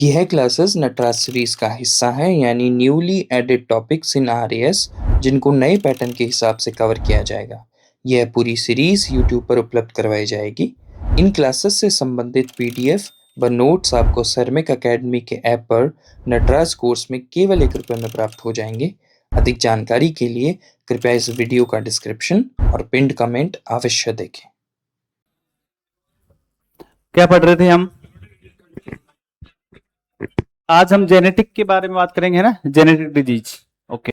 यह classes Nataraj series का हिस्सा है यानी newly added topics in RAS जिनको नए पैटर्न के हिसाब से कवर किया जाएगा। यह पूरी सीरीज यूट्यूब पर उपलब्ध करवाई जाएगी। इन क्लासेस से संबंधित पीडीएफ व नोट्स आपको सरमिक एकेडमी के ऐप पर नटराज कोर्स में केवल 1 रुपये में प्राप्त हो जाएंगे। अधिक जानकारी के लिए कृपया इस वीडियो का डिस्क्रिप्शन और पिंड कमेंट अवश्य देखें। क्या पढ़ रहे थे हम? आज हम जेनेटिक के बारे में बात करेंगे, है ना, जेनेटिक डिजीज। ओके,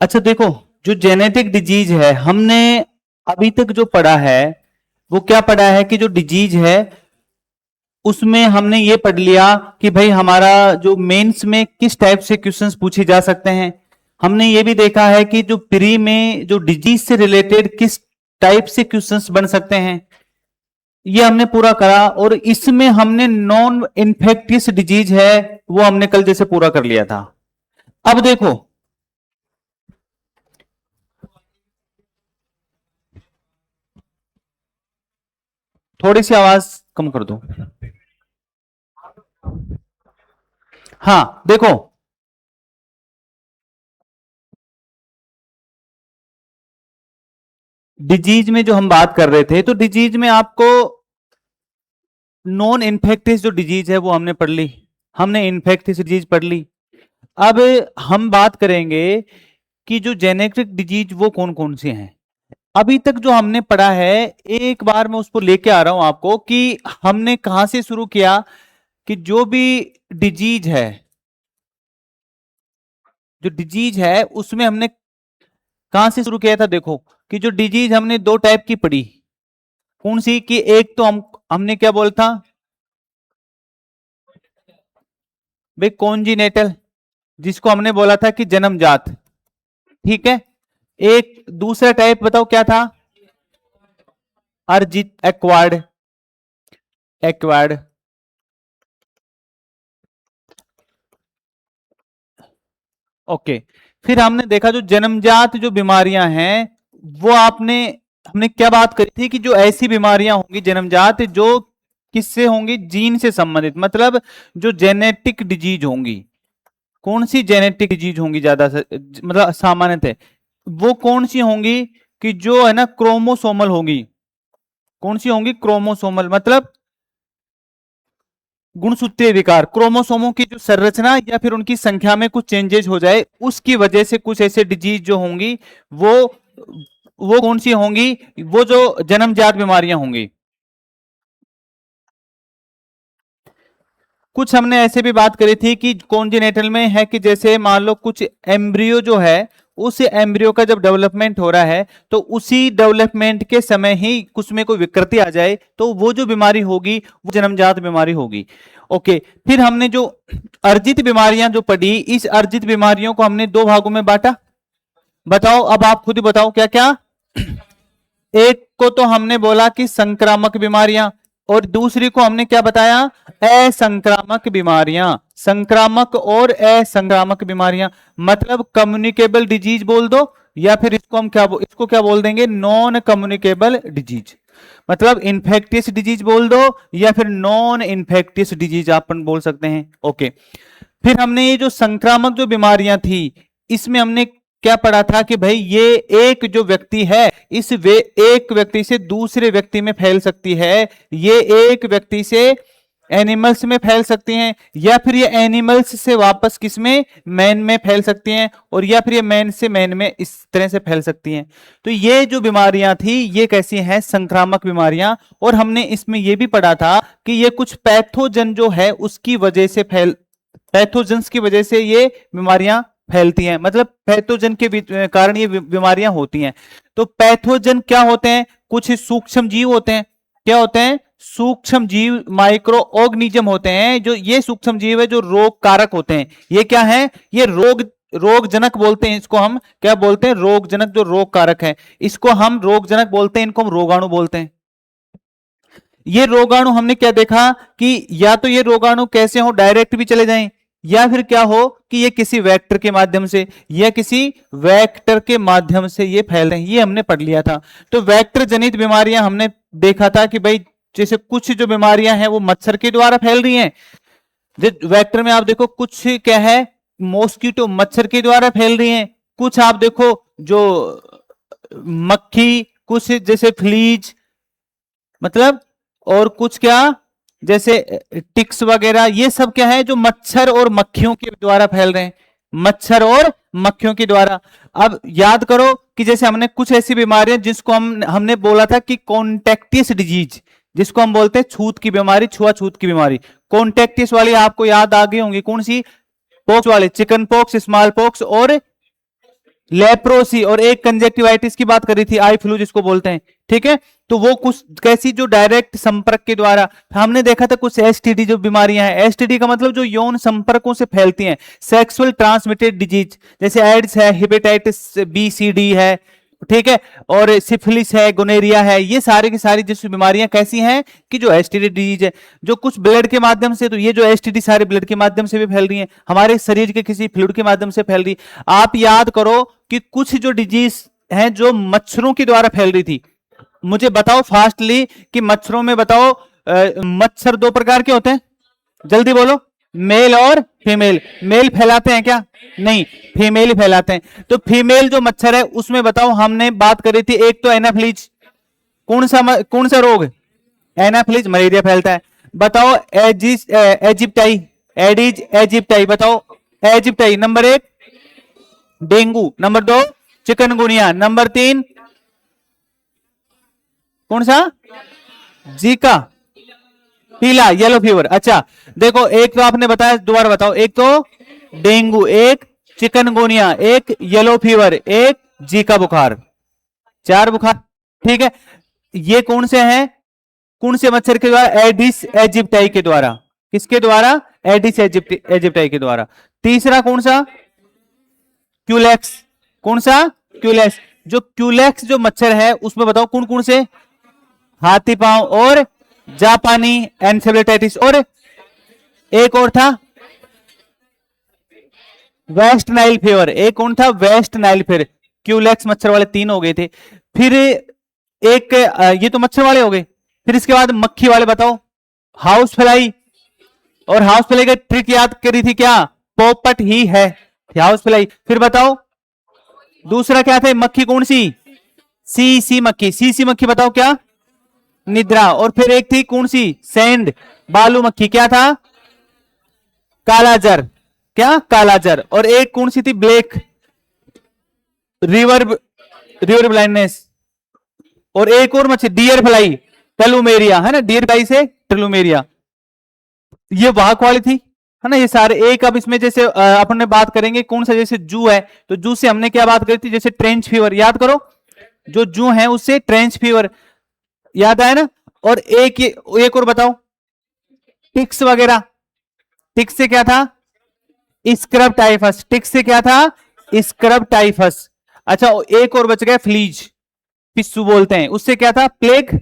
अच्छा देखो, जो जेनेटिक डिजीज है हमने अभी तक जो पढ़ा है वो क्या पढ़ा है कि जो डिजीज है उसमें हमने ये पढ़ लिया कि भाई हमारा जो मेंस में किस टाइप से क्वेश्चंस पूछे जा सकते हैं। हमने ये भी देखा है कि जो प्री में जो डिजीज से रिलेटेड किस टाइप से क्वेश्चंस बन सकते हैं, ये हमने पूरा करा। और इसमें हमने नॉन इन्फेक्टियस डिजीज है वो हमने कल जैसे पूरा कर लिया था। अब देखो, थोड़ी सी आवाज कम कर दो। हाँ देखो, डिजीज में जो हम बात कर रहे थे, तो डिजीज में आपको नॉन इन्फेक्टियस जो डिजीज है वो हमने पढ़ ली, हमने इन्फेक्टियस डिजीज पढ़ ली। अब हम बात करेंगे कि जो जेनेटिक डिजीज वो कौन कौन से हैं। अभी तक जो हमने पढ़ा है, एक बार मैं उसको लेके आ रहा हूं आपको कि हमने कहां से शुरू किया कि जो भी डिजीज है, जो डिजीज है उसमें हमने कहां से शुरू किया था। देखो कि जो डिजीज हमने दो टाइप की पढ़ी, कौन सी कि एक तो हमने क्या बोला था भाई, कॉन्जिनेटल, जिसको हमने बोला था कि जन्मजात, ठीक है। एक दूसरा टाइप बताओ क्या था, अर्जित, एक्वायर्ड, एक्वायर्ड। ओके, फिर हमने देखा जो जन्मजात जो बीमारियां हैं वो हमने क्या बात करी थी कि जो ऐसी बीमारियां होंगी जन्मजात जो किससे होंगी, जीन से संबंधित, मतलब जो जेनेटिक डिजीज होंगी। कौन सी जेनेटिक डिजीज होंगी ज्यादा से मतलब सामान्यतः वो कौन सी होंगी कि जो है ना क्रोमोसोमल होंगी। कौन सी होंगी, क्रोमोसोमल, मतलब गुणसूत्रीय विकार, क्रोमोसोमों की जो संरचना या फिर उनकी संख्या में कुछ चेंजेस हो जाए, उसकी वजह से कुछ ऐसे डिजीज जो होंगी वो वो कौन सी होंगी, वो जो जन्मजात बीमारियां होंगी। कुछ हमने ऐसे भी बात करी थी कि कॉन्जेनिटल में है कि जैसे मान लो कुछ एम्ब्रियो जो है, उस एम्ब्रियो का जब डेवलपमेंट हो रहा है तो उसी डेवलपमेंट के समय ही कुछ में कोई विकृति आ जाए तो वो जो बीमारी होगी वो जन्मजात बीमारी होगी। ओके, फिर हमने जो अर्जित बीमारियां जो पढ़ी, इस अर्जित बीमारियों को हमने दो भागों में बांटा। बताओ, अब आप खुद बताओ क्या क्या। एक को तो हमने बोला कि संक्रामक बीमारियां, और दूसरी को हमने क्या बताया, असंक्रामक बीमारियां। संक्रामक और असंक्रामक बीमारियां मतलब कम्युनिकेबल डिजीज बोल दो, या फिर इसको क्या बोल देंगे, नॉन कम्युनिकेबल डिजीज। मतलब इन्फेक्टियस डिजीज बोल दो या फिर नॉन इन्फेक्टियस डिजीज अपन बोल सकते हैं। ओके, फिर हमने ये जो संक्रामक जो बीमारियां थी, इसमें हमने क्या पढ़ा था कि भाई ये एक जो व्यक्ति है, एक व्यक्ति से दूसरे व्यक्ति में फैल सकती है, ये एक व्यक्ति से एनिमल्स में फैल सकती हैं, या फिर ये एनिमल्स से वापस किसमें, मैन में फैल सकती हैं, और या फिर ये मैन से मैन में इस तरह से फैल सकती हैं। तो ये जो बीमारियां थी ये कैसी हैं, संक्रामक बीमारियां। और हमने इसमें ये भी पढ़ा था कि ये कुछ पैथोजन जो है उसकी वजह से पैथोजेंस की वजह से ये बीमारियां फैलती हैं, मतलब पैथोजन के कारण ये बीमारियां होती हैं। तो पैथोजन क्या होते हैं, कुछ सूक्ष्म जीव होते हैं। क्या होते हैं, सूक्ष्म जीव, माइक्रो ऑर्गेनिज्म होते हैं। जो ये सूक्ष्म जीव है जो रोग कारक होते हैं। ये क्या है, ये रोगजनक बोलते हैं। इसको हम क्या बोलते हैं, रोगजनक, जो रोग कारक है इसको हम रोगजनक बोलते हैं, इनको हम रोगाणु बोलते हैं। ये रोगाणु हमने क्या देखा कि या तो ये रोगाणु कैसे हो, डायरेक्ट भी चले जाएं, या फिर क्या हो कि ये किसी वेक्टर के माध्यम से या किसी वेक्टर के माध्यम से ये फैल रहे हैं। ये हमने पढ़ लिया था। तो वेक्टर जनित बीमारियां हमने देखा था कि भाई जैसे कुछ जो बीमारियां हैं वो मच्छर के द्वारा फैल रही हैं, वेक्टर में आप देखो कुछ क्या है, मॉस्किटो मच्छर के द्वारा फैल रही हैं, कुछ आप देखो जो मक्खी, कुछ जैसे फ्लीज, मतलब और कुछ क्या जैसे टिक्स वगैरह, ये सब क्या है जो मच्छर और मक्खियों के द्वारा फैल रहे हैं, मच्छर और मक्खियों के द्वारा। अब याद करो कि जैसे हमने कुछ ऐसी बीमारियां जिसको हमने बोला था कि कॉन्टेक्टिस डिजीज, जिसको हम बोलते हैं छूत की बीमारी, छुआछूत की बीमारी, कॉन्टेक्टिस वाली आपको याद आ गई होंगी, कौन सी, पॉक्स वाले, चिकन पॉक्स, स्मॉल पॉक्स और लेप्रोसी, और एक कंजेक्टिवाइटिस की बात करी थी, आई फ्लू जिसको बोलते हैं, ठीक है। तो वो कुछ कैसी जो डायरेक्ट संपर्क के द्वारा, हमने देखा था कुछ एसटीडी जो बीमारियां हैं, एसटीडी का मतलब जो यौन संपर्कों से फैलती हैं, सेक्सुअल ट्रांसमिटेड डिजीज, जैसे एड्स है, हेपेटाइटिस बी सी डी है, ठीक है, और सिफिलिस है, गोनेरिया है, ये सारी की सारी जिस बीमारियां कैसी हैं कि जो एसटीडी डिजीज है, जो कुछ ब्लड के माध्यम से, तो ये जो एसटीडी सारे ब्लड के माध्यम से भी फैल रही हैं, हमारे शरीर के किसी फ्लूइड के माध्यम से फैल रही। आप याद करो कि कुछ जो डिजीज हैं जो मच्छरों के द्वारा फैल रही थी, मुझे बताओ फास्टली कि मच्छरों में बताओ, मच्छर दो प्रकार के होते हैं, जल्दी बोलो, मेल और फीमेल। मेल फैलाते हैं क्या, नहीं, फीमेल ही फैलाते हैं। तो फीमेल जो मच्छर है उसमें बताओ, हमने बात करी थी एक तो एनाफ्लीज, कौन सा रोग, एनाफ्लीज मलेरिया फैलता है। बताओ एजिप्टाई, एडिज एजिप्टाई, बताओ aegypti number 1, dengue number 2, chikungunya number 3, कौन सा, जीका, पीला येलो फीवर। अच्छा देखो, एक तो आपने बताया, दोबारा बताओ, एक तो डेंगू, एक चिकनगुनिया, एक येलो फीवर, एक जीका बुखार, 4 बुखार, ठीक है। ये कौन से हैं, कौन से मच्छर के द्वारा, एडिस एजिप्टाई के द्वारा, किसके द्वारा, एडिस एजिप्टाई के द्वारा। तीसरा कौन सा, क्यूलेक्स, कौन सा, क्यूलेक्स। जो क्यूलेक्स जो मच्छर है उसमें बताओ कौन कौन से, हाथी पांव और जापानी एन्सेफेलाइटिस, और एक और था वेस्ट नाइल फीवर, एक कौन था, वेस्ट नाइल फीवर। क्यूलेक्स मच्छर वाले 3 हो गए थे। फिर एक ये तो मच्छर वाले हो गए, फिर इसके बाद मक्खी वाले बताओ, हाउस फ्लाई, और हाउस फ्लाई का ट्रिक याद करी थी क्या, पोपट ही है हाउस फ्लाई। फिर बताओ दूसरा क्या था, मक्खी कौन सी, सी मक्खी, सी मक्खी बताओ क्या, निद्रा। और फिर एक थी कौन सी, सैंड, बालू मक्खी, क्या था, कालाजर, क्या, कालाजर। और एक कौन सी थी, ब्लैक, रिवर ब्लाइंडनेस। और एक और मच्छी, डियर फ्लाई, टेलुमेरिया, है ना, डियर फ्लाई से टेलुमेरिया, ये वाहक वाली थी, है ना। ये सारे एक, अब इसमें जैसे अपन बात करेंगे कौन सा, जैसे जू है, तो जू से हमने क्या बात करी थी, जैसे ट्रेंच फीवर, याद करो, जो जू है उससे ट्रेंच फीवर याद आया ना। और एक और बताओ, टिक्स वगैरह, टिक्स से क्या था, स्क्रब टाइफस, टिक्स से क्या था, स्क्रब टाइफस। अच्छा एक और बच गया, फ्लीज, पिस्सू बोलते हैं, उससे क्या था, प्लेग।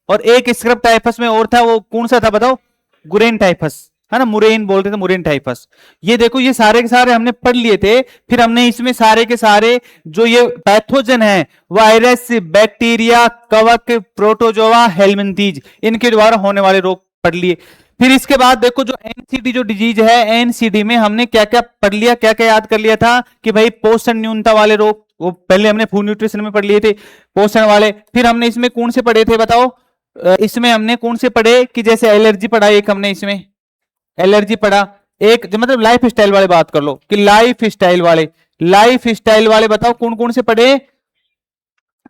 और एक स्क्रब टाइफस में और था, वो कौन सा था बताओ, गुरेन टाइफस, है ना, मुरेन बोलते थे, मुरेन टाइफस। ये देखो ये सारे के सारे हमने पढ़ लिए थे। फिर हमने इसमें सारे के सारे जो ये पैथोजन है, वायरस, बैक्टीरिया, कवक, प्रोटोजोआ, हेलमिंथीज, इनके द्वारा होने वाले रोग पढ़ लिए। फिर इसके बाद देखो जो एनसीडी जो डिजीज है, एनसीडी में हमने क्या क्या पढ़ लिया, क्या क्या याद कर लिया था कि भाई पोषण न्यूनता वाले रोग, वो पहले हमने फूड न्यूट्रिशन में पढ़ लिए थे, पोषण वाले। फिर हमने इसमें कौन से पढ़े थे बताओ, इसमें हमने कौन से पढ़े कि जैसे एलर्जी पढ़ा, एक हमने इसमें एलर्जी पढ़ा, एक मतलब लाइफ स्टाइल वाले बात कर लो कि लाइफ स्टाइल वाले बताओ कौन कौन से पढ़े,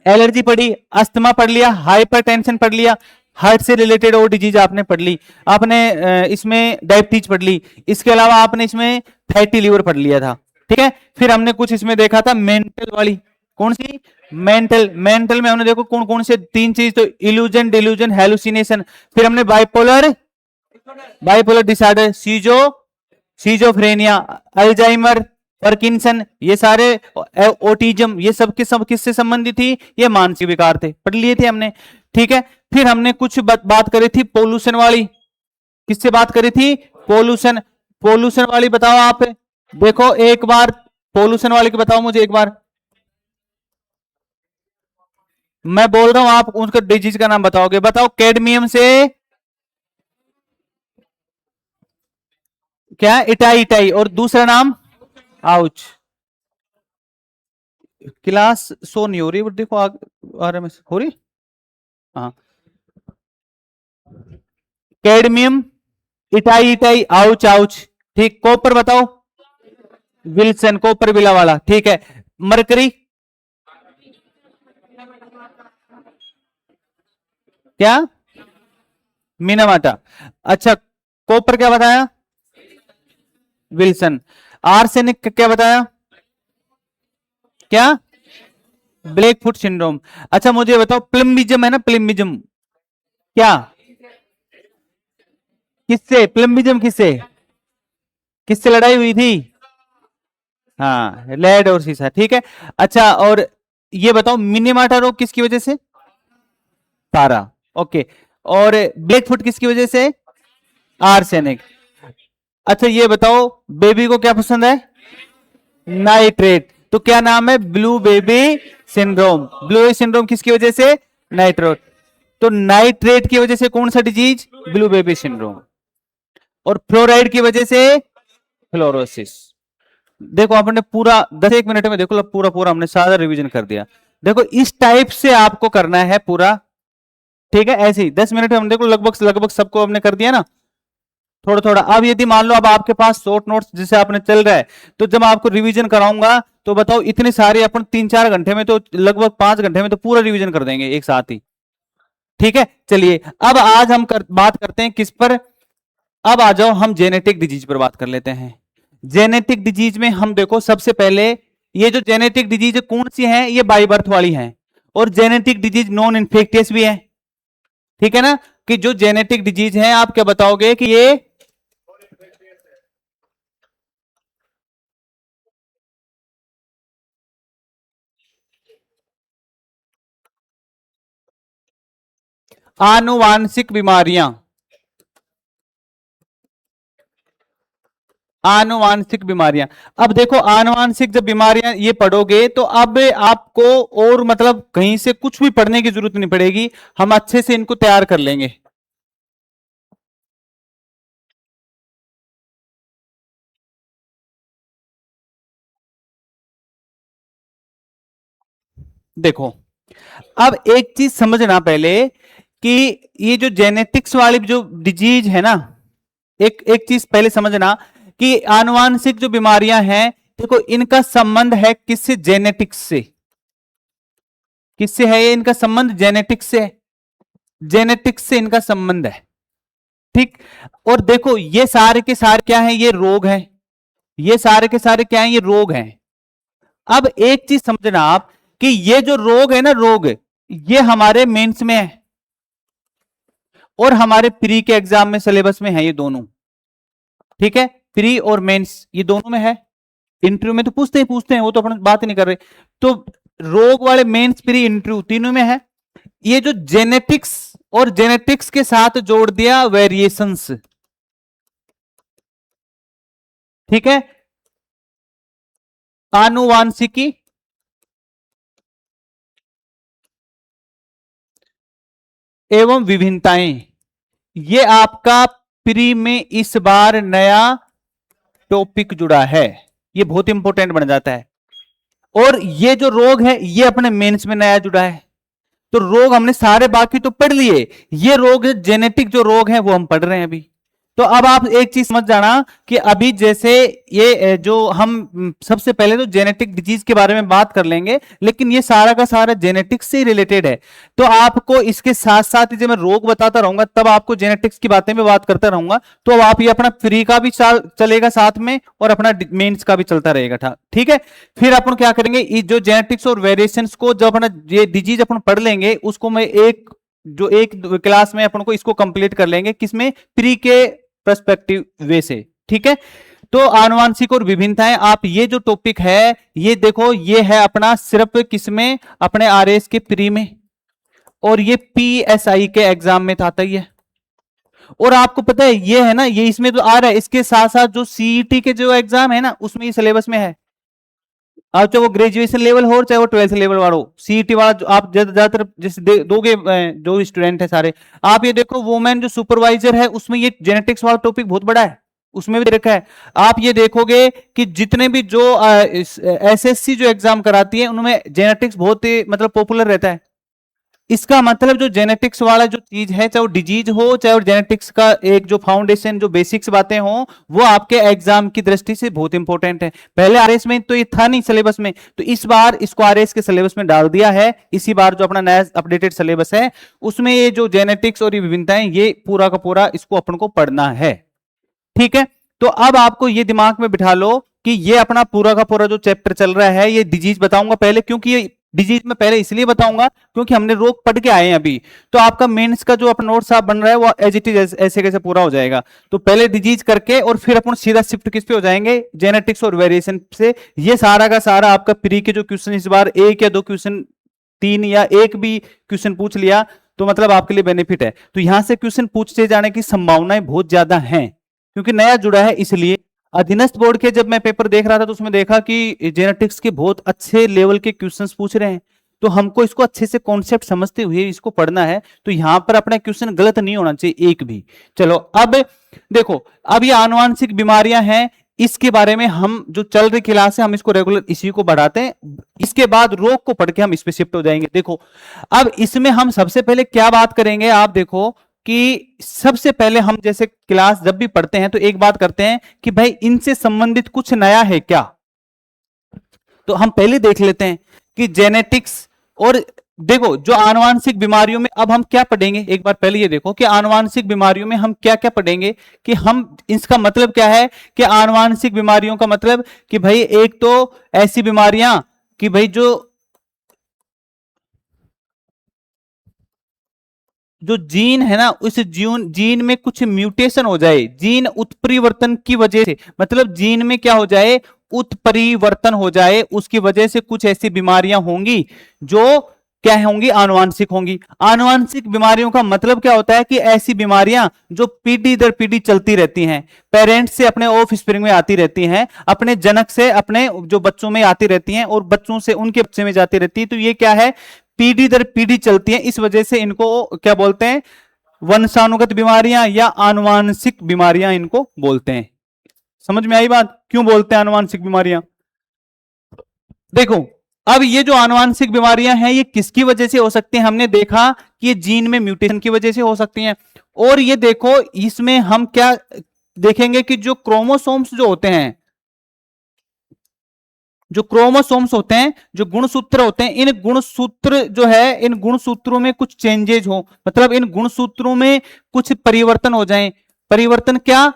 एलर्जी पढ़ी, अस्थमा पढ़ लिया, हाइपरटेंशन पढ़ लिया, हार्ट से रिलेटेड और डिजीज आपने पढ़ ली, आपने इसमें डायबिटीज पढ़ ली, इसके अलावा आपने इसमें फैटी लीवर पढ़ लिया था, ठीक है। फिर हमने कुछ इसमें देखा था मेंटल वाली, कौन सी, मेंटल में हमने देखो कौन कौन से 3 चीज, तो इल्यूजन, डिल्यूजन, हेलुसिनेशन। फिर हमने bipolar disorder, schizophrenia, Alzheimer, Parkinson, ये सारे, ऑटिज्म, ये सब के सब किससे संबंधित थी, ये मानसिक विकार थे, पढ़ लिए थे हमने, ठीक है। फिर हमने कुछ बात करी थी पोल्यूशन वाली, किससे बात करी थी, पोल्यूशन वाली बताओ आप, देखो एक बार पोल्यूशन वाली की बताओ मुझे एक बार, मैं बोल रहा हूं, आप उनका डिजीज का नाम बताओगे। बताओ, कैडमियम से क्या? इटाई, इटाई, और दूसरा नाम? आउच। क्लास सो नहीं हो रही, बट देखो आ रहा है, हो रही। हाँ, cadmium, itai, itai, ouch, ouch. ठीक। कॉपर बताओ? विल्सन, कॉपर बिला वाला, ठीक है। मरकरी? क्या? मिनामाटा। अच्छा, कॉपर क्या बताया? विल्सन। आर्सेनिक क्या बताया? क्या? Black foot syndrome. अच्छा, मुझे बताओ, प्लम्बिज्म है ना, प्लम्बिज्म, क्या? किससे प्लम्बिज्म, किससे? किससे लड़ाई हुई थी? हाँ, लेड और सीसा, ठीक है। अच्छा, और ये बताओ, मिनीमाटा रोग किसकी वजह से? पारा। ओके। और ब्लैक फुट किसकी वजह से? आर्सेनिक। अच्छा, ये बताओ, बेबी को क्या पसंद है? नाइट्रेट। तो क्या नाम है? Blue baby syndrome. Blue baby syndrome किसकी वजह से? नाइट्रेट। तो नाइट्रेट की वजह से कौन सा डिजीज? Blue baby syndrome. और फ्लोराइड की वजह से फ्लोरोसिस। देखो, आपने पूरा 10 एक मिनट में देखो, पूरा पूरा हमने सारा रिवीजन कर दिया। देखो, इस टाइप से आपको करना है पूरा, ठीक है। ऐसे ही 10 मिनट में हम देखो लगभग लगभग सबको हमने कर दिया ना, थोड़ा थोड़ा। अब यदि मान लो अब आपके पास शॉर्ट नोट्स जिसे आपने चल रहा है, तो जब आपको रिवीजन कराऊंगा तो बताओ, इतने सारे अपन 3 4 घंटे में, तो लगभग 5 घंटे में तो पूरा रिवीजन कर देंगे एक साथ ही, ठीक है। चलिए, अब आज हम बात करते हैं किस पर? अब आ जाओ, हम जेनेटिक डिजीज पर बात कर लेते हैं। जेनेटिक डिजीज में हम देखो, सबसे पहले ये जो जेनेटिक डिजीज कौन सी है? ये बाई बर्थ वाली है। और जेनेटिक डिजीज नॉन इन्फेक्टियस भी है, ठीक है ना। कि जो जेनेटिक डिजीज है, आप क्या बताओगे कि ये आनुवांशिक बीमारियां, आनुवांशिक बीमारियां। अब देखो, आनुवांशिक जब बीमारियां ये पढ़ोगे, तो अब आपको और मतलब कहीं से कुछ भी पढ़ने की जरूरत नहीं पड़ेगी, हम अच्छे से इनको तैयार कर लेंगे। देखो, अब एक चीज समझना पहले, कि ये जो जेनेटिक्स वाली जो डिजीज है ना, एक एक चीज पहले समझना, कि आनुवांशिक जो बीमारियां हैं, देखो इनका संबंध है किससे? जेनेटिक्स से। किससे है ये इनका संबंध? जेनेटिक्स से। जेनेटिक्स से इनका संबंध है, ठीक। और देखो, ये सारे के सारे क्या है? ये रोग हैं। ये सारे के सारे क्या है? ये रोग हैं। अब एक चीज समझना आप, कि ये जो रोग है ना, रोग, ये हमारे मेंस में है, और हमारे प्री के एग्जाम में सिलेबस में है ये दोनों, ठीक है। प्री और मेंस ये दोनों में है। इंटरव्यू में तो पूछते हैं, वो तो अपन बात ही नहीं कर रहे। तो रोग वाले मेंस, प्री, इंटरव्यू तीनों में है। ये जो जेनेटिक्स, और जेनेटिक्स के साथ जोड़ दिया वेरिएशंस, ठीक है। आनुवांशिकी एवं विभिन्नताएं, ये आपका प्री में इस बार नया टॉपिक जुड़ा है। ये बहुत इंपॉर्टेंट बन जाता है। और ये जो रोग है, ये अपने मेंस में नया जुड़ा है। तो रोग हमने सारे बाकी तो पढ़ लिए, ये रोग जेनेटिक जो रोग है वो हम पढ़ रहे हैं अभी। तो अब आप एक चीज समझ जाना, कि अभी जैसे ये जो हम सबसे पहले तो जेनेटिक डिजीज के बारे में बात कर लेंगे, लेकिन ये सारा का सारा जेनेटिक्स से रिलेटेड है। तो आपको इसके साथ साथ ही जब मैं रोग बताता रहूंगा, तब आपको जेनेटिक्स की बातें भी बात करता रहूंगा। तो अब आप ये अपना फ्री का भी चलेगा साथ में, और अपना मेंस का भी चलता रहेगा, ठीक है। फिर अपन क्या करेंगे, ये जो जेनेटिक्स और वेरिएशंस को जब अपना ये डिजीज अपन पढ़ लेंगे, उसको मैं एक क्लास में अपन को इसको कंप्लीट कर लेंगे, किसमें? प्री के पर्सपेक्टिव वे से, ठीक है। तो आनुवांशिक और विभिन्नताएं, आप ये जो टॉपिक है, ये देखो, ये है अपना सिर्फ किसमें? अपने आरएस के प्री में, और ये पीएसआई के एग्जाम में था, आता ही है। और आपको पता है, ये है ना, ये इसमें तो आ रहा है, इसके साथ साथ जो सीईटी के जो एग्जाम है ना, उसमें ये सिलेबस में है। अब चाहे वो ग्रेजुएशन लेवल हो चाहे वो 12th लेवल वाला हो, सीईटी वाला जो आप ज्यादातर जैसे दोगे जो स्टूडेंट है सारे, आप ये देखो वुमेन जो सुपरवाइजर है उसमें ये जेनेटिक्स वाला टॉपिक बहुत बड़ा है, उसमें भी रखा है। आप ये देखोगे कि जितने भी जो एसएससी जो एग्जाम कराती है उनमें जेनेटिक्स बहुत ही मतलब पॉपुलर रहता है। इसका मतलब जो जेनेटिक्स वाला जो चीज है, चाहे वो डिजीज हो चाहे वो जेनेटिक्स का एक जो फाउंडेशन जो बेसिक्स बातें हो, वो आपके एग्जाम की दृष्टि से बहुत इंपॉर्टेंट है। पहले आरएस में तो ये था नहीं सिलेबस में, तो इस बार इसको आरएस के सिलेबस में डाल दिया है। इसी बार जो अपना नया अपडेटेड सिलेबस है उसमें ये जो जेनेटिक्स और ये विभिन्नताएं, ये पूरा का पूरा इसको अपन को पढ़ना है। ठीक है, तो अब आपको ये दिमाग में बिठा लो कि ये अपना पूरा का पूरा जो चैप्टर चल रहा है, ये डिजीज बताऊंगा पहले, क्योंकि ये डिजीज में पहले इसलिए बताऊंगा क्योंकि हमने रोग पढ़ के आए हैं अभी, तो आपका मेंस का जो अपना नोट्स आप बन रहा है वो एज इट इज ऐसे कैसे पूरा हो जाएगा। तो पहले डिजीज करके और फिर अपन सीधा शिफ्ट किस पे हो जाएंगे, जेनेटिक्स और वेरिएशन से। ये सारा का सारा आपका प्री के जो क्वेश्चन इस बार एक या दो क्वेश्चन, तीन या एक भी क्वेश्चन पूछ लिया तो मतलब आपके लिए बेनिफिट है। तो यहां से क्वेश्चन पूछते जाने की संभावनाएं बहुत ज्यादा हैं क्योंकि नया जुड़ा है। इसलिए अधीनस्थ बोर्ड के जब मैं पेपर देख रहा था तो उसमें देखा कि जेनेटिक्स के बहुत अच्छे लेवल के क्वेश्चंस पूछ रहे हैं, तो हमको इसको अच्छे से कॉन्सेप्ट समझते हुए इसको पढ़ना है। तो यहां पर अपना क्वेश्चन गलत नहीं होना चाहिए एक भी। चलो अब देखो, अब ये आनुवांशिक बीमारियां हैं, इसके बारे में हम जो चल रही क्लास है हम इसको रेगुलर इसी को बढ़ाते हैं, इसके बाद रोग को पढ़ के हम इस पे शिफ्ट हो जाएंगे। देखो अब इसमें हम सबसे पहले क्या बात करेंगे, आप देखो कि सबसे पहले हम जैसे क्लास जब भी पढ़ते हैं तो एक बात करते हैं कि भाई इनसे संबंधित कुछ नया है क्या। तो हम पहले देख लेते हैं कि जेनेटिक्स और देखो जो आनुवांशिक बीमारियों में अब हम क्या पढ़ेंगे। एक बार पहले ये देखो कि आनुवांशिक बीमारियों में हम क्या क्या पढ़ेंगे, कि हम इसका मतलब क्या है कि आनुवांशिक बीमारियों का मतलब कि भाई एक तो ऐसी बीमारियां कि भाई जो जीन है ना उस जीन में कुछ म्यूटेशन हो जाए, जीन उत्परिवर्तन की वजह से, मतलब जीन में क्या हो जाए, उत्परिवर्तन हो जाए, उसकी वजह से कुछ ऐसी बीमारियां होंगी जो क्या होंगी, आनुवांशिक होंगी। आनुवांशिक बीमारियों का मतलब क्या होता है कि ऐसी बीमारियां जो पीढ़ी दर पीढ़ी चलती रहती हैं, पेरेंट्स से अपने ऑफ स्प्रिंग में आती रहती हैं, अपने जनक से अपने जो बच्चों में आती रहती हैं और बच्चों से उनके बच्चे में जाती रहती है। तो ये क्या है, पीढ़ी दर पीढ़ी चलती है, इस वजह से इनको क्या बोलते हैं, वंशानुगत बीमारियां या आनुवांशिक बीमारियां इनको बोलते हैं। समझ में आई बात, क्यों बोलते हैं आनुवांशिक बीमारियां। देखो अब ये जो आनुवांशिक बीमारियां हैं ये किसकी वजह से हो सकती हैं, हमने देखा कि ये जीन में म्यूटेशन की वजह से हो सकती हैं। और ये देखो इसमें हम क्या देखेंगे कि जो क्रोमोसोम्स जो होते हैं, जो क्रोमोसोम्स होते हैं, जो गुणसूत्र होते हैं, इन गुणसूत्र जो है, इन गुणसूत्रों में कुछ चेंजेज हो, मतलब इन गुणसूत्रों में कुछ परिवर्तन हो जाएं। परिवर्तन क्या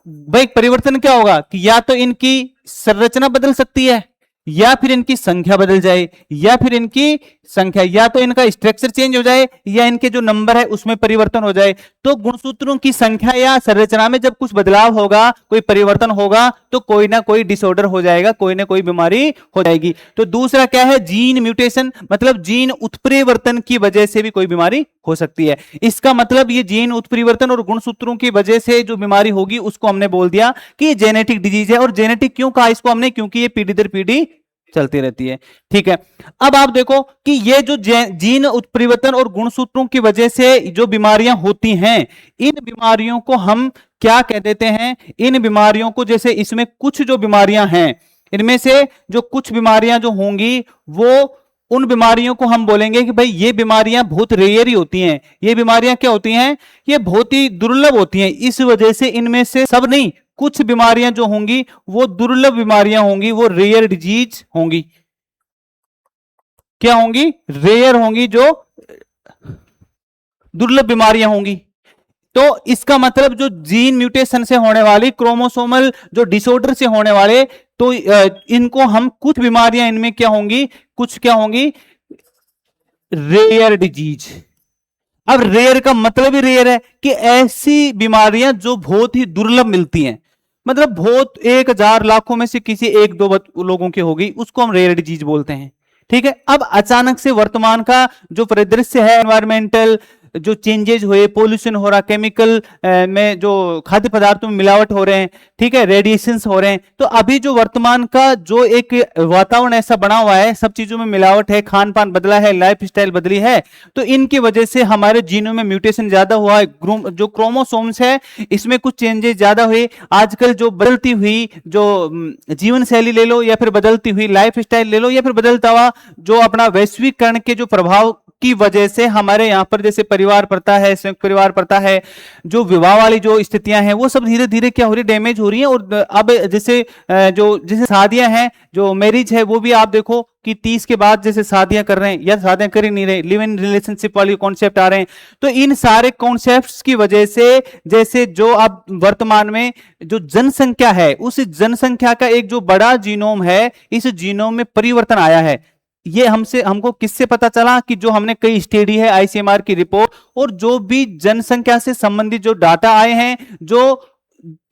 भाई, परिवर्तन क्या होगा कि या तो इनकी संरचना बदल सकती है, या फिर इनकी संख्या बदल जाए, या फिर इनकी संख्या या तो इनका स्ट्रक्चर चेंज हो जाए या इनके जो नंबर है उसमें परिवर्तन हो जाए। तो गुणसूत्रों की संख्या या संरचना में जब कुछ बदलाव होगा, कोई परिवर्तन होगा, तो कोई ना कोई डिसऑर्डर हो जाएगा, कोई ना कोई बीमारी हो जाएगी। तो दूसरा क्या है, जीन म्यूटेशन, मतलब जीन उत्परिवर्तन की वजह से भी कोई बीमारी हो सकती है। इसका मतलब ये जीन उत्परिवर्तन और गुणसूत्रों की वजह से जो बीमारी होगी उसको हमने बोल दिया कि जेनेटिक डिजीज है। और जेनेटिक क्यों कहा इसको हमने, क्योंकि ये पीढ़ी दर पीढ़ी चलती रहती है। ठीक है, अब आप देखो कि ये जो जीन उत्परिवर्तन और गुणसूत्रों की वजह से जो बीमारियां होती हैं, इन बीमारियों को हम क्या कह देते हैं, इन बीमारियों को, जैसे इसमें कुछ जो बीमारियां हैं, इनमें से जो कुछ बीमारियां जो होंगी वो उन बीमारियों को हम बोलेंगे कि भाई ये बीमारियां बहुत रेयर ही होती हैं। ये बीमारियां क्या होती हैं, ये बहुत ही दुर्लभ होती हैं। इस वजह से इनमें से सब नहीं, कुछ बीमारियां जो होंगी वो दुर्लभ बीमारियां होंगी, वो रेयर डिजीज होंगी। क्या होंगी, रेयर होंगी, जो दुर्लभ बीमारियां होंगी। तो इसका मतलब जो जीन म्यूटेशन से होने वाली, क्रोमोसोमल जो डिसऑर्डर से होने वाले, तो इनको हम कुछ बीमारियां इनमें क्या होंगी, कुछ क्या होंगी, रेयर डिजीज। अब रेयर का मतलब ही रेयर है कि ऐसी बीमारियां जो बहुत ही दुर्लभ मिलती हैं, मतलब बहुत 1000 लाखों में से किसी एक दो लोगों की होगी, उसको हम रेयर डिजीज बोलते हैं। ठीक है, अब अचानक से वर्तमान का जो परिदृश्य है, एनवायरमेंटल जो चेंजेज हुए, पोल्यूशन हो रहा, केमिकल में जो खाद्य पदार्थों में मिलावट हो रहे हैं, ठीक है, रेडिएशंस हो रहे हैं, तो अभी जो वर्तमान का जो एक वातावरण ऐसा बना हुआ है, सब चीजों में मिलावट है, खान पान बदला है, लाइफ स्टाइल बदली है, तो इनकी वजह से हमारे जीनों में म्यूटेशन ज्यादा हुआ है, जो क्रोमोसोम्स है इसमें कुछ चेंजेस ज्यादा हुए। आजकल जो बदलती हुई जो जीवन शैली ले लो, या फिर बदलती हुई लाइफ स्टाइल ले लो, या फिर बदलता हुआ जो अपना वैश्वीकरण के जो प्रभाव की वजह से हमारे यहाँ पर जैसे परिवार प्रथा है, संयुक्त परिवार प्रथा है, जो विवाह वाली जो स्थितियां हैं, वो सब धीरे धीरे क्या हो रही है, डैमेज हो रही है। और अब जैसे जो जैसे शादियां हैं, जो मैरिज है, वो भी आप देखो कि 30 के बाद जैसे शादियां कर रहे हैं या शादियां कर ही नहीं रहे, लिव इन रिलेशनशिप वाले कॉन्सेप्ट आ रहे हैं। तो इन सारे कॉन्सेप्ट्स की वजह से जैसे जो अब वर्तमान में जो जनसंख्या है, उस जनसंख्या का एक जो बड़ा जीनोम है, इस जीनोम में परिवर्तन आया है। ये हमको किससे पता चला कि जो हमने कई स्टडी है, आईसीएमआर की रिपोर्ट, और जो भी जनसंख्या से संबंधित जो डाटा आए हैं, जो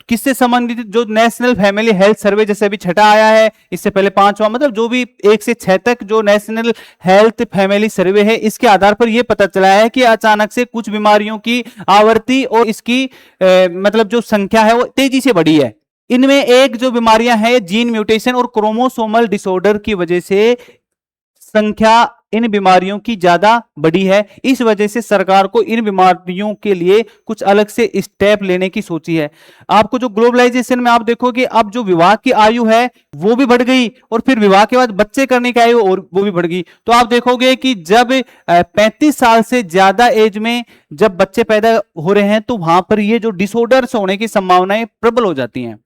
किससे संबंधित, जो नेशनल फैमिली हेल्थ सर्वे जैसे अभी छठा आया है, इससे पहले पांचवा, मतलब जो भी 1 से 6 तक जो नेशनल हेल्थ फैमिली सर्वे है, इसके आधार पर यह पता चला है कि अचानक से कुछ बीमारियों की आवृत्ति और इसकी मतलब जो संख्या है वो तेजी से बढ़ी है। इनमें एक जो बीमारियां हैं, जीन म्यूटेशन और क्रोमोसोमल डिसऑर्डर की वजह से संख्या इन बीमारियों की ज्यादा बढ़ी है। इस वजह से सरकार को इन बीमारियों के लिए कुछ अलग से स्टेप लेने की सोची है। आपको जो ग्लोबलाइजेशन में आप देखोगे, अब जो विवाह की आयु है वो भी बढ़ गई, और फिर विवाह के बाद बच्चे करने की आयु और वो भी बढ़ गई। तो आप देखोगे कि जब 35 साल से ज्यादा एज में जब बच्चे पैदा हो रहे हैं, तो वहां पर ये जो डिसऑर्डर्स होने की संभावनाएं प्रबल हो जाती हैं।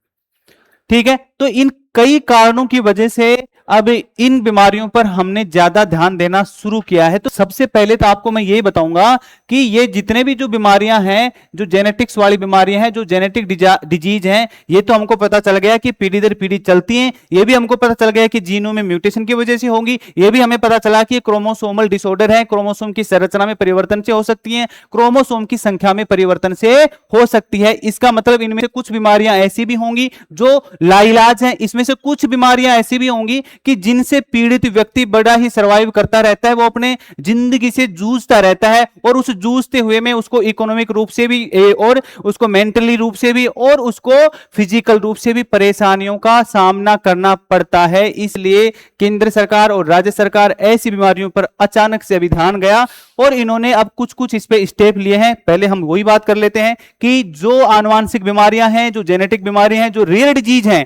ठीक है, तो इन कई कारणों की वजह से अब इन बीमारियों पर हमने ज्यादा ध्यान देना शुरू किया है। तो सबसे पहले तो आपको मैं यही बताऊंगा कि ये जितने भी जो बीमारियां हैं, जो जेनेटिक्स वाली बीमारियां हैं, जो जेनेटिक डिजीज हैं, ये तो हमको पता चल गया कि पीढ़ी दर पीढ़ी चलती हैं। ये भी हमको पता चल गया कि जीनों में म्यूटेशन की वजह से होगी। ये भी हमें पता चला कि क्रोमोसोमल डिसऑर्डर है, क्रोमोसोम की संरचना में परिवर्तन से हो सकती है, क्रोमोसोम की संख्या में परिवर्तन से हो सकती है। इसका मतलब इनमें से कुछ बीमारियां ऐसी भी होंगी जो लाइलाज हैं, इसमें से कुछ बीमारियां ऐसी भी होंगी कि जिनसे पीड़ित व्यक्ति बड़ा ही सर्वाइव करता रहता है, वो अपने जिंदगी से जूझता रहता है, और उस जूझते हुए में उसको इकोनॉमिक रूप से भी और उसको मेंटली रूप से भी और उसको फिजिकल रूप से भी परेशानियों का सामना करना पड़ता है। इसलिए केंद्र सरकार और राज्य सरकार ऐसी बीमारियों पर अचानक से अभी ध्यान गया, और इन्होंने अब कुछ कुछ इस पे स्टेप लिए हैं। पहले हम वही बात कर लेते हैं कि जो आनुवांशिक बीमारियां हैं, जो जेनेटिक बीमारियां हैं, जो रेयर डिजीज हैं,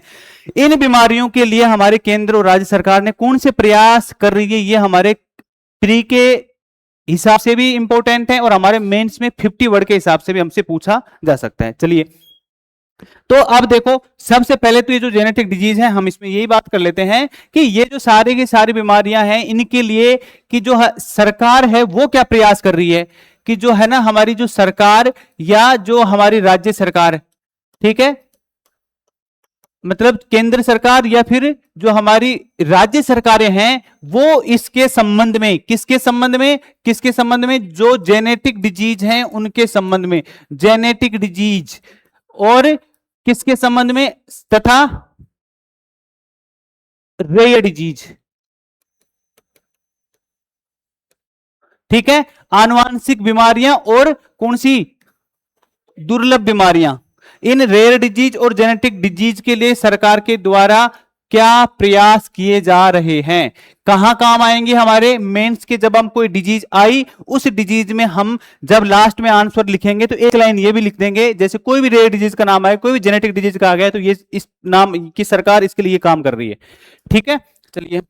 इन बीमारियों के लिए हमारे केंद्र और राज्य सरकार ने कौन से प्रयास कर रही है, ये हमारे प्री के हिसाब से भी इंपॉर्टेंट है, और हमारे मेंस में 50 वर्ड के हिसाब से भी हमसे पूछा जा सकता है। चलिए, तो अब देखो, सबसे पहले तो ये जो जेनेटिक डिजीज है, हम इसमें यही बात कर लेते हैं कि ये जो सारी की सारी बीमारियां हैं, इनके लिए कि जो सरकार है वो क्या प्रयास कर रही है, कि जो है ना हमारी जो सरकार या जो हमारी राज्य सरकार, ठीक है, मतलब केंद्र सरकार या फिर जो हमारी राज्य सरकारें हैं, वो इसके संबंध में, किसके संबंध में, जो जेनेटिक डिजीज हैं उनके संबंध में, जेनेटिक डिजीज, और किसके संबंध में, तथा रेयर डिजीज। ठीक है, आनुवांशिक बीमारियां और कौन सी, दुर्लभ बीमारियां। इन रेयर डिजीज और जेनेटिक डिजीज के लिए सरकार के द्वारा क्या प्रयास किए जा रहे हैं, कहां काम आएंगे हमारे मेंस के। जब हम कोई डिजीज आई, उस डिजीज में हम जब लास्ट में आंसर लिखेंगे तो एक लाइन ये भी लिख देंगे, जैसे कोई भी रेयर डिजीज का नाम आए, कोई भी जेनेटिक डिजीज का आ गया, तो ये इस नाम की सरकार इसके लिए काम कर रही है। ठीक है, चलिए,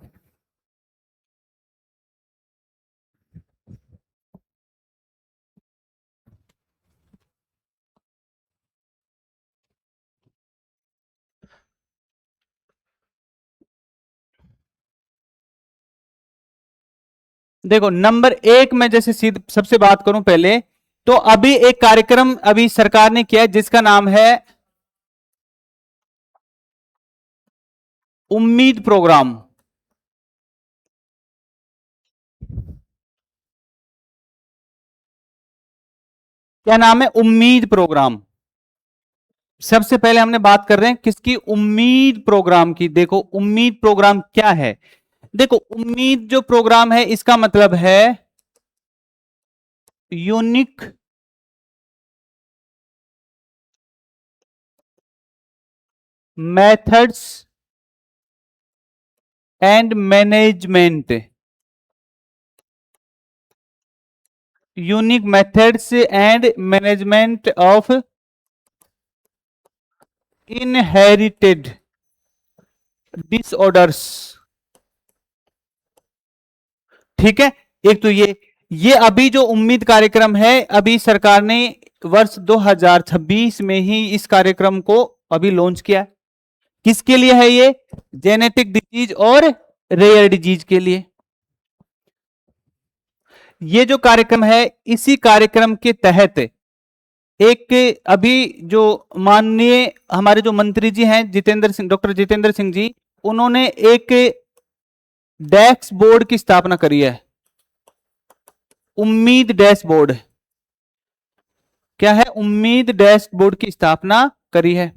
देखो नंबर 1 में जैसे सीध सबसे बात करूं पहले, तो अभी एक कार्यक्रम अभी सरकार ने किया है जिसका नाम है उम्मीद प्रोग्राम। क्या नाम है, उम्मीद प्रोग्राम। सबसे पहले हमने बात कर रहे हैं किसकी, उम्मीद प्रोग्राम की। देखो उम्मीद प्रोग्राम क्या है, देखो उम्मीद जो प्रोग्राम है, इसका मतलब है unique methods and management, unique methods and management of inherited disorders. ठीक है, एक तो ये अभी जो उम्मीद कार्यक्रम है, अभी सरकार ने वर्ष 2026 में ही इस कार्यक्रम को अभी लॉन्च किया है। किसके लिए है ये? जेनेटिक डिजीज और रेयर डिजीज के लिए। ये जो कार्यक्रम है, इसी कार्यक्रम के तहत एक अभी जो माननीय हमारे जो मंत्री जी हैं जितेंद्र सिंह, डॉक्टर जितेंद्र सिंह जी, उन्होंने एक डैशबोर्ड की स्थापना करी है। उम्मीद डैशबोर्ड, क्या है? उम्मीद डैशबोर्ड की स्थापना करी है।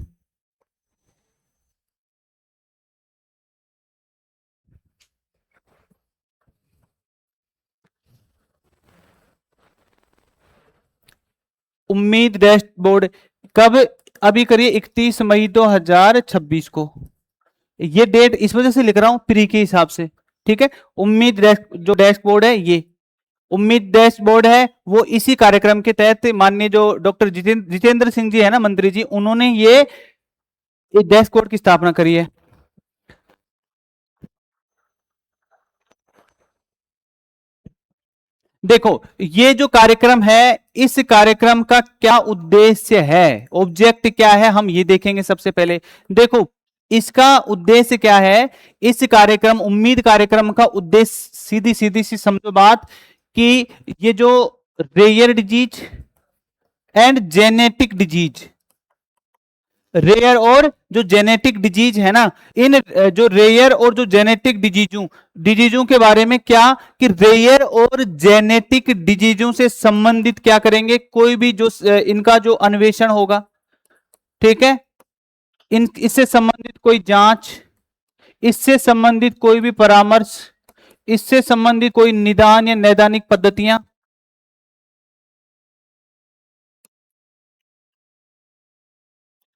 उम्मीद डैशबोर्ड कब अभी करिए? 31 मई 2026 को। ये डेट इस वजह से लिख रहा हूं प्री के हिसाब से, ठीक है। उम्मीद जो डैशबोर्ड है, ये उम्मीद डैशबोर्ड है, वो इसी कार्यक्रम के तहत माननीय जो डॉक्टर जितेंद्र सिंह जी है ना, मंत्री जी, उन्होंने ये डैशबोर्ड की स्थापना करी है। देखो, ये जो कार्यक्रम है, इस कार्यक्रम का क्या उद्देश्य है, ऑब्जेक्ट क्या है, हम ये देखेंगे सबसे पहले। देखो, इसका उद्देश्य क्या है? इस कार्यक्रम, उम्मीद कार्यक्रम का उद्देश्य सीधी सीधी सी समझो बात, कि ये जो rare disease and genetic disease, rare और जो जेनेटिक डिजीज है ना, इन जो रेयर और जो जेनेटिक डिजीजों के बारे में क्या, कि रेयर और जेनेटिक डिजीजों से संबंधित क्या करेंगे, कोई भी जो इनका जो अन्वेषण होगा, ठीक है, इससे संबंधित कोई जांच, इससे संबंधित कोई भी परामर्श, इससे संबंधित कोई निदान या नैदानिक पद्धतियां,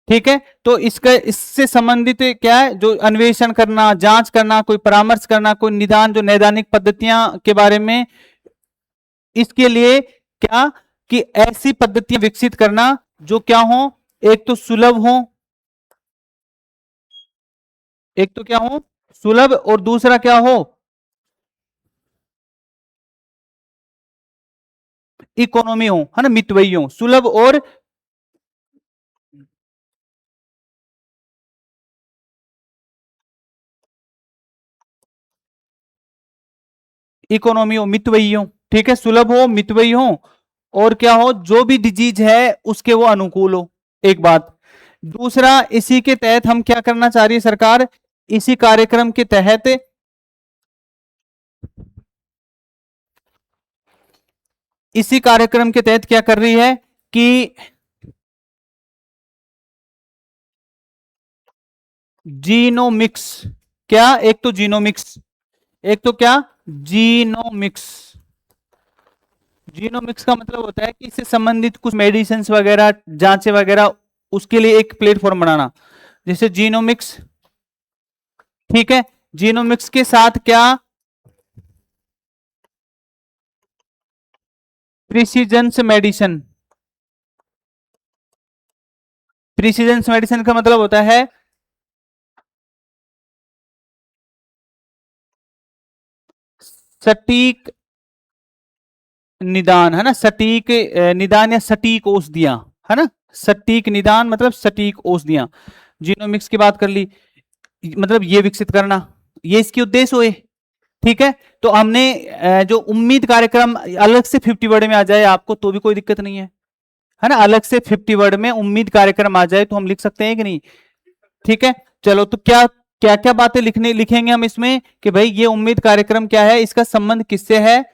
ठीक है। तो इसका, इससे संबंधित क्या है, जो अन्वेषण करना, जांच करना, कोई परामर्श करना, कोई निदान, जो नैदानिक पद्धतियां के बारे में, इसके लिए क्या, कि ऐसी पद्धतियां विकसित करना जो क्या हो, एक तो सुलभ हो, एक तो क्या हो, सुलभ, और दूसरा क्या हो, इकोनॉमी हो, है ना, मितव्ययी हो, सुलभ और इकोनॉमी हो, मितव्ययी हो, ठीक है, सुलभ हो, मितव्ययी हो, और क्या हो, जो भी डिजीज है उसके वो अनुकूल हो, एक बात। दूसरा, इसी के तहत हम क्या करना चाह रही है सरकार, इसी कार्यक्रम के तहत, इसी कार्यक्रम के तहत क्या कर रही है कि जीनोमिक्स, क्या, एक तो जीनोमिक्स, एक तो क्या, जीनोमिक्स। जीनोमिक्स का मतलब होता है कि इससे संबंधित कुछ मेडिसिन वगैरह, जांचें वगैरह, उसके लिए एक प्लेटफॉर्म बनाना, जैसे जीनोमिक्स, ठीक है। जीनोमिक्स के साथ क्या, प्रिसीजन्स मेडिसिन। प्रिसीजन्स मेडिसिन का मतलब होता है सटीक निदान, है ना, सटीक निदान या सटीक औषधियां, है ना, सटीक निदान मतलब सटीक औषधियां। जीनोमिक्स की बात कर ली, मतलब ये विकसित करना, ये इसके उद्देश्य हुए, ठीक है। तो हमने जो उम्मीद कार्यक्रम अलग से 50 वर्ड में आ जाए आपको तो भी कोई दिक्कत नहीं है ना, अलग से 50 वर्ड में उम्मीद कार्यक्रम आ जाए तो हम लिख सकते हैं कि नहीं, ठीक है। चलो, तो क्या क्या क्या बातें लिखेंगे हम इसमें, कि भाई ये उम्मीद कार्यक्रम क्या है, इसका संबंध किससे है,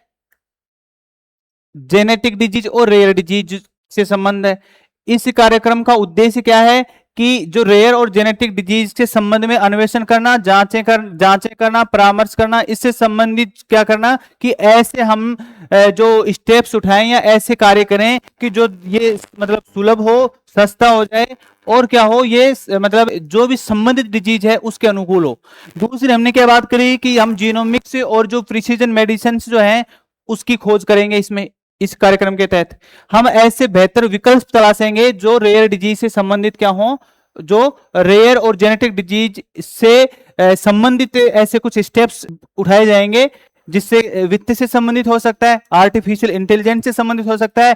जेनेटिक डिजीज और रेयर डिजीज से संबंध है। इस कार्यक्रम का उद्देश्य क्या है, कि जो रेयर और जेनेटिक डिजीज के संबंध में अन्वेषण करना, जांचें करना, परामर्श करना, इससे संबंधित क्या करना कि ऐसे हम जो स्टेप्स उठाएं या ऐसे कार्य करें कि जो ये मतलब सुलभ हो, सस्ता हो जाए और क्या हो, ये मतलब जो भी संबंधित डिजीज है उसके अनुकूल हो। दूसरी हमने क्या बात करी कि हम जीनोमिक्स और जो प्रिसीजन मेडिसिन जो है उसकी खोज करेंगे। इसमें इस कार्यक्रम के तहत हम ऐसे बेहतर विकल्प तलाशेंगे जो रेयर डिजीज से संबंधित क्या हो, जो रेयर और जेनेटिक डिजीज से संबंधित ऐसे कुछ स्टेप्स उठाए जाएंगे जिससे वित्त से संबंधित हो सकता है, आर्टिफिशियल इंटेलिजेंस से संबंधित हो सकता है,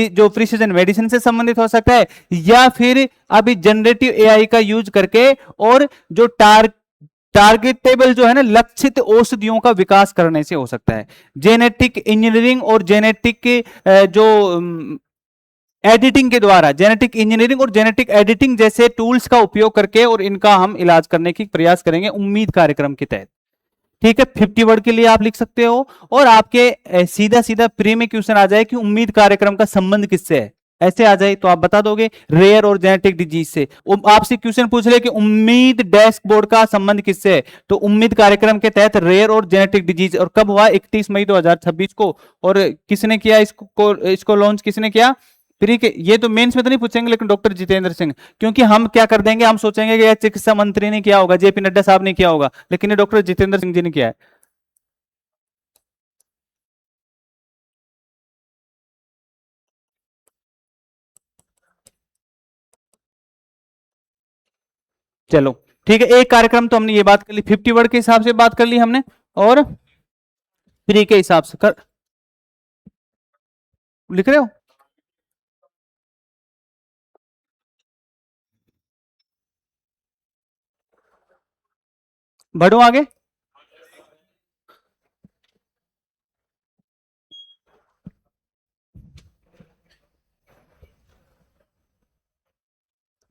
जो प्रिसीजन मेडिसिन से संबंधित हो सकता है, या फिर अभी जनरेटिव एआई का यूज करके और जो टारगेटेबल जो है ना लक्षित औषधियों का विकास करने से हो सकता है। जेनेटिक इंजीनियरिंग और जेनेटिक जो एडिटिंग के द्वारा, जेनेटिक इंजीनियरिंग और जेनेटिक एडिटिंग जैसे टूल्स का उपयोग करके और इनका हम इलाज करने की प्रयास करेंगे उम्मीद कार्यक्रम के तहत। ठीक है, 50 वर्ड के लिए आप लिख सकते हो और आपके सीधा सीधा प्री में क्वेश्चन आ जाए कि उम्मीद कार्यक्रम का संबंध किससे है, ऐसे आ जाए तो आप बता दोगे रेयर और जेनेटिक डिजीज से। आपसे क्वेश्चन पूछ रहे कि उम्मीद डैशबोर्ड का संबंध किससे है, तो उम्मीद कार्यक्रम के तहत रेयर और जेनेटिक डिजीज। और कब हुआ, 31 मई 2026 को। और किसने किया इसको लॉन्च किसने किया, फ्री के। ये तो मेंस में तो नहीं पूछेंगे लेकिन डॉक्टर जितेंद्र सिंह, क्योंकि हम क्या कर देंगे, हम सोचेंगे कि चिकित्सा मंत्री ने किया होगा, जेपी नड्डा साहब ने किया होगा, लेकिन ये डॉक्टर जितेंद्र सिंह जी ने किया है। चलो ठीक है, एक कार्यक्रम तो हमने ये बात कर ली, 50 वर्ड के हिसाब से बात कर ली हमने, और फ्री के हिसाब से कर लिख रहे हो। बढ़ो आगे।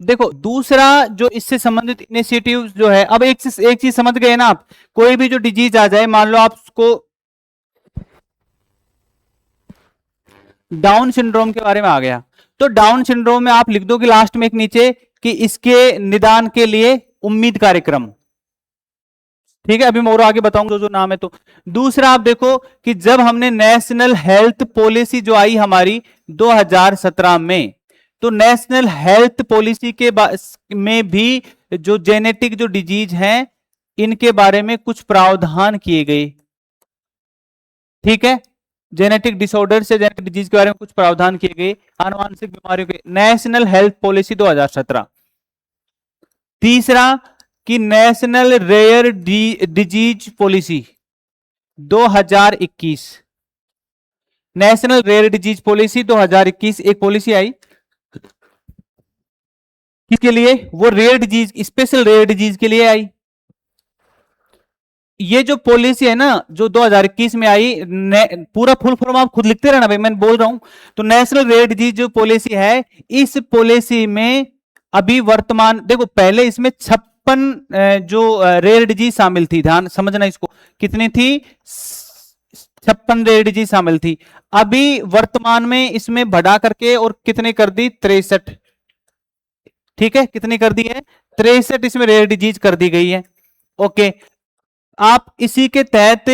देखो दूसरा जो इससे संबंधित इनिशिएटिव जो है, अब एक चीज समझ गए ना आप, कोई भी जो डिजीज आ जाए, मान लो आपको डाउन सिंड्रोम के बारे में आ गया, तो डाउन सिंड्रोम में आप लिख दो कि लास्ट में एक नीचे कि इसके निदान के लिए उम्मीद कार्यक्रम। ठीक है, अभी मैं और आगे बताऊंगा जो नाम है। तो दूसरा आप देखो कि जब हमने नेशनल हेल्थ पॉलिसी जो आई हमारी 2017 में, तो नेशनल हेल्थ पॉलिसी के में भी जो जेनेटिक जो डिजीज हैं इनके बारे में कुछ प्रावधान किए गए। ठीक है, जेनेटिक डिसऑर्डर से जेनेटिक डिजीज के बारे में कुछ प्रावधान किए गए, आनुवांशिक बीमारियों के, नेशनल हेल्थ पॉलिसी 2017। तीसरा कि national rare disease policy 2021, national rare disease policy 2021 एक पॉलिसी आई, किसके लिए, वो rare disease, special rare disease के लिए आई। ये जो पॉलिसी है ना जो 2021 में आई, पूरा फुल फॉर्म आप खुद लिखते रहना भाई, मैं बोल रहा हूं। तो नेशनल रेयर डिजीज जो पॉलिसी है, इस पॉलिसी में अभी वर्तमान देखो, पहले इसमें 56 जो रेयर डिजीज शामिल थी, ध्यान समझना इसको, कितनी थी, 56 रेयर डिजीज शामिल थी। अभी वर्तमान में इसमें बढ़ा करके और कितने कर दी, 63। ठीक है, कितनी कर दी है, 63 इसमें रेयर डिजीज कर दी गई है। ओके, आप इसी के तहत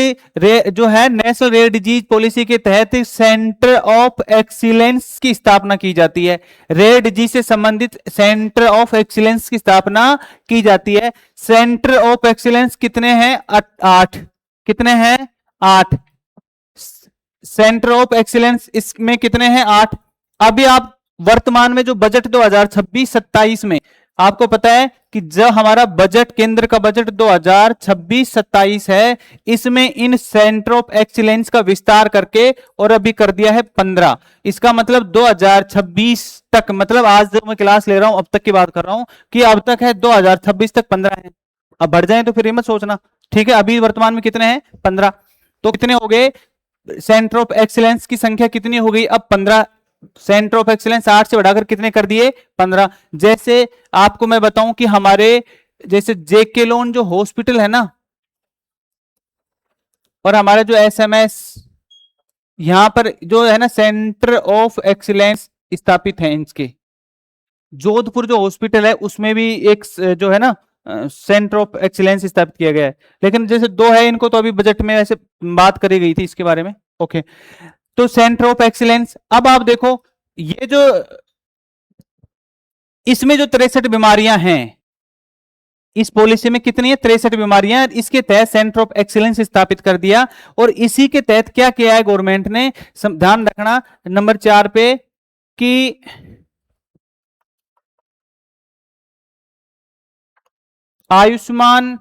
जो है नेशनल रेयर डिजीज पॉलिसी के तहत सेंटर ऑफ एक्सीलेंस की स्थापना की जाती है। रेयर डिजीज से संबंधित सेंटर ऑफ एक्सीलेंस की स्थापना की जाती है। सेंटर ऑफ एक्सीलेंस कितने हैं, 8, कितने हैं, 8 सेंटर ऑफ एक्सीलेंस, इसमें कितने हैं, 8। अभी आप वर्तमान में जो बजट 2026-27 में, आपको पता है कि जब हमारा बजट, केंद्र का बजट 2026-27 है, इसमें इन सेंटर ऑफ एक्सीलेंस का विस्तार करके और अभी कर दिया है 15। इसका मतलब 2026 तक, मतलब आज जो मैं क्लास ले रहा हूं अब तक की बात कर रहा हूं, कि अब तक है 2026 तक 15 है। अब बढ़ जाए तो फिर मत सोचना। ठीक है, अभी वर्तमान में कितने हैं, 15। तो कितने हो गए, सेंटर ऑफ एक्सीलेंस की संख्या कितनी हो गई, अब 15। सेंटर ऑफ एक्सीलेंस 8 से बढ़ाकर कितने कर दिए, 15। जैसे आपको मैं बताऊं कि हमारे जैसे जेके लोन जो हॉस्पिटल है ना, और हमारा जो एसएमएस, यहां पर जो है ना सेंटर ऑफ एक्सीलेंस स्थापित है इनके, जोधपुर जो हॉस्पिटल है उसमें भी एक जो है ना सेंटर ऑफ एक्सीलेंस स्थापित किया गया है, लेकिन जैसे दो है इनको तो अभी बजट में ऐसे बात करी गई थी इसके बारे में। ओके, तो सेंटर ऑफ एक्सीलेंस। अब आप देखो ये जो इसमें जो 63 बीमारियां हैं, इस पॉलिसी में कितनी है? 63 बीमारियां। इसके तहत सेंटर ऑफ एक्सीलेंस स्थापित कर दिया, और इसी के तहत क्या किया है गवर्नमेंट ने, ध्यान रखना नंबर 4 पे कि आयुष्मान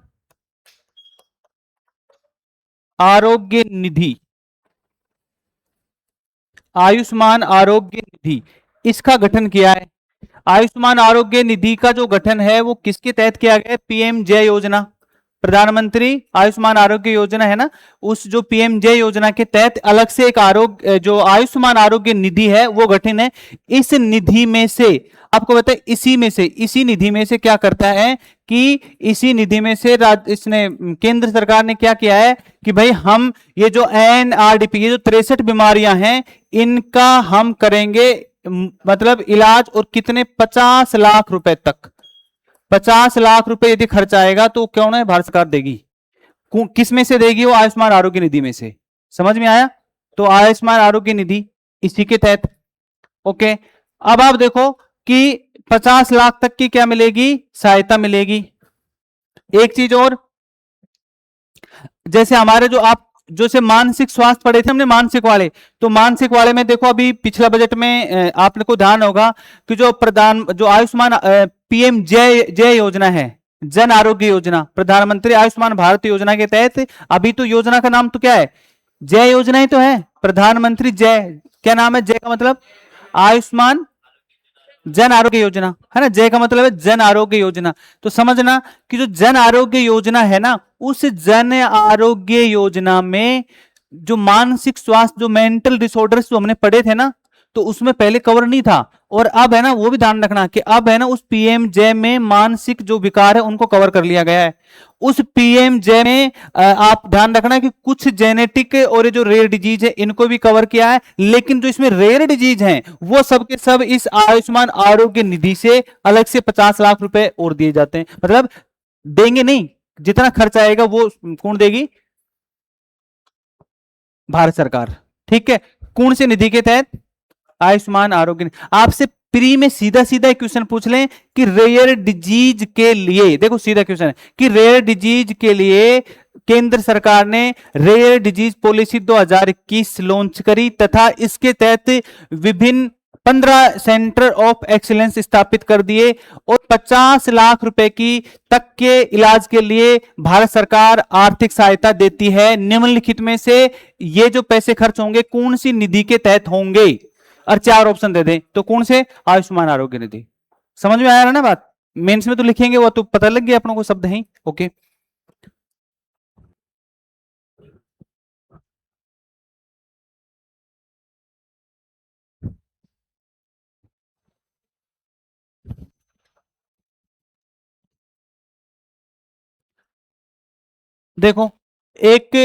आरोग्य निधि, आयुष्मान आरोग्य निधि इसका गठन किया है। आयुष्मान आरोग्य निधि का जो गठन है वो किसके तहत किया गया है? पीएम जय योजना, प्रधानमंत्री आयुष्मान आरोग्य योजना है ना, उस जो पीएम जय योजना के तहत अलग से एक आरोग्य जो आयुष्मान आरोग्य निधि है वो गठन है। इस निधि में से आपको बताए, इसी निधि में से क्या करता है कि इसी निधि में से इसने केंद्र सरकार ने क्या किया है कि भाई हम ये जो एनआरडीपी, ये जो 63 बीमारियां हैं इनका हम करेंगे मतलब इलाज, और कितने 50 लाख रुपए तक, 50 लाख रुपए यदि खर्च आएगा तो क्यों ना भारत सरकार देगी। किस में से देगी? वो आयुष्मान आरोग्य निधि में से। समझ में आया? तो आयुष्मान आरोग्य निधि इसी के तहत। ओके, अब आप देखो कि 50 लाख तक की क्या मिलेगी? सहायता मिलेगी। एक चीज और, जैसे हमारे जो आप जो से मानसिक स्वास्थ्य पढ़े थे हमने, मानसिक वाले, तो मानसिक वाले में देखो अभी पिछला बजट में आपने को ध्यान होगा कि जो आयुष्मान पीएम जय योजना है, जन आरोग्य योजना, प्रधानमंत्री आयुष्मान भारत योजना के तहत, अभी तो योजना का नाम तो क्या है? जय योजना ही तो है, प्रधानमंत्री जय। क्या नाम है जय का? मतलब आयुष्मान जन आरोग्य योजना है ना, जय का मतलब है जन आरोग्य योजना। तो समझना कि जो जन आरोग्य योजना है ना, उस जन आरोग्य योजना में जो मानसिक स्वास्थ्य, जो मेंटल डिसऑर्डर्स जो हमने पढ़े थे ना, तो उसमें पहले कवर नहीं था, और अब है ना वो भी ध्यान रखना कि अब है ना उस पीएमजे में मानसिक जो विकार है उनको कवर कर लिया गया है। उस पीएमजे में आप ध्यान रखना कि कुछ जेनेटिक और जो रेयर डिजीज है इनको भी कवर किया है, लेकिन जो इसमें रेयर डिजीज हैं वो सब के सब इस आयुष्मान आरोग्य निधि से अलग से 50 लाख रुपए और दिए जाते हैं। मतलब देंगे नहीं, जितना खर्च आएगा वो कौन देगी? भारत सरकार। ठीक है, कौन से निधि के तहत? आयुष्मान आरोग्य। आपसे प्री में सीधा सीधा क्वेश्चन पूछ लें कि रेयर डिजीज के लिए, देखो सीधा क्वेश्चन है कि रेयर डिजीज के लिए केंद्र सरकार ने रेयर डिजीज पॉलिसी 2021 लॉन्च करी, तथा इसके तहत विभिन्न 15 सेंटर ऑफ एक्सीलेंस स्थापित कर दिए, और 50 लाख रुपए की तक के इलाज के लिए भारत सरकार आर्थिक सहायता देती है। निम्नलिखित में से ये जो पैसे खर्च होंगे कौन सी निधि के तहत होंगे? और 4 ऑप्शन दे दें तो कौन से? आयुष्मान आरोग्य निधि। समझ में आया ना बात? मेंस में तो लिखेंगे वो तो पता लग गया अपनों को शब्द है। ओके, देखो एक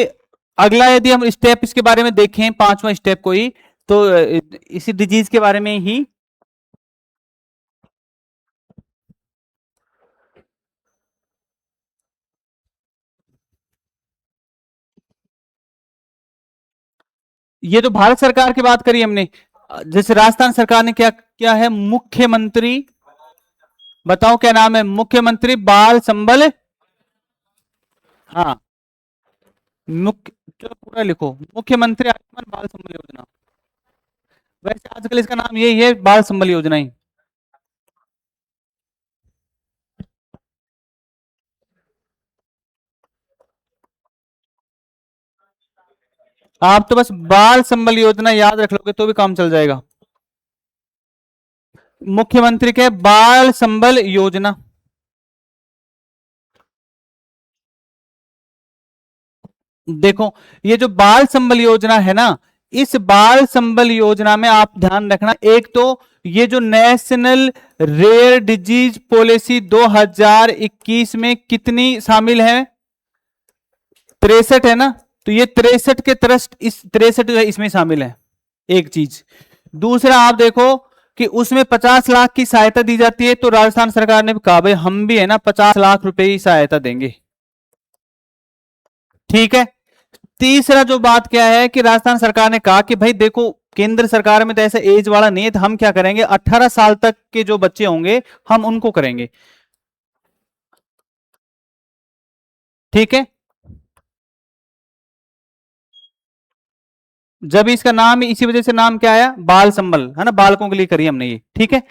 अगला यदि हम स्टेप इसके बारे में देखें, 5वां स्टेप कोई, तो इसी डिजीज के बारे में ही ये जो भारत सरकार की बात करी हमने, जैसे राजस्थान सरकार ने क्या क्या है? मुख्यमंत्री, बताओ क्या नाम है? मुख्यमंत्री बाल संबल, हाँ मुख्य, चलो पूरा लिखो, मुख्यमंत्री आयुष्मान बाल संबल योजना। वैसे आजकल इसका नाम यही है, बाल संबल योजना ही। आप तो बस बाल संबल योजना याद रख लोगे तो भी काम चल जाएगा। मुख्यमंत्री के बाल संबल योजना। देखो ये जो बाल संबल योजना है ना, इस बाल संबल योजना में आप ध्यान रखना, एक तो ये जो नेशनल रेयर डिजीज पॉलिसी 2021 में कितनी शामिल है? 63 है ना, तो ये 63 के ट्रस्ट, इस 63 जो है इसमें शामिल है। एक चीज, दूसरा आप देखो कि उसमें 50 लाख की सहायता दी जाती है, तो राजस्थान सरकार ने भी कहा भाई हम भी है ना 50 लाख रुपए की सहायता देंगे। ठीक है। तीसरा जो बात क्या है कि राजस्थान सरकार ने कहा कि भाई देखो केंद्र सरकार में तो ऐसा एज वाला नहीं है, तो हम क्या करेंगे 18 साल तक के जो बच्चे होंगे हम उनको करेंगे। ठीक है। जब इसका नाम इसी वजह से नाम क्या आया, बाल संबल, है ना, बालकों के लिए करी हमने ये। ठीक है।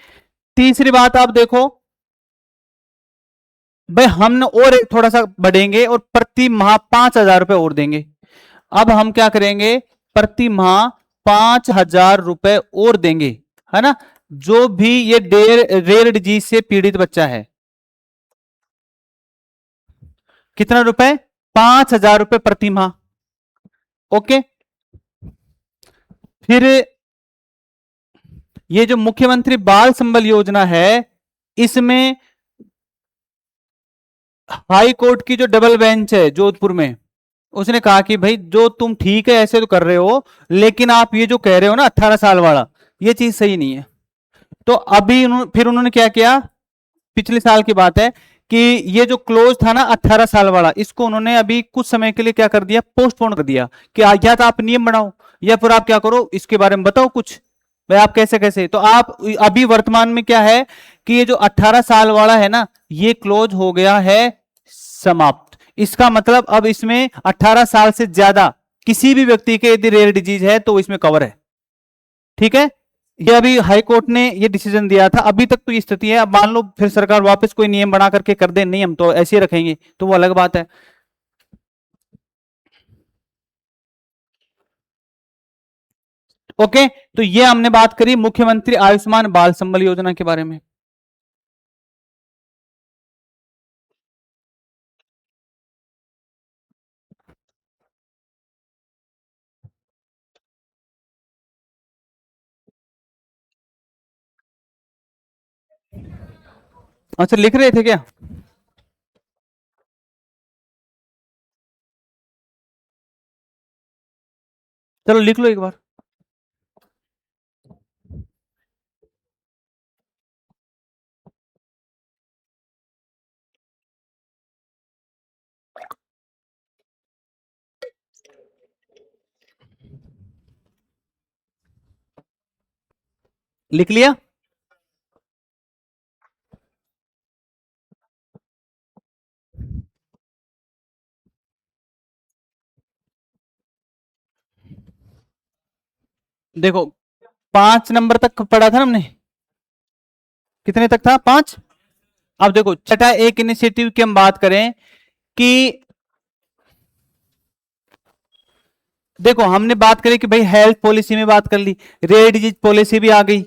तीसरी बात आप देखो भाई हम और थोड़ा सा बढ़ेंगे और प्रति माह 5,000 रुपए और देंगे। अब हम क्या करेंगे, प्रति माह 5,000 रुपए और देंगे, है ना, जो भी ये रेयर डिजीज से पीड़ित बच्चा है। कितना रुपए, 5,000 रुपए प्रति माह। ओके। फिर ये जो मुख्यमंत्री बाल संबल योजना है, इसमें हाई कोर्ट की जो डबल बेंच है जोधपुर में, उसने कहा कि भाई जो तुम ठीक है ऐसे तो कर रहे हो, लेकिन आप ये जो कह रहे हो ना 18 साल वाला, ये चीज सही नहीं है। तो अभी फिर उन्होंने क्या किया, पिछले साल की बात है कि ये जो क्लोज था ना 18 साल वाला, इसको उन्होंने अभी कुछ समय के लिए क्या कर दिया, पोस्टपोन कर दिया कि या तो आप नियम बनाओ या फिर आप क्या करो इसके बारे में बताओ कुछ, भाई आप कैसे कैसे। तो आप अभी वर्तमान में क्या है कि ये जो 18 साल वाला है ना, ये क्लोज हो गया है, समाप्त। इसका मतलब अब इसमें 18 साल से ज्यादा किसी भी व्यक्ति के यदि रेयर डिजीज है तो इसमें कवर है। ठीक है। ये अभी हाई कोर्ट ने ये डिसीजन दिया था, अभी तक तो ये स्थिति है। अब मान लो फिर सरकार वापस कोई नियम बना करके कर दे, नियम तो ऐसे ही रखेंगे, तो वो अलग बात है। ओके। तो ये हमने बात करी मुख्यमंत्री आयुष्मान बाल संबल योजना के बारे में। अच्छा लिख रहे थे क्या, चलो लिख लो एक बार। लिख लिया। देखो 5 नंबर तक पढ़ा था ना हमने, कितने तक था, 5। अब देखो छठा एक इनिशिएटिव की हम बात करें कि देखो हमने बात करी कि भाई हेल्थ पॉलिसी में बात कर ली, रेयर डिजीज पॉलिसी भी आ गई,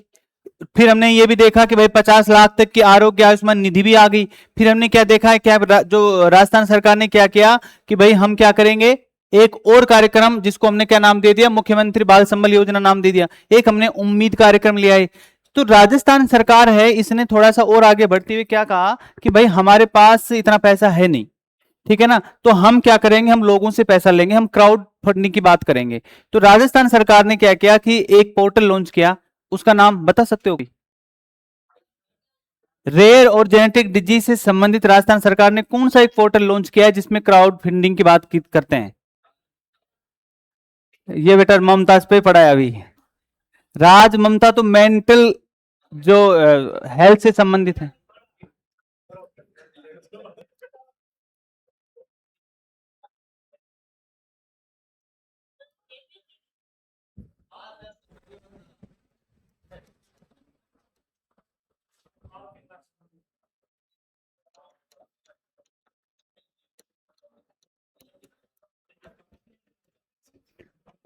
फिर हमने ये भी देखा कि भाई 50 लाख तक की आरोग्य आयुष्मान निधि भी आ गई। फिर हमने क्या देखा है, क्या जो राजस्थान सरकार ने क्या किया कि भाई हम क्या करेंगे, एक और कार्यक्रम जिसको हमने क्या नाम दे दिया, मुख्यमंत्री बाल संबल योजना नाम दे दिया। एक हमने उम्मीद कार्यक्रम लिया है। तो राजस्थान सरकार है, इसने थोड़ा सा और आगे बढ़ते हुए क्या कहा कि भाई हमारे पास इतना पैसा है नहीं, ठीक है ना, तो हम क्या करेंगे, हम लोगों से पैसा लेंगे, हम क्राउड फंडिंग की बात करेंगे। तो राजस्थान सरकार ने क्या किया कि एक पोर्टल लॉन्च किया, उसका नाम बता सकते हो? रेयर और जेनेटिक डिजीज से संबंधित राजस्थान सरकार ने कौन सा एक पोर्टल लॉन्च किया है जिसमें क्राउड फंडिंग की बात करते हैं? ये बेटा ममताज पे पड़ा है अभी। राज ममता तो मेंटल जो हेल्थ से संबंधित है।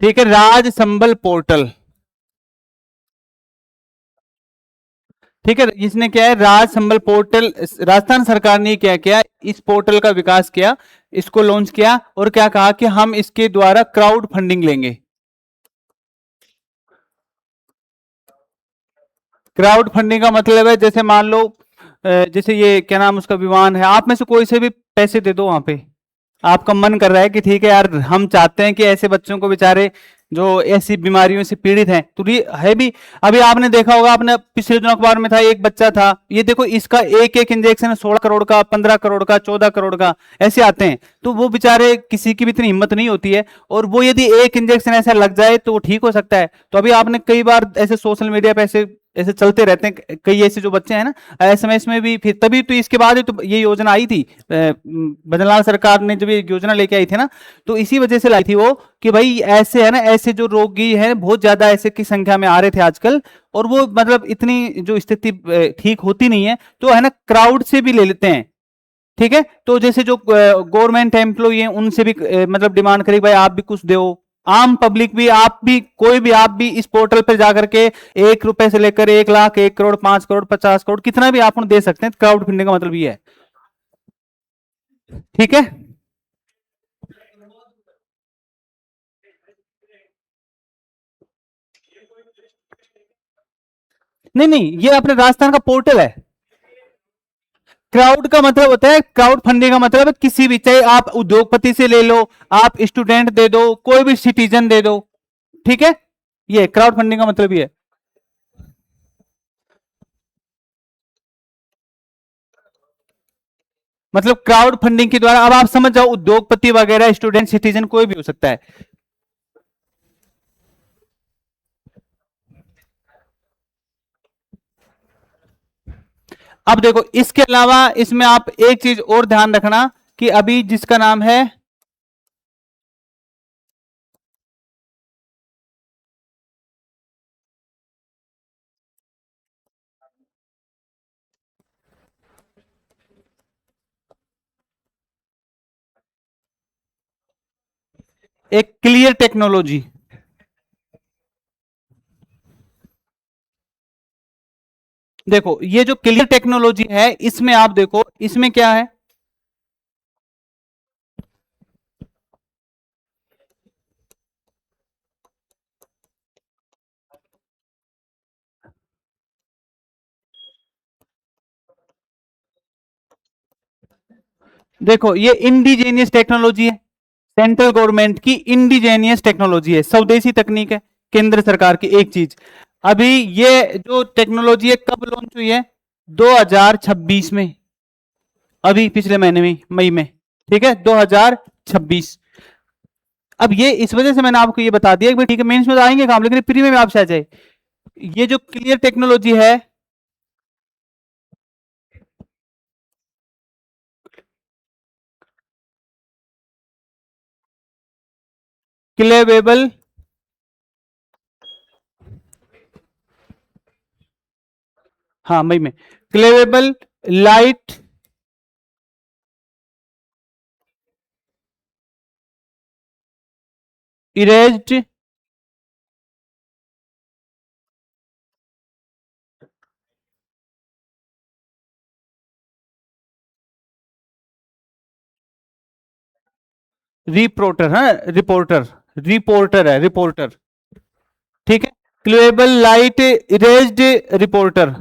ठीक है, राज संबल पोर्टल। ठीक है, इसने क्या है, राज संबल पोर्टल, राजस्थान सरकार ने क्या किया, इस पोर्टल का विकास किया, इसको लॉन्च किया और क्या कहा कि हम इसके द्वारा क्राउड फंडिंग लेंगे। क्राउड फंडिंग का मतलब है जैसे मान लो जैसे ये क्या नाम उसका विमान है, आप में से कोई से भी पैसे दे दो, वहां पे आपका मन कर रहा है कि ठीक है यार हम चाहते हैं कि ऐसे बच्चों को बेचारे जो ऐसी बीमारियों से पीड़ित हैं, तो ये है भी। अभी आपने देखा होगा, आपने पिछले दिनों अखबार में था, एक बच्चा था, ये देखो इसका एक एक इंजेक्शन 16 करोड़ का, 15 करोड़ का, 14 करोड़ का, ऐसे आते हैं। तो वो बेचारे, किसी की भी इतनी हिम्मत नहीं होती है, और वो यदि एक इंजेक्शन ऐसा लग जाए तो वो ठीक हो सकता है। तो अभी आपने कई बार ऐसे सोशल मीडिया पे ऐसे ऐसे चलते रहते हैं, कई ऐसे जो बच्चे हैं ना, एसएमएस में भी, फिर तभी तो इसके बाद ही तो ये योजना आई थी, भजनलाल सरकार ने जब ये योजना लेके आई थी ना, तो इसी वजह से लाई थी वो, कि भाई ऐसे है ना, ऐसे जो रोगी हैं बहुत ज्यादा ऐसे की संख्या में आ रहे थे आजकल, और वो मतलब इतनी जो स्थिति ठीक होती नहीं है, तो है ना क्राउड से भी ले लेते हैं। ठीक है, तो जैसे जो गवर्नमेंट एम्प्लॉई हैं उनसे भी मतलब डिमांड करेगी, भाई आप भी कुछ दो। आम पब्लिक भी, आप भी, कोई भी, आप भी इस पोर्टल पर जाकर के 1 रुपए से लेकर 1 लाख, 1 करोड़, 5 करोड़, 50 करोड़, कितना भी आप दे सकते हैं। क्राउड फंडिंग का मतलब ये है। ठीक है। नहीं नहीं, ये अपने राजस्थान का पोर्टल है। क्राउड का मतलब होता है, क्राउड फंडिंग का मतलब है किसी भी, चाहे आप उद्योगपति से ले लो, आप स्टूडेंट दे दो, कोई भी सिटीजन दे दो। ठीक है, ये क्राउड फंडिंग का मतलब ये है। मतलब क्राउड फंडिंग के द्वारा, अब आप समझ जाओ, उद्योगपति वगैरह, स्टूडेंट, सिटीजन, कोई भी हो सकता है। अब देखो, इसके अलावा इसमें आप एक चीज और ध्यान रखना, कि अभी जिसका नाम है एक क्लियर टेक्नोलॉजी। देखो, ये जो क्लियर टेक्नोलॉजी है, इसमें आप देखो, इसमें क्या है। देखो, ये इंडिजेनियस टेक्नोलॉजी है, सेंट्रल गवर्नमेंट की इंडिजेनियस टेक्नोलॉजी है, स्वदेशी तकनीक है, केंद्र सरकार की एक चीज। अभी ये जो टेक्नोलॉजी है, कब लॉन्च हुई है? 2026 में, अभी पिछले महीने में, मई में। ठीक है, 2026। अब ये इस वजह से मैंने आपको ये बता दिया कि भाई ठीक है, मेंस में तो आएंगे काम, लेकिन प्री में आपसे आ जाए। ये जो क्लियर टेक्नोलॉजी है, क्लेवेबल, हाँ मई में, क्लेवेबल लाइट इरेज्ड रिपोर्टर है, रिपोर्टर, रिपोर्टर है, रिपोर्टर। ठीक है, cleavable light erased reporter.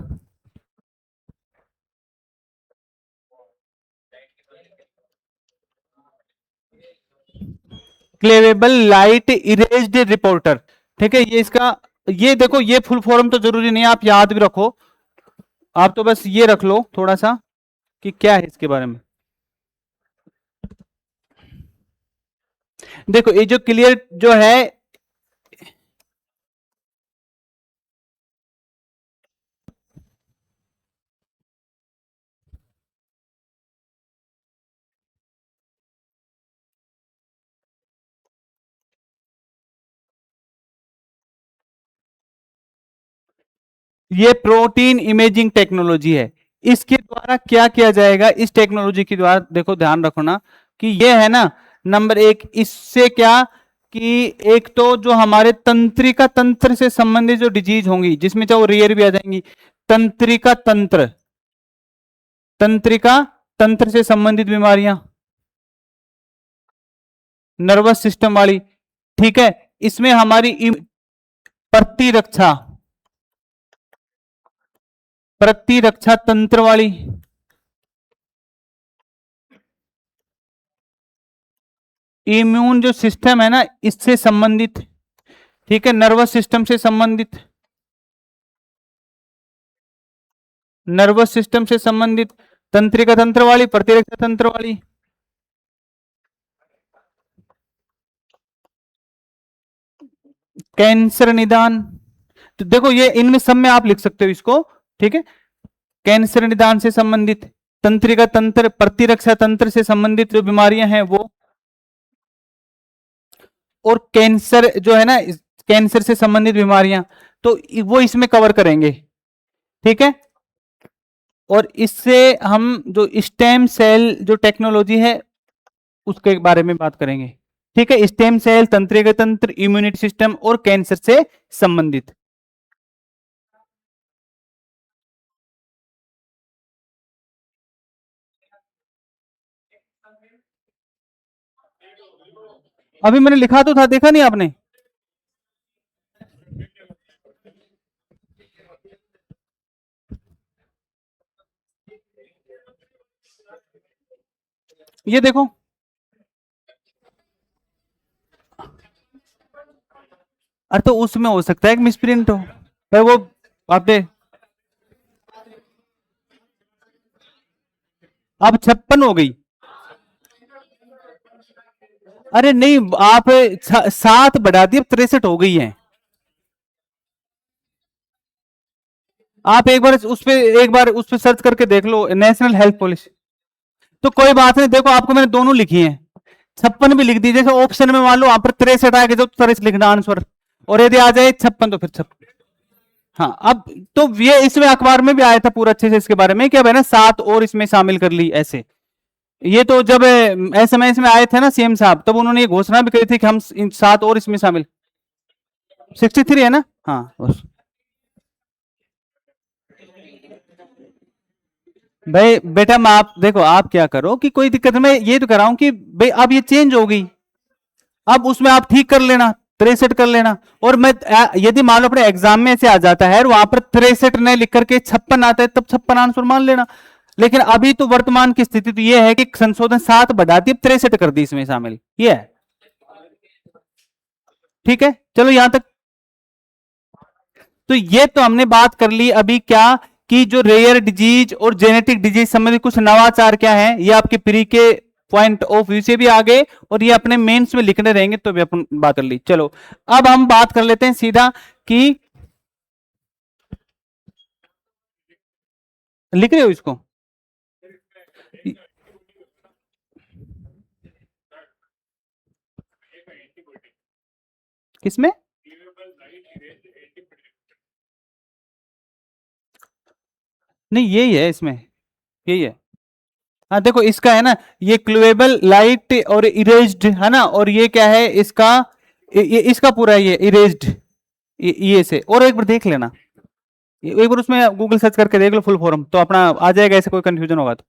Cleavable light erased reporter. ठीक है, ये इसका, ये देखो, ये फुल फॉर्म तो जरूरी नहीं है, आप याद भी रखो। आप तो बस ये रख लो थोड़ा सा, कि क्या है इसके बारे में। देखो, ये जो क्लियर जो है, ये प्रोटीन इमेजिंग टेक्नोलॉजी है। इसके द्वारा क्या किया जाएगा, इस टेक्नोलॉजी के द्वारा, देखो ध्यान रखना, कि ये है ना, नंबर एक, इससे क्या, कि एक तो जो हमारे तंत्रिका तंत्र से संबंधित जो डिजीज होंगी, जिसमें चाहे वो रेयर भी आ जाएंगी, तंत्रिका तंत्र, तंत्रिका तंत्र से संबंधित बीमारियां, नर्वस सिस्टम वाली। ठीक है, इसमें हमारी प्रतिरक्षा, प्रतिरक्षा तंत्र वाली, इम्यून जो सिस्टम है ना, इससे संबंधित, ठीक है, नर्वस सिस्टम से संबंधित, नर्वस सिस्टम से संबंधित, तंत्रिका तंत्र वाली, प्रतिरक्षा तंत्र वाली, कैंसर निदान। तो देखो ये इनमें सब में आप लिख सकते हो इसको, ठीक है। कैंसर निदान से संबंधित, तंत्रिका तंत्र, प्रतिरक्षा तंत्र से संबंधित जो बीमारियां हैं वो, और कैंसर जो है ना, कैंसर से संबंधित बीमारियां, तो वो इसमें कवर करेंगे, ठीक है। और इससे हम जो स्टेम सेल जो टेक्नोलॉजी है उसके बारे में बात करेंगे, ठीक है। स्टेम सेल, तंत्रिका तंत्र, इम्यूनिटी सिस्टम और कैंसर से संबंधित। अभी मैंने लिखा तो था, देखा नहीं आपने? ये देखो, अरे तो उसमें हो सकता है कि मिसप्रिंट हो भाई, वो आपने, अब 56 हो गई। अरे नहीं, आप 7 बढ़ा दिए, 63 हो गई है। आप एक बार उस पे सर्च करके देख लो, नेशनल हेल्थ पॉलिसी। तो कोई बात नहीं, देखो आपको मैंने दोनों लिखी है, 56 भी लिख दी, जैसे ऑप्शन में मान लो आप 63 आएगा तो 63 लिखना आंसर, और यदि आ जाए 56 तो फिर 56। हाँ, अब तो ये इसमें अखबार में भी आया था पूरा अच्छे से इसके बारे में, क्या है ना, 7 और इसमें शामिल कर ली ऐसे। ये तो जब एसएमएस में आए थे ना सीएम साहब, तब उन्होंने ये घोषणा भी करी थी कि हम 7 और इसमें शामिल। 63 है ना? हाँ बस। भाई बेटा, मैं आप देखो, आप क्या करो कि कोई दिक्कत, मैं ये तो कर रहा हूं कि भाई अब ये चेंज हो गई, अब उसमें आप ठीक कर लेना, 63 कर लेना। और मैं यदि मान लो अपने एग्जाम में से आ जाता है और वहां पर 63 ने लिख करके 56 आता है, तब 56 आंसर मान लेना। लेकिन अभी तो वर्तमान की स्थिति तो ये है कि संशोधन 7 बढ़ा दी, 63 कर दी इसमें शामिल, ये है। ठीक है, चलो यहां तक। तो ये तो हमने बात कर ली अभी क्या, कि जो रेयर डिजीज और जेनेटिक डिजीज संबंधित कुछ नवाचार क्या है, ये आपके प्री के पॉइंट ऑफ व्यू से भी आ गए, और ये अपने मेंस में लिखने रहेंगे तो भी अपन बात कर ली। चलो अब हम बात कर लेते हैं सीधा कि, लिख रहे हो इसको? किसमें? नहीं यही है इसमें, यही है। हाँ देखो इसका है ना, ये क्लूएबल लाइट और इरेज्ड है ना, और ये क्या है इसका, ये इसका पूरा ये इरेज्ड, ये से। और एक बार देख लेना, एक बार उसमें गूगल सर्च करके देख लो फुल फॉर्म, तो अपना आ जाएगा, ऐसे कोई कंफ्यूजन होगा तो।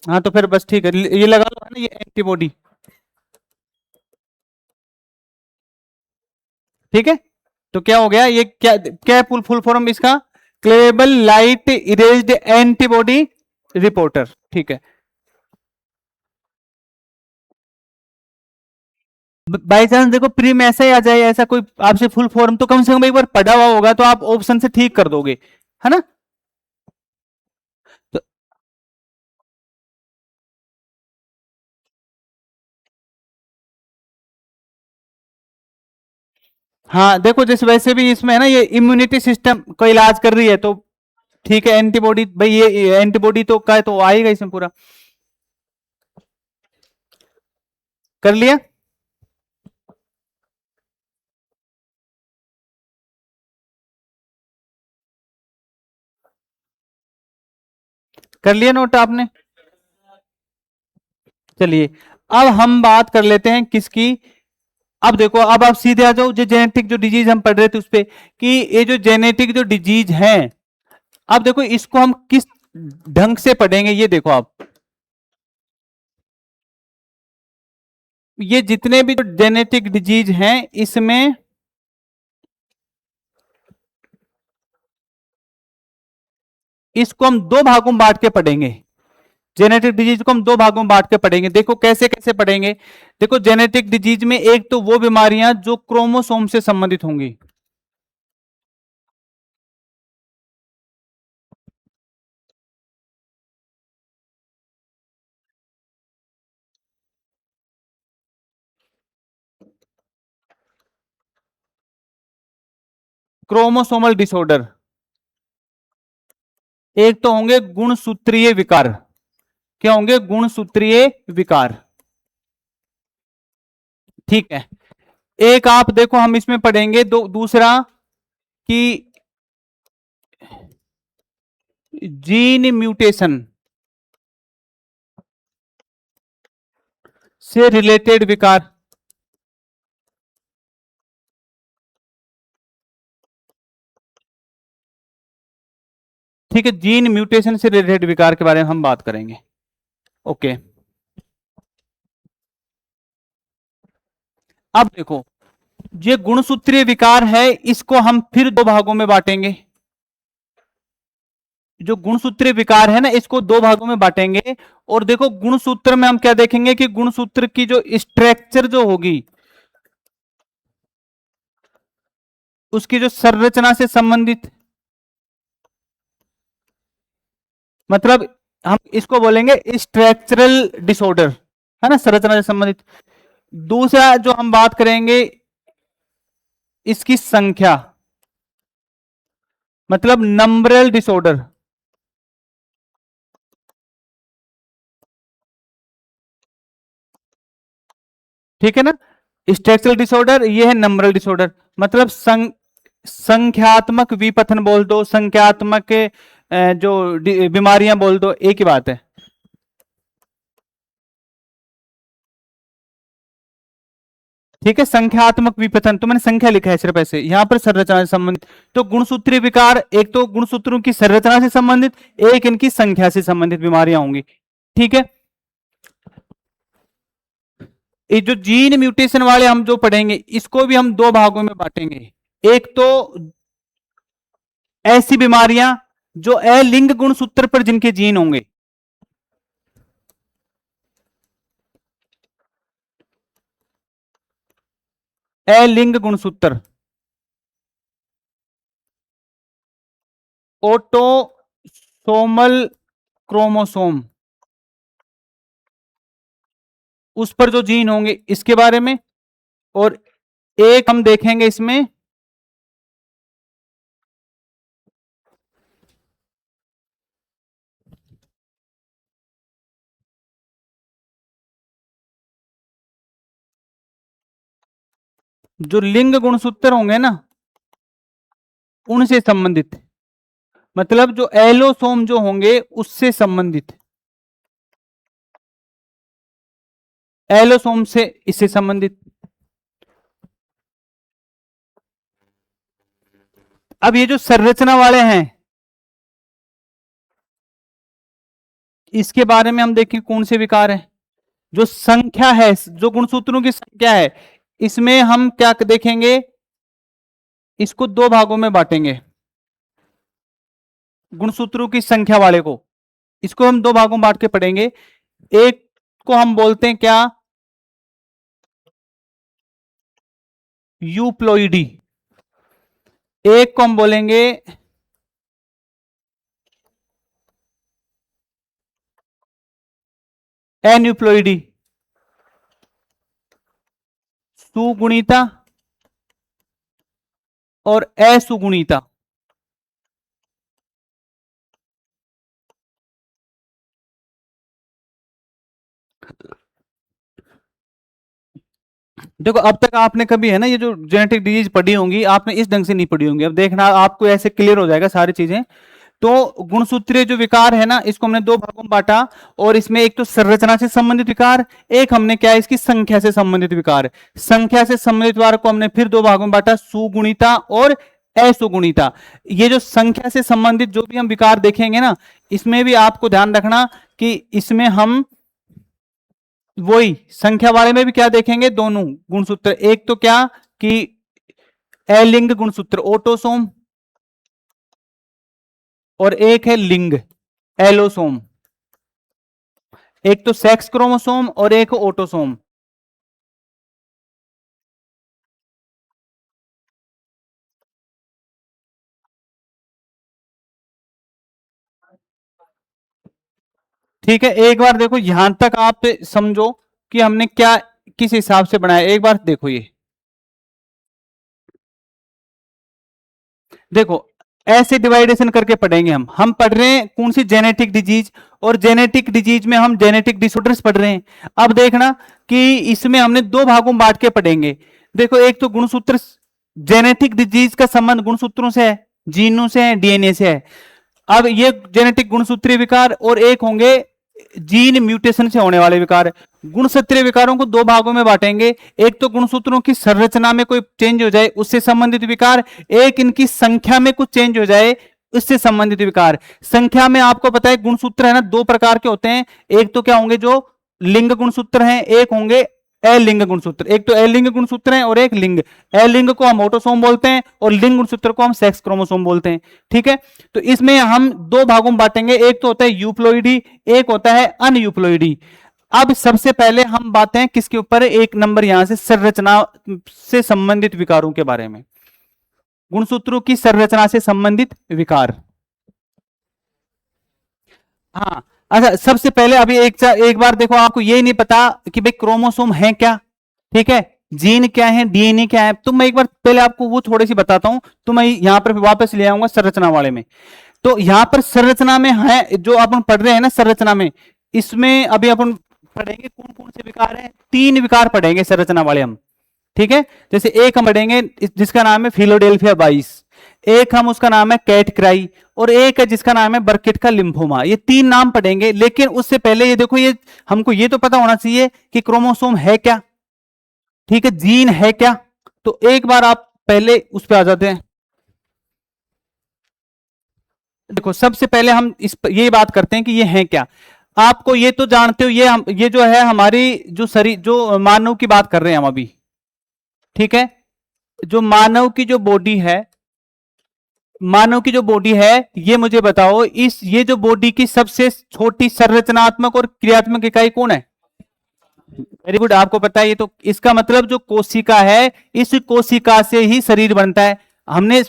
हाँ तो फिर बस ठीक है, ये लगा लो, है ना, ये एंटीबॉडी। ठीक है, तो क्या हो गया, ये क्या क्या है फुल फॉर्म इसका, क्लेबल लाइट इरेज्ड एंटीबॉडी रिपोर्टर। ठीक है, बाई चांस देखो प्री में ऐसा ही आ जाए, ऐसा कोई आपसे फुल फॉर्म, तो कम से कम एक बार पढ़ा हुआ होगा तो आप ऑप्शन से ठीक कर दोगे, है ना। तो हाँ देखो, जैसे वैसे भी इसमें है ना, ये इम्यूनिटी सिस्टम को इलाज कर रही है, तो ठीक है, एंटीबॉडी भाई, ये एंटीबॉडी तो का है, तो आएगा इसमें पूरा। कर लिया? कर लिया नोट आपने? चलिए अब हम बात कर लेते हैं किसकी। अब देखो, अब आप सीधे आ जाओ, जो जेनेटिक जो डिजीज हम पढ़ रहे थे उस पे, कि ये जो जेनेटिक जो डिजीज है, अब देखो इसको हम किस ढंग से पढ़ेंगे, ये देखो आप, ये जितने भी जो जेनेटिक डिजीज हैं इसमें इसको हम 2 भागों में बांट के पढ़ेंगे। जेनेटिक डिजीज को हम दो भागों में बांट के पढ़ेंगे। देखो कैसे कैसे पढ़ेंगे। देखो जेनेटिक डिजीज में एक तो वो बीमारियां जो क्रोमोसोम से संबंधित होंगी, क्रोमोसोमल डिसऑर्डर। एक तो होंगे गुणसूत्रीय विकार। क्या होंगे? गुणसूत्रीय विकार। ठीक है। एक आप देखो हम इसमें पढ़ेंगे दूसरा कि जीन म्यूटेशन से रिलेटेड विकार। ठीक है, जीन म्यूटेशन से रिलेटेड विकार के बारे में हम बात करेंगे। ओके। अब देखो, ये गुणसूत्रीय विकार है, इसको हम फिर दो भागों में बांटेंगे। जो गुणसूत्रीय विकार है ना, इसको दो भागों में बांटेंगे। और देखो गुणसूत्र में हम क्या देखेंगे कि गुणसूत्र की जो स्ट्रक्चर जो होगी, उसकी जो संरचना से संबंधित, मतलब हम इसको बोलेंगे स्ट्रक्चरल डिसऑर्डर, है ना, संरचना से संबंधित। दूसरा जो हम बात करेंगे, इसकी संख्या, मतलब नंबरल डिसऑर्डर। ठीक है ना, स्ट्रक्चरल डिसऑर्डर ये है, नंबरल डिसऑर्डर मतलब संख्यात्मक विपथन बोल दो, संख्यात्मक जो बीमारियां बोल दो, एक ही बात है। ठीक है, संख्यात्मक विपथन, तो मैंने संख्या लिखा है सिर्फ ऐसे, यहां पर संरचना से संबंधित। तो गुणसूत्रीय विकार एक तो गुणसूत्रों की संरचना से संबंधित, एक इनकी संख्या से संबंधित बीमारियां होंगी। ठीक है, ये जो जीन म्यूटेशन वाले हम जो पढ़ेंगे, इसको भी हम दो भागों में बांटेंगे। एक तो ऐसी बीमारियां जो अलिंग गुणसूत्र पर जिनके जीन होंगे, अलिंग गुणसूत्र, ऑटोसोमल क्रोमोसोम, उस पर जो जीन होंगे इसके बारे में। और एक हम देखेंगे इसमें जो लिंग गुणसूत्र होंगे ना, उनसे संबंधित, मतलब जो एलोसोम जो होंगे उससे संबंधित, एलोसोम से इससे संबंधित। अब ये जो संरचना वाले हैं, इसके बारे में हम देखें कौन से विकार है। जो संख्या है, जो गुणसूत्रों की संख्या है, इसमें हम क्या देखेंगे, इसको दो भागों में बांटेंगे। गुणसूत्रों की संख्या वाले को, इसको हम दो भागों में बांट के पढ़ेंगे। एक को हम बोलते हैं क्या, यूप्लोइडी। एक को हम बोलेंगे एन्यूप्लोइडी, सुगुणिता और असुगुणिता। देखो अब तक आपने कभी, है ना, ये जो जेनेटिक डिजीज पढ़ी होंगी, आपने इस ढंग से नहीं पढ़ी होंगी। अब देखना आपको ऐसे क्लियर हो जाएगा सारी चीजें। तो गुणसूत्रीय जो विकार है ना, इसको हमने दो भागों में बांटा। और इसमें एक तो संरचना से संबंधित विकार, एक हमने क्या है, इसकी संख्या से संबंधित विकार। संख्या से संबंधित विकार को हमने फिर दो भागों में बांटा, सुगुणिता और असुगुणिता। ये जो संख्या से संबंधित जो भी हम विकार देखेंगे ना, इसमें भी आपको ध्यान रखना कि इसमें हम वही संख्या वाले में भी क्या देखेंगे, दोनों गुणसूत्र। एक तो क्या कि अलिंग गुणसूत्र ऑटोसोम, और एक है लिंग एलोसोम। एक तो सेक्स क्रोमोसोम और एक ऑटोसोम। ठीक है, एक बार देखो यहां तक आप समझो कि हमने क्या किस हिसाब से बनाया। एक बार देखो, ये देखो ऐसे डिवाइडेशन करके पढ़ेंगे हम पढ़ रहे हैं कौन सी जेनेटिक डिजीज, और जेनेटिक डिजीज में हम जेनेटिक डिसऑर्डर्स पढ़ रहे हैं। अब देखना कि इसमें हमने दो भागों में बांट के पढ़ेंगे। देखो एक तो गुणसूत्र, जेनेटिक डिजीज का संबंध गुणसूत्रों से है, जीनों से है, डीएनए से है। अब ये जेनेटिक गुणसूत्रीय विकार, और एक होंगे जीन म्यूटेशन से होने वाले विकार। गुणसूत्रीय विकारों को दो भागों में बांटेंगे, एक तो गुणसूत्रों की संरचना में कोई चेंज हो जाए उससे संबंधित विकार, एक इनकी संख्या में कुछ चेंज हो जाए उससे संबंधित विकार। संख्या में आपको पता है गुणसूत्र है ना दो प्रकार के होते हैं, एक तो क्या होंगे जो लिंग गुणसूत्र हैं, एक होंगे अलिंग गुणसूत्र। एक तो अलिंग गुणसूत्र है और एक लिंग। अलिंग को हम ऑटोसोम बोलते हैं और लिंग गुणसूत्र को हम सेक्स क्रोमोसोम बोलते हैं। ठीक है, तो इसमें हम दो भागों में बांटेंगे, एक तो होता है यूप्लोइडी, एक होता है अनयूप्लोइडी। अब सबसे पहले हम बातें हैं किसके ऊपर, एक नंबर यहां से संरचना से संबंधित विकारों के बारे में, गुणसूत्रों की संरचना से संबंधित विकार। हाँ, अच्छा सबसे पहले अभी एक बार देखो, आपको ये नहीं पता कि भाई क्रोमोसोम है क्या, ठीक है, जीन क्या है, डीएनए क्या है, तो मैं एक बार पहले आपको वो थोड़ी सी बताता हूं, तो मैं यहां पर वापस ले आऊंगा संरचना वाले में। तो यहां पर संरचना में है जो अपन पढ़ रहे हैं ना संरचना में, इसमें अभी अपन पढ़ेंगे कौन कौन से विकार हैं, तीन विकार पढ़ेंगे संरचना वाले हम। ठीक है, जैसे एक हम पढ़ेंगे जिसका नाम है फिलोडेल्फिया 22, एक हम उसका नाम है कैट क्राई, और एक है जिसका नाम है बर्किट का लिम्फोमा। ये तीन नाम पढ़ेंगे, लेकिन उससे पहले ये देखो, ये हमको ये तो पता होना चाहिए कि क्रोमोसोम है क्या, ठीक है, जीन है क्या। तो एक बार आप पहले उस पर आ जाते हैं। देखो सबसे पहले हम ये बात करते हैं कि ये है क्या। आपको ये तो जानते हो, ये जो है हमारी जो शरीर, जो मानव की बात कर रहे हैं हम अभी, ठीक है, जो मानव की जो बॉडी है, मानव की जो बॉडी है, ये मुझे बताओ ये जो बॉडी की सबसे छोटी संरचनात्मक और क्रियात्मक इकाई कौन है। वेरी गुड, आपको पता है ये तो। इसका मतलब जो कोशिका है, इस कोशिका से ही शरीर बनता है। हमने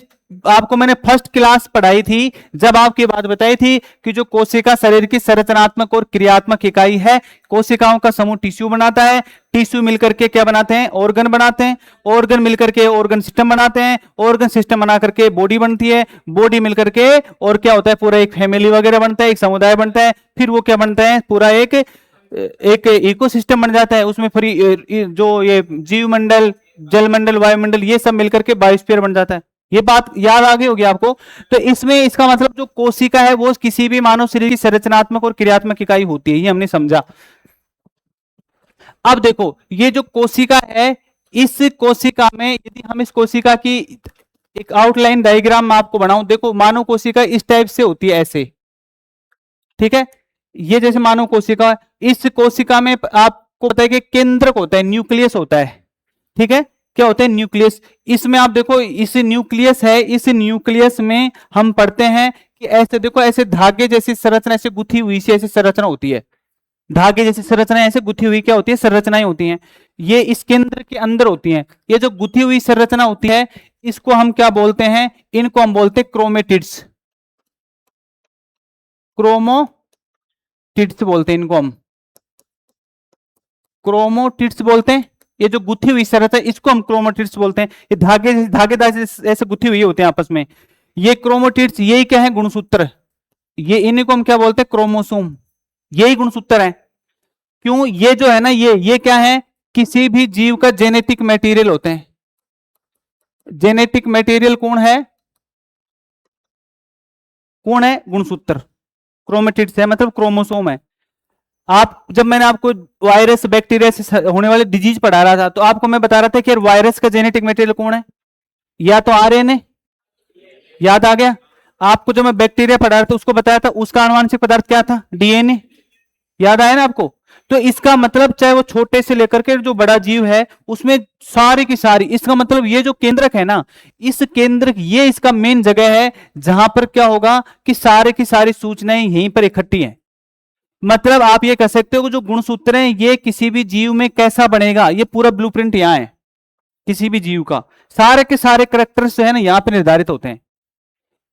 आपको मैंने फर्स्ट क्लास पढ़ाई थी जब आपकी बात बताई थी कि जो कोशिका शरीर की संरचनात्मक और क्रियात्मक इकाई है। कोशिकाओं का समूह टिश्यू बनाता है, टिश्यू मिलकर के क्या बनाते हैं, ऑर्गन बनाते हैं, ऑर्गन मिलकर के ऑर्गन सिस्टम बनाते हैं, ऑर्गन सिस्टम बना करके बॉडी बनती है, बॉडी मिलकर के और क्या होता है, पूरा एक फैमिली वगैरह बनता है, एक समुदाय बनता है, फिर वो क्या बनता है, पूरा एक इकोसिस्टम बन जाता है। उसमें फिर जो ये जीव मंडल, जल मंडल, वायुमंडल, ये सब मिलकर के बायोस्फीयर बन जाता है। ये बात याद आ गई होगी आपको। तो इसमें इसका मतलब जो कोशिका है वो किसी भी मानव शरीर की संरचनात्मक और क्रियात्मक इकाई होती है, ये हमने समझा। अब देखो ये जो कोशिका है, इस कोशिका में यदि हम इस कोशिका की एक आउटलाइन डायग्राम में आपको बनाऊं, देखो मानव कोशिका इस टाइप से होती है, ऐसे, ठीक है, ये जैसे मानव कोशिका, इस कोशिका में आपको पता है कि केंद्रक होता है, न्यूक्लियस होता है, ठीक है, क्या होता है, न्यूक्लियस। इसमें आप देखो इस न्यूक्लियस है, इस न्यूक्लियस में हम पढ़ते हैं कि ऐसे देखो, ऐसे धागे जैसी संरचना, ऐसे गुथी हुई सी ऐसी संरचना होती है, धागे जैसी संरचना ऐसे गुथी हुई क्या होती है, संरचनाएं होती हैं, ये इस केंद्र के अंदर होती हैं। ये जो गुथी हुई संरचना होती है, इसको हम क्या बोलते हैं, इनको हम बोलते हैं क्रोमेटिड्स, क्रोमोटिड्स बोलते हैं इनको हम, क्रोमोटिड्स बोलते हैं। ये जो गुथी हुई संरचना इसको हम क्रोमोटिड्स बोलते हैं। ये धागेदार ऐसे गुथी हुई होते हैं आपस में, ये क्रोमोटिड्स, यही क्या है, गुणसूत्र। ये इन्हीं को हम क्या बोलते हैं, क्रोमोसोम, यही गुणसूत्र है। क्यों, ये जो है ना, ये क्या है, किसी भी जीव का जेनेटिक मटेरियल होते हैं। जेनेटिक मटेरियल कौन है, कौन है, गुणसूत्र, क्रोमेटिड्स है, मतलब क्रोमोसोम है। आप जब मैंने आपको वायरस बैक्टीरिया से होने वाले डिजीज पढ़ा रहा था, तो आपको मैं बता रहा था कि वायरस का जेनेटिक मटेरियल कौन है, या तो आरएनए, याद आ गया। आपको जो मैं बैक्टीरिया पढ़ा रहा था उसको बताया था, उसका आनुवांशिक पदार्थ क्या था, डीएनए, याद आया ना आपको। तो इसका मतलब चाहे वो छोटे से लेकर के जो बड़ा जीव है उसमें सारी की सारी, इसका मतलब ये जो केंद्रक है ना, इस केंद्रक, ये इसका मेन जगह है जहां पर क्या होगा कि सारे की सारी सूचनाएं यहीं पर इकट्ठी हैं। मतलब आप ये कह सकते हो कि जो गुणसूत्र हैं ये किसी भी जीव में कैसा बनेगा, ये पूरा ब्लूप्रिंट यहां है किसी भी जीव का। सारे के सारे कैरेक्टर्स जो है ना यहां पे निर्धारित होते हैं।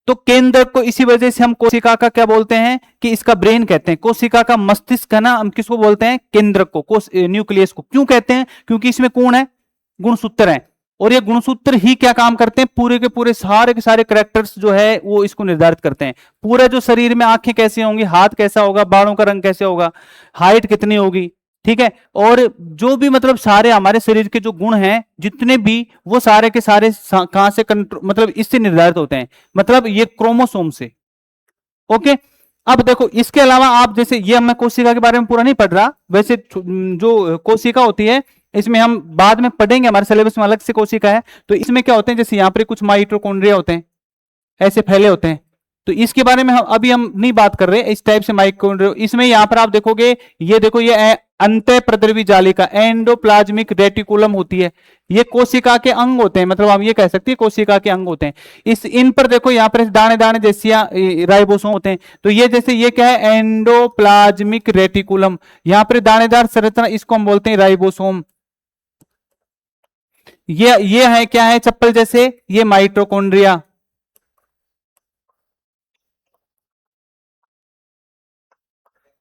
तो केंद्र को इसी वजह से हम कोशिका का क्या बोलते हैं कि इसका ब्रेन कहते हैं। कोशिका का मस्तिष्क है ना, हम किसको बोलते हैं, केंद्र को, न्यूक्लियस को। क्यों कहते हैं, क्योंकि इसमें कौन है, गुणसूत्र है। और ये गुणसूत्र ही क्या काम करते हैं, पूरे के सारे कैरेक्टर्स जो है वो इसको निर्धारित करते हैं। पूरा जो शरीर में आंखें कैसी होंगी, हाथ कैसा होगा, बालों का रंग कैसे होगा, हाइट कितनी होगी, ठीक है। और जो भी मतलब सारे हमारे शरीर के जो गुण हैं जितने भी, वो सारे के सारे कहां से मतलब इससे निर्धारित होते हैं, मतलब ये क्रोमोसोम से। ओके, अब देखो इसके अलावा आप जैसे, ये मैं कोशिका के बारे में पूरा नहीं पढ़ रहा, वैसे जो कोशिका होती है इसमें हम बाद में पढ़ेंगे, हमारे सिलेबस में अलग से कोशिका है। तो इसमें क्या होते हैं, जैसे यहां पर कुछ माइटोकॉन्ड्रिया होते हैं, ऐसे फैले होते हैं। तो इसके बारे में हम नहीं बात कर रहे इस टाइप से माइटोकॉन्ड्रिया। इसमें यहां पर आप देखोगे, ये देखो ये अंतःप्रद्रवी जालिका एंडोप्लाज्मिक रेटिकुलम होती है, ये कोशिका के अंग होते हैं, मतलब हम ये कह सकते हैं कोशिका के अंग होते हैं। इन पर देखो यहाँ पर दाने दाने जैसी राइबोसोम होते हैं। तो ये जैसे ये क्या है, एंडोप्लाज्मिक रेटिकुलम, यहाँ पर दानेदार संरचना, इसको हम बोलते हैं राइबोसोम। ये है क्या है, चप्पल जैसे, ये माइटोकॉन्ड्रिया।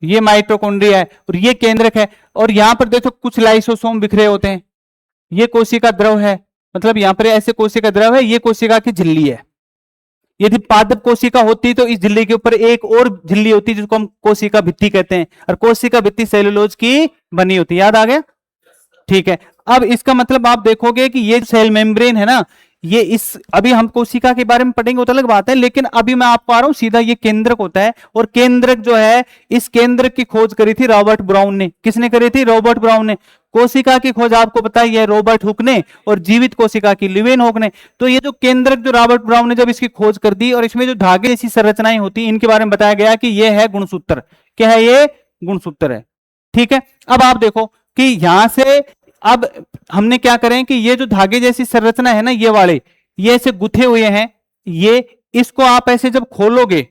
ये माइटोकॉन्ड्रिया है और ये केंद्रक है। और यहां पर देखो कुछ लाइसोसोम बिखरे होते हैं, ये कोशिका द्रव है, मतलब यहां पर ऐसे कोशिका द्रव है, ये कोशिका की झिल्ली है। यदि पादप कोशिका होती तो इस झिल्ली के ऊपर एक और झिल्ली होती जिसको हम कोशिका भित्ति कहते हैं, और कोशिका भित्ति सेलुलोज की बनी होती है। याद आ गया, ठीक है। अब इसका मतलब आप देखोगे कि ये सेल मेम्ब्रेन है ना, ये इस, अभी हम कोशिका के बारे में पढ़ेंगे वो तो अलग बात है, लेकिन अभी मैं आपको आ रहा हूं सीधा, ये केंद्रक होता है। और केंद्रक जो है, इस केंद्रक की खोज करी थी रॉबर्ट ब्राउन ने। किसने करी थी, रॉबर्ट ब्राउन ने। कोशिका की खोज आपको पता ही है रॉबर्ट हुक ने, और जीवित कोशिका की लीवेनहॉक ने। तो ये जो केंद्रक जो रॉबर्ट ब्राउन ने जब इसकी खोज कर दी, और इसमें जो धागे जैसी संरचनाएं होती इनके बारे में बताया गया कि ये है गुणसूत्र। क्या है ये, गुणसूत्र है, ठीक है। अब आप देखो कि यहां से अब हमने क्या करें कि ये जो धागे जैसी संरचना है ना, ये वाले, ये ऐसे गुथे हुए हैं, ये, इसको आप ऐसे जब खोलोगे,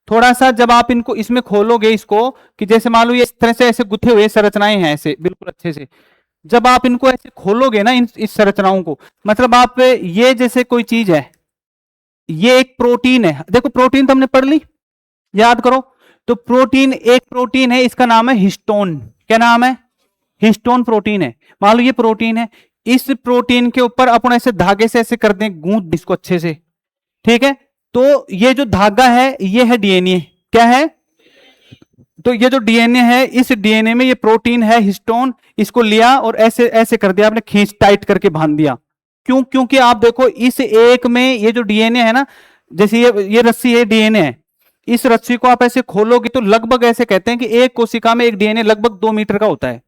थोड़ा सा जब आप इनको इसमें खोलोगे इसको, कि जैसे मान लो ये इस तरह से ऐसे गुथे हुए संरचनाएं हैं ऐसे बिल्कुल अच्छे से, जब आप इनको ऐसे खोलोगे ना इस संरचनाओं को, मतलब आप ये जैसे कोई चीज है, ये एक प्रोटीन है। देखो प्रोटीन तो हमने पढ़ ली, याद करो। तो प्रोटीन, एक प्रोटीन है, इसका नाम है हिस्टोन। क्या नाम है, हिस्टोन प्रोटीन है। मान लो ये प्रोटीन है, इस प्रोटीन के ऊपर अपन ऐसे धागे से ऐसे कर दें, गूंथ इसको अच्छे से, ठीक है। तो ये जो धागा है ये है डीएनए। क्या है, तो ये जो डीएनए है, इस डीएनए में ये प्रोटीन है हिस्टोन, इसको लिया और ऐसे ऐसे कर दिया आपने, खींच टाइट करके बांध दिया। क्यों, क्योंकि आप देखो इस एक में ये जो डीएनए है ना, जैसे ये रस्सी है, डीएनए है, इस रस्सी को आप ऐसे खोलोगे तो लगभग ऐसे कहते हैं कि एक कोशिका में एक डीएनए लगभग 2 मीटर का होता है।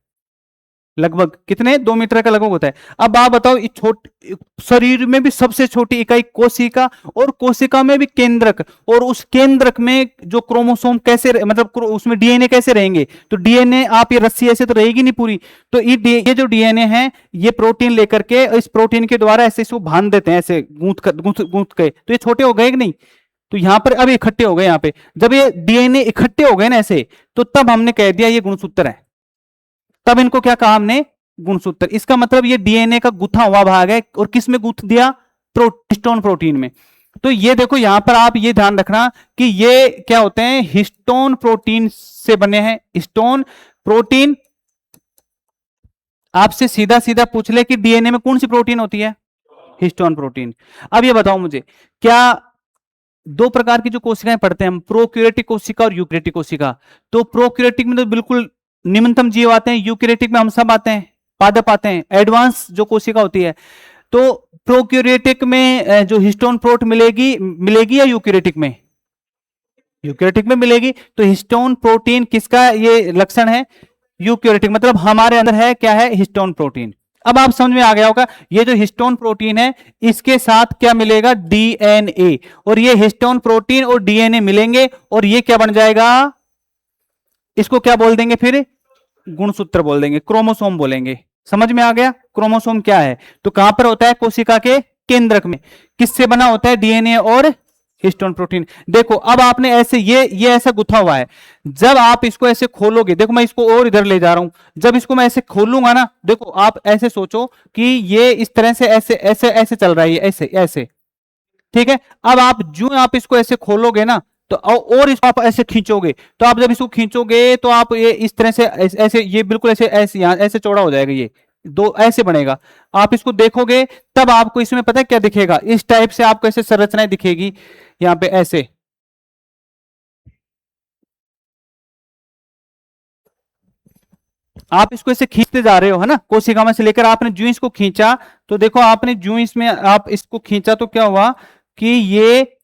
लगभग कितने, 2 मीटर का लगभग होता है। अब आप बताओ, इस छोटे शरीर में भी सबसे छोटी इकाई कोशिका, और कोशिका में भी केंद्रक, और उस केंद्रक में जो क्रोमोसोम कैसे, मतलब उसमें डीएनए कैसे रहेंगे। तो डीएनए, आप ये रस्सी ऐसे तो रहेगी नहीं पूरी, तो ये जो डीएनए है, ये प्रोटीन लेकर के इस प्रोटीन के द्वारा ऐसे इसको बांध देते हैं, ऐसे गूंथ के, तो ये छोटे हो गए कि नहीं। तो यहां पर अब इकट्ठे हो गए, यहां पे जब ये डीएनए इकट्ठे हो गए ना ऐसे, तो तब हमने कह दिया ये गुणसूत्र है। तब इनको क्या कहा हमने, गुणसूत्र। इसका मतलब ये डीएनए का गुथा हुआ भाग है, और किस में गूंथ दिया, हिस्टोन प्रोटीन में। तो ये देखो यहां पर आप ये ध्यान रखना कि ये क्या होते हैं, हिस्टोन प्रोटीन से बने हैं। हिस्टोन प्रोटीन, आपसे सीधा सीधा पूछ ले कि डीएनए में कौन सी प्रोटीन होती है, हिस्टोन प्रोटीन। अब ये बताओ मुझे, क्या 2 प्रकार की जो कोशिकाएं पढ़ते हैं हम, प्रोक्यूरेटिक कोशिका और यूकैरियोटिक कोशिका। तो प्रोक्यूरेटिक में तो बिल्कुल निम्नतम जीव आते हैं, यूकैरियोटिक में हम सब आते हैं, पादप आते हैं, एडवांस जो कोशिका होती है। तो प्रोक्यूरेटिक में जो हिस्टोन प्रोट मिलेगी या यूकैरियोटिक में, यूकैरियोटिक में मिलेगी। तो हिस्टोन प्रोटीन किसका ये लक्षण है, यूकैरियोटिक, मतलब हमारे अंदर है क्या है, हिस्टोन प्रोटीन। अब आप समझ में आ गया होगा, ये जो हिस्टोन प्रोटीन है इसके साथ क्या मिलेगा, डीएनए, और ये हिस्टोन प्रोटीन और डीएनए मिलेंगे, और ये क्या बन जाएगा, इसको क्या बोल देंगे फिर, गुणसूत्र बोल देंगे, क्रोमोसोम बोलेंगे। समझ में आ गया, क्रोमोसोम क्या है। तो कहां पर होता है, कोशिका के केंद्रक में। किससे बना होता है, डीएनए और हिस्टोन प्रोटीन। देखो अब आपने ऐसे ये ऐसा गुथा हुआ है, जब आप इसको ऐसे खोलोगे, देखो मैं इसको और इधर ले जा रहा हूं, जब इसको मैं ऐसे खोलूंगा ना, देखो आप ऐसे सोचो कि ये इस तरह से ऐसे ऐसे ऐसे चल रहा है, ये ऐसे ऐसे, ठीक है। अब आप जो आप इसको ऐसे खोलोगे ना, तो और इसको आप ऐसे खींचोगे, तो आप जब इसको खींचोगे तो आप ये इस तरह से ऐसे ये बिल्कुल ऐसे ऐसे यहां ऐसे चौड़ा हो जाएगा, ये दो ऐसे बनेगा। आप इसको देखोगे तब आपको इसमें पता है क्या दिखेगा, इस टाइप से आपको ऐसे संरचनाएं दिखेगी यहां पे ऐसे। आप इसको ऐसे खींचते जा रहे हो है ना, कोशिका में से लेकर आपने जो इसको खींचा, तो देखो आपने जो इसमें आप इसको खींचा तो क्या हुआ कि ये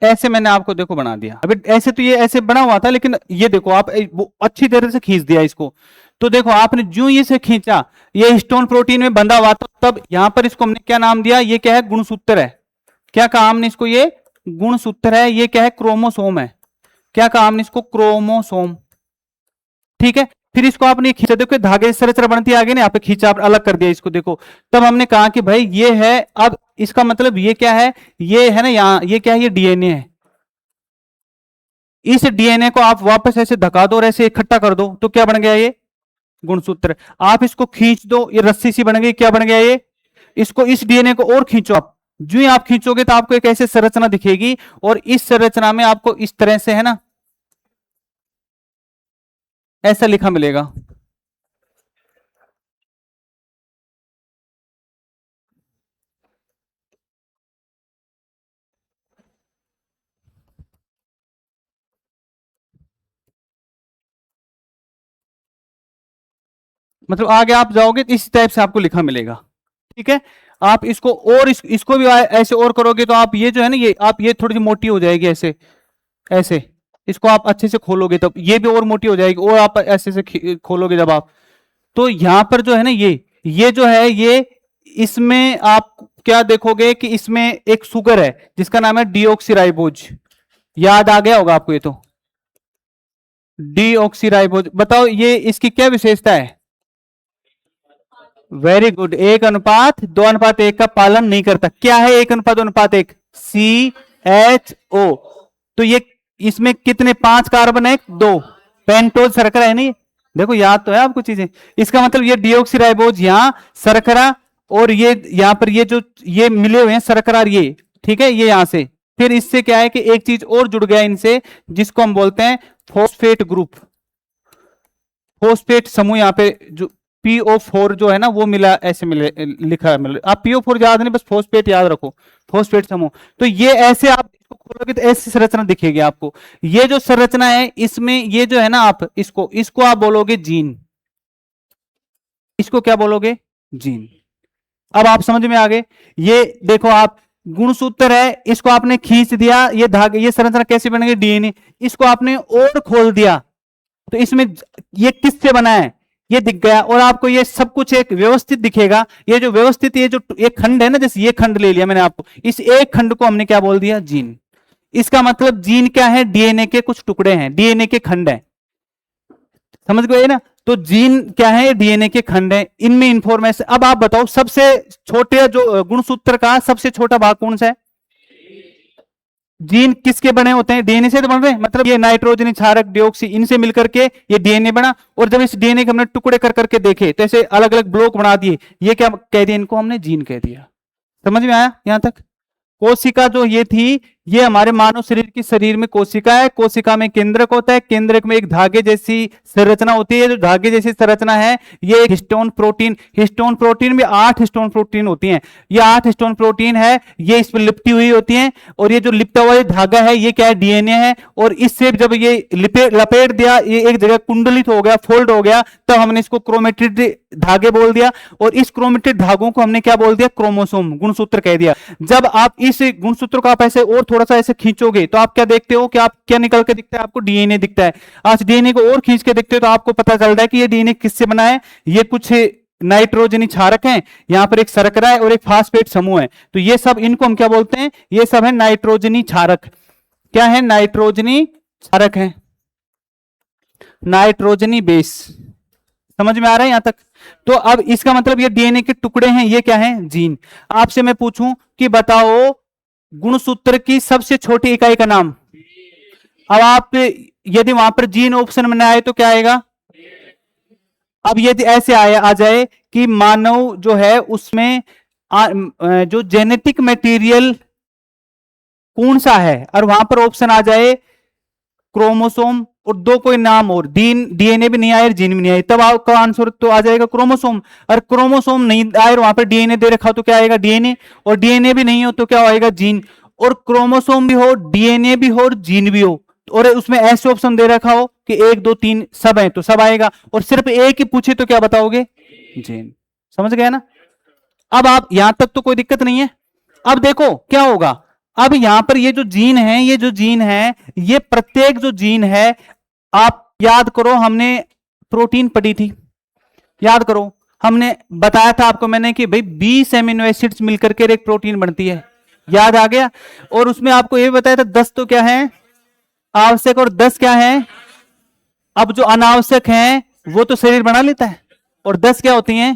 ऐसे मैंने आपको देखो बना दिया। अभी ऐसे तो ये ऐसे बना हुआ था, लेकिन ये देखो आप वो अच्छी तरह से खींच दिया इसको। तो देखो आपने जो ये से खींचा, ये हिस्टोन प्रोटीन में बंधा हुआ था, तब यहां पर इसको हमने क्या नाम दिया, ये क्या है, गुणसूत्र है। क्या कहा हमने इसको, ये गुणसूत्र है। ये क्या है, क्रोमोसोम है। क्या कहा हमने इसको, क्रोमोसोम, ठीक है। फिर इसको आपने खींचा, देखो धागे से संरचना बनती है आगे ना, यहाँ पे खींचा, आप अलग कर दिया इसको, देखो तब हमने कहा कि भाई ये है। अब इसका मतलब ये क्या है, ये है ना यहाँ, ये क्या है, ये डीएनए है। इस डीएनए को आप वापस ऐसे धका दो और ऐसे इकट्ठा कर दो, तो क्या बन गया, ये गुणसूत्र। आप इसको खींच दो, ये रस्सी सी बन गई, क्या बन गया ये। इसको इस डीएनए को और खींचो आप, जो ही आप खींचोगे तो आपको एक ऐसे संरचना दिखेगी, और इस संरचना में आपको इस तरह से है ना ऐसा लिखा मिलेगा। मतलब आगे आप जाओगे तो इस टाइप से आपको लिखा मिलेगा, ठीक है। आप इसको और इसको भी ऐसे और करोगे तो आप ये जो है ना, ये आप ये थोड़ी सी मोटी हो जाएगी ऐसे ऐसे। इसको आप अच्छे से खोलोगे तब ये भी और मोटी हो जाएगी, और आप ऐसे से खोलोगे जब आप, तो यहां पर जो है ना, ये जो है, ये इसमें आप क्या देखोगे कि इसमें एक शुगर है जिसका नाम है डीऑक्सीराइबोज। याद आ गया होगा आपको ये तो, डीऑक्सीराइबोज। बताओ ये इसकी क्या विशेषता है। वेरी गुड, 1:2:1 का पालन नहीं करता। क्या है 1:2:1, CHO। तो ये इसमें कितने 5 कार्बन है, 2 पेंटोज शर्करा है नहीं। देखो याद तो है आपको चीजें। इसका मतलब ये डीऑक्सीराइबोज यहां शर्करा, और ये यहां पर ये जो ये मिले हुए हैं शर्करा, ये ठीक है, ये यहां से। फिर इससे क्या है कि एक चीज और जुड़ गया इनसे, जिसको हम बोलते हैं फॉस्फेट ग्रुप, फॉस्फेट समूह। यहाँ पे जो PO4 जो है ना वो मिला, ऐसे मिले लिखा मिले। आप PO4 याद नहीं, बस फॉस्फेट याद रखो, फॉस्फेट समूह। तो ये ऐसे आप इसको खोलोगे तो ऐसी संरचना दिखेगी आपको। ये जो संरचना है इसमें ये जो है ना, आप इसको इसको आप बोलोगे जीन। इसको क्या बोलोगे, जीन। अब आप समझ में आ गए। ये देखो आप गुणसूत्र है, इसको आपने खींच दिया, ये धागे, ये संरचना कैसे बन गई, डीएनए। इसको आपने और खोल दिया तो इसमें ये किससे बना है, ये दिख गया, और आपको ये सब कुछ एक व्यवस्थित दिखेगा। ये जो व्यवस्थित, ये जो एक खंड है ना, जैसे ये खंड ले लिया मैंने आपको, इस एक खंड को हमने क्या बोल दिया, जीन। इसका मतलब जीन क्या है, डीएनए के कुछ टुकड़े हैं, डीएनए के खंड हैं। समझ गए ना। तो जीन क्या है, डीएनए के खंड है, इनमें इंफॉर्मेशन। अब आप बताओ सबसे छोटे जो गुणसूत्र का सबसे छोटा भाग कौन सा है। जीन किसके बने होते हैं, डीएनए से तो बन रहे हैं। मतलब ये नाइट्रोजनी क्षारक डिऑक्सी, इनसे मिलकर के ये डीएनए बना। और जब इस डीएनए के हमने टुकड़े कर करके देखे तो ऐसे अलग अलग ब्लॉक बना दिए, ये क्या कह दिया, इनको हमने जीन कह दिया। समझ में आया यहां तक। कोशिका जो ये थी, ये हमारे मानव शरीर की शरीर में कोशिका है। कोशिका में केंद्रक होता है, केंद्रक में एक धागे जैसी संरचना होती है। जो धागे जैसी संरचना है ये हिस्टोन प्रोटीन। हिस्टोन प्रोटीन में 8 हिस्टोन प्रोटीन होती हैं। ये 8 हिस्टोन प्रोटीन है, ये इस पर लिपटी हुई होती हैं। और ये जो लिपटा हुआ धागा है ये क्या है, डीएनए है। और इससे जब ये लपेट दिया, ये एक जगह कुंडलित हो गया, फोल्ड हो गया, तब हमने इसको क्रोमेटिड धागे बोल दिया। और इस क्रोमेटिड धागों को हमने क्या बोल दिया, क्रोमोसोम, गुणसूत्र कह दिया। जब आप इस गुणसूत्र को आप ऐसे और थोड़ा सा ऐसे खींचोगे तो आप क्या देखते हो कि आप क्या निकल के दिखता है, आपको डीएनए दिखता है। आज डीएनए को और खींच के देखते हो तो आपको पता चलता है कि ये डीएनए किससे बना है। ये कुछ नाइट्रोजनी क्षारक हैं, यहां पर एक शर्करा है और एक फास्फेट समूह है। तो ये सब, इनको हम क्या बोलते हैं, ये सब है नाइट्रोजनी क्षारक। क्या है, नाइट्रोजनी क्षारक है। नाइट्रोजनी बेस। समझ में आ रहा है यहां तक? तो अब इसका मतलब ये डीएनए के टुकड़े हैं, ये क्या है? जीन। आपसे मैं पूछूं कि बताओ गुणसूत्र की सबसे छोटी इकाई का नाम। अब आप यदि वहां पर जीन ऑप्शन में आए तो क्या आएगा? अब यदि ऐसे आ जाए कि मानव जो है उसमें जो जेनेटिक मटेरियल कौन सा है, और वहां पर ऑप्शन आ जाए क्रोमोसोम और दो कोई नाम और डीएनए भी नहीं आए और जीन भी नहीं आए, तब आपका आंसर तो आ जाएगा क्रोमोसोम। और क्रोमोसोम नहीं आए और वहां पर डीएनए दे रखा हो तो क्या आएगा? डीएनए। और डीएनए भी नहीं हो तो क्या आएगा? जीन। और क्रोमोसोम भी हो, डीएनए भी हो और जीन भी हो, और उसमें ऐसे ऑप्शन दे रखा हो कि 1 2 3 सब है तो सब आएगा, और सिर्फ एक ही पूछे तो क्या बताओगे? जीन। समझ गया ना? अब आप यहां तक तो कोई दिक्कत नहीं है। अब देखो क्या होगा। अब यहां पर ये जो जीन है, ये जो जीन है, ये प्रत्येक जो जीन है, आप याद करो हमने प्रोटीन पढ़ी थी, याद करो हमने बताया था आपको मैंने कि भाई 20 एमिनो एसिड्स मिलकर के एक प्रोटीन बनती है, याद आ गया? और उसमें आपको ये बताया था 10 तो क्या है? आवश्यक, और 10 क्या है? अब जो अनावश्यक है वो तो शरीर बना लेता है, और 10 क्या होती हैं?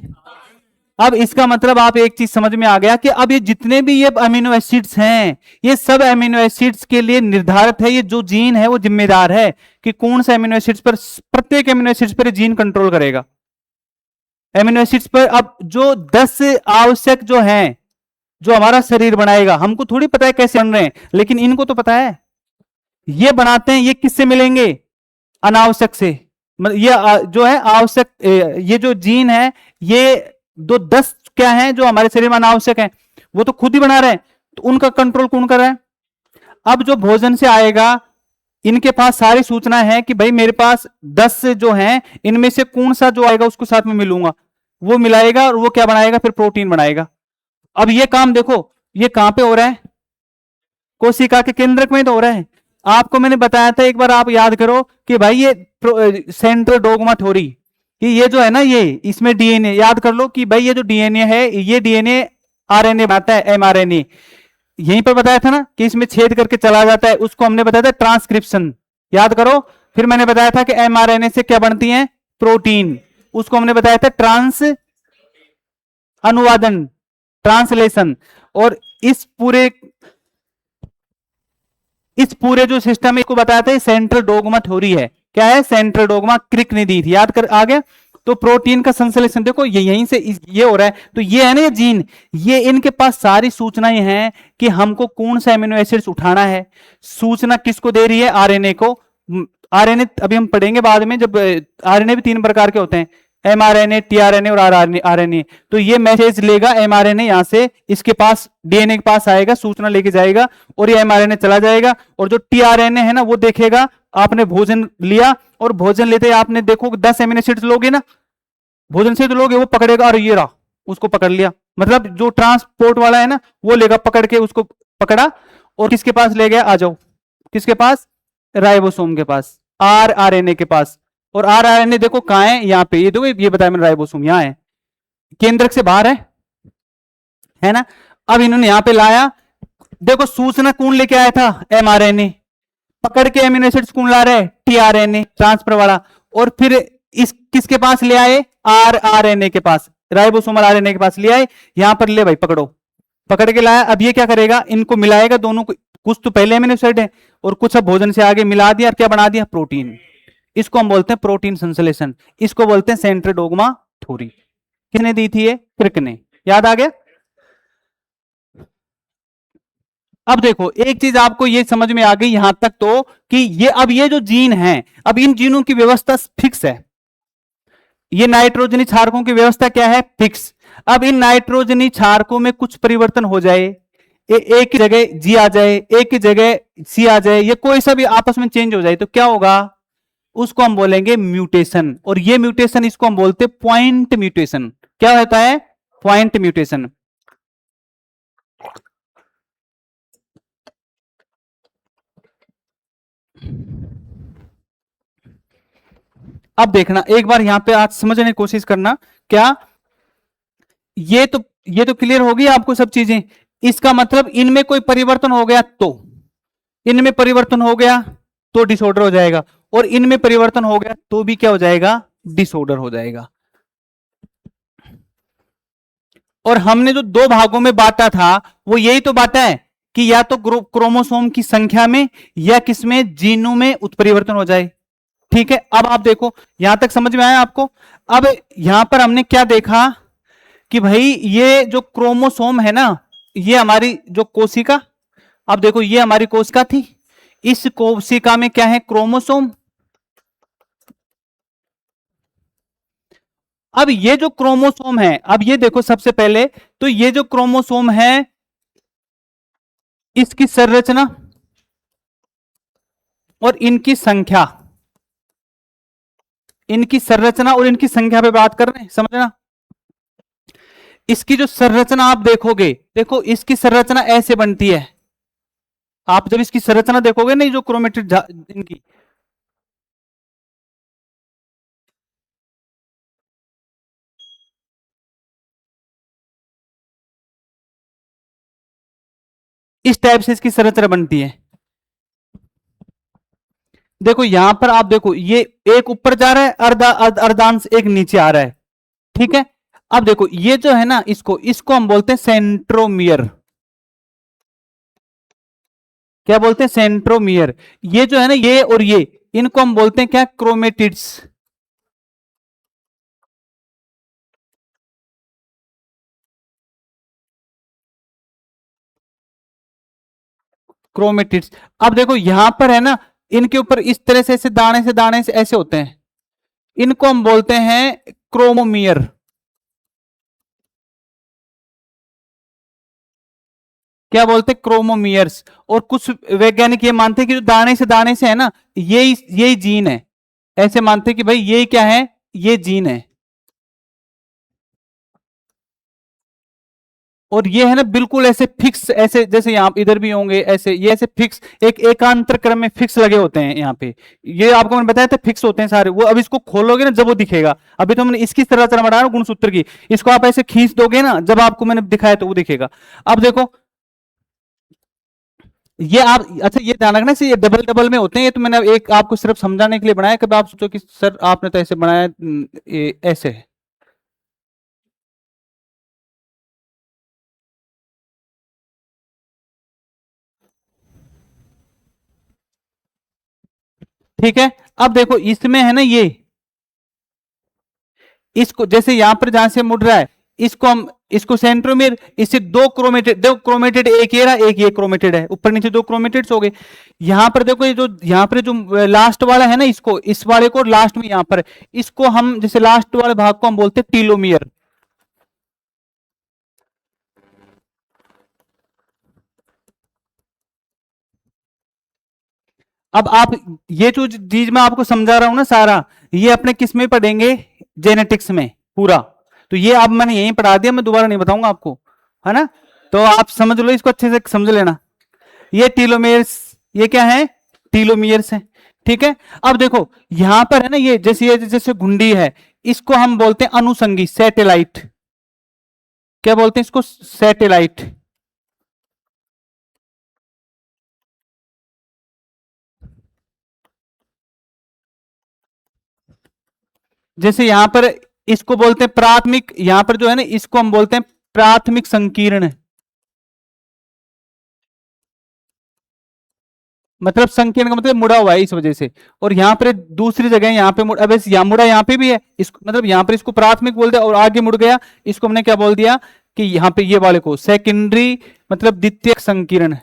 अब इसका मतलब आप एक चीज समझ में आ गया कि अब ये जितने भी ये अमीनो एसिड्स हैं, ये सब अमीनो एसिड्स के लिए निर्धारित है, ये जो जीन है वो जिम्मेदार है कि कौन से अमीनो एसिड्स पर, प्रत्येक अमीनो एसिड्स पर जीन कंट्रोल करेगा अमीनो एसिड्स पर। अब जो 10 आवश्यक जो हैं, जो हमारा शरीर बनाएगा, हमको थोड़ी पता है कैसे बन रहे हैं, लेकिन इनको तो पता है। ये बनाते हैं, ये किससे मिलेंगे? अनावश्यक से। मतलब ये जो है आवश्यक, ये जो जीन है, ये दो 10 क्या है जो हमारे शरीर में अनावश्यक है, वो तो खुद ही बना रहे हैं, तो उनका कंट्रोल कौन कर रहा है? अब जो भोजन से आएगा, इनके पास सारी सूचना है कि भाई मेरे पास 10 जो हैं, इनमें से कौन सा जो आएगा उसको साथ में मिलूंगा, वो मिलाएगा और वो क्या बनाएगा? फिर प्रोटीन बनाएगा। अब ये काम देखो, ये कहां पे हो रहा है? कोशिका के केंद्रक में तो हो रहा है। आपको मैंने बताया था एक बार, आप याद करो कि भाई ये सेंट्रल डोग्मा थ्योरी, कि ये जो है ना, ये इसमें डीएनए, याद कर लो कि भाई ये जो डीएनए है, ये डीएनए आरएनए बनाता है, एमआरएनए। यहीं पर बताया था ना कि इसमें छेद करके चला जाता है, उसको हमने बताया था ट्रांसक्रिप्शन, याद करो। फिर मैंने बताया था कि एमआरएनए से क्या बनती है? प्रोटीन, उसको हमने बताया था ट्रांस अनुवादन, ट्रांसलेशन। और इस पूरे जो सिस्टम है इसको बताया था सेंट्रल डोग्मा थ्योरी है। क्या है? सेंट्रल डोग्मा, क्रिक ने दी थी, याद कर आ गया? तो प्रोटीन का संश्लेषण देखो ये यहीं से ये हो रहा है, तो ये है ना ये जीन, ये इनके पास सारी सूचनाएं हैं कि हमको कौन सा एमिनो एसिड्स उठाना है। सूचना किसको दे रही है? आरएनए को। आरएनए अभी हम पढ़ेंगे बाद में, जब आरएनए भी 3 प्रकार के होते हैं, एमआरएनए, टीआरएनए और आरएनए। तो ये मैसेज लेगा एमआरएनए, यहां से इसके पास डीएनए के पास आएगा, सूचना लेके जाएगा, और ये एमआरएनए चला जाएगा। और जो टीआरएनए है ना, वो देखेगा आपने भोजन लिया, और भोजन लेते आपने देखो 10 एमिनो एसिड्स लोगे ना, भोजन से तो लोगे, वो पकड़ेगा, और ये रहा, उसको पकड़ लिया। मतलब जो ट्रांसपोर्ट वाला है ना, वो लेगा पकड़ के, उसको पकड़ा और किसके पास ले गया? आ जाओ, किसके पास? राइबोसोम के पास, आरआरएनए के पास। और आरआरएनए देखो कहां है? यहाँ पे, ये देखो, ये बताया मैंने, राइबोसोम यहाँ है, केंद्रक से बाहर है ना? अब इन्होंने यहां पे लाया, देखो सूचना कौन लेके आया था? एमआरएनए। पकड़ के एमिनो एसिड्स कौन ला रहा है? टीआरएनए, ट्रांसफर वाला। और फिर इस किसके पास ले आए? आरआरएनए के पास, राइबोसोमल आरएनए के पास ले आए, यहां पर ले भाई पकड़ो, पकड़ के लाया। अब ये क्या करेगा? इनको मिलाएगा दोनों को, कुछ तो पहले एमिनो एसिड है और कुछ अब भोजन से आगे मिला दिया, और क्या बना दिया? प्रोटीन। इसको हम बोलते हैं प्रोटीन संश्लेषण, इसको बोलते हैं सेंट्रल डोग्मा थ्योरी। किसने दी थी? ये क्रिक ने। याद आ गया? अब देखो एक चीज आपको ये समझ में आ गई यहां तक तो, कि ये अब ये जो जीन है, अब इन जीनों की व्यवस्था फिक्स है। ये नाइट्रोजनी क्षारकों की व्यवस्था क्या है? फिक्स। अब इन नाइट्रोजनी क्षारकों में कुछ परिवर्तन हो जाए, एक की जगह जी आ जाए, एक की जगह सी आ जाए, ये कोई सा भी आपस में चेंज हो जाए, तो क्या होगा? उसको हम बोलेंगे म्यूटेशन। और ये म्यूटेशन, इसको हम बोलते हैं पॉइंट म्यूटेशन। क्या होता है? Point mutation. अब देखना एक बार यहां पे आज समझने की कोशिश करना, क्या ये तो क्लियर होगी आपको सब चीजें? इसका मतलब इनमें कोई परिवर्तन हो गया तो, इनमें परिवर्तन हो गया तो डिसऑर्डर हो जाएगा, और इनमें परिवर्तन हो गया तो भी क्या हो जाएगा, डिसऑर्डर हो जाएगा। और हमने जो दो भागों में बांटा था वो यही तो बांटा है कि या तो क्रोमोसोम की संख्या में या किसमें, जीनों में उत्परिवर्तन हो जाए। ठीक है, अब आप देखो यहां तक समझ में आया आपको। अब यहां पर हमने क्या देखा कि भाई ये जो क्रोमोसोम है ना, ये हमारी जो कोशिका, अब देखो ये हमारी कोशिका थी, इस कोशिका में क्या है, क्रोमोसोम। अब ये जो क्रोमोसोम है, अब ये देखो सबसे पहले तो ये जो क्रोमोसोम है इसकी संरचना और इनकी संख्या, इनकी संरचना और इनकी संख्या पे बात कर रहे हैं, समझना। इसकी जो संरचना आप देखोगे, देखो इसकी संरचना ऐसे बनती है। आप जब इसकी संरचना देखोगे नहीं, जो क्रोमेटिड इनकी, इस टाइप से इसकी संरचना बनती है। देखो यहां पर आप देखो ये एक ऊपर जा रहा है, अर्धांश एक नीचे आ रहा है। ठीक है, अब देखो ये जो है ना, इसको इसको हम बोलते हैं सेंट्रोमियर। क्या बोलते हैं, सेंट्रोमियर। ये जो है ना, ये और ये, इनको हम बोलते हैं क्या, क्रोमेटिड्स। क्रोमेटिड्स। अब देखो यहां पर है ना, इनके ऊपर इस तरह से ऐसे दाने से ऐसे होते हैं, इनको हम बोलते हैं क्रोमोमियर। क्या बोलते हैं, क्रोमोमियर्स। और कुछ वैज्ञानिक ये मानते हैं कि जो दाने से है ना, यही जीन है। ऐसे मानते हैं कि भाई ये क्या है, ये जीन है। और ये है ना बिल्कुल ऐसे फिक्स, ऐसे जैसे यहाँ इधर भी होंगे ऐसे, ये ऐसे फिक्स एक एकांतर क्रम में फिक्स लगे होते हैं यहाँ पे। ये आपको मैंने बताया था फिक्स होते हैं सारे वो। अब इसको खोलोगे ना जब वो दिखेगा, अभी तो हमने इसकी संरचना बढ़ाया ना गुणसूत्र की, इसको आप ऐसे खींच दोगे ना, जब आपको मैंने दिखाया तो वो दिखेगा। अब देखो ये आप, अच्छा ये ध्यान रखना से ये डबल डबल में होते हैं, ये तो मैंने एक आपको सिर्फ समझाने के लिए बनाया, कभी आप सोचो कि सर आपने तो ऐसे बनाया, ऐसे। ठीक है, अब देखो इसमें है ना ये, इसको जैसे यहां पर जहां से मुड़ रहा है, इसको हम, इसको सेंट्रोमियर, इससे दो क्रोमेटेड एक ये रहा, एक ये क्रोमेटेड है, ऊपर नीचे दो क्रोमेटेड्स हो गए। यहां पर देखो ये जो यहां पर जो लास्ट वाला है ना, इसको, इस वाले को लास्ट में यहां पर, इसको हम जैसे लास्ट वाले भाग को हम बोलते हैं टीलोमियर। अब आप ये जो चीज मैं आपको समझा रहा हूं ना सारा, ये अपने किस में पढ़ेंगे, जेनेटिक्स में पूरा। तो ये अब मैंने यहीं पढ़ा दिया, मैं दोबारा नहीं बताऊंगा आपको, है ना। तो आप समझ लो, इसको अच्छे से समझ लेना। ये टीलोमेयर्स, ये क्या है, टीलोमियर्स है। ठीक है, अब देखो यहां पर है ना, ये जैसे घुंडी है, इसको हम बोलते हैं अनुसंगी, सैटेलाइट। क्या बोलते हैं इसको, सैटेलाइट। जैसे यहां पर इसको बोलते हैं प्राथमिक, यहां पर जो है ना इसको हम बोलते हैं प्राथमिक संकीर्ण। मतलब संकीर्ण का मतलब मुड़ा हुआ है इस वजह से। और यहां पर दूसरी जगह यहां पे अब यहाँ मुड़ा, यहां पे भी है, इसको मतलब यहां पर इसको प्राथमिक बोल दिया, और आगे मुड़ गया, इसको हमने क्या बोल दिया कि यहां पे ये वाले को सेकेंडरी, मतलब द्वितीयक संकीर्ण।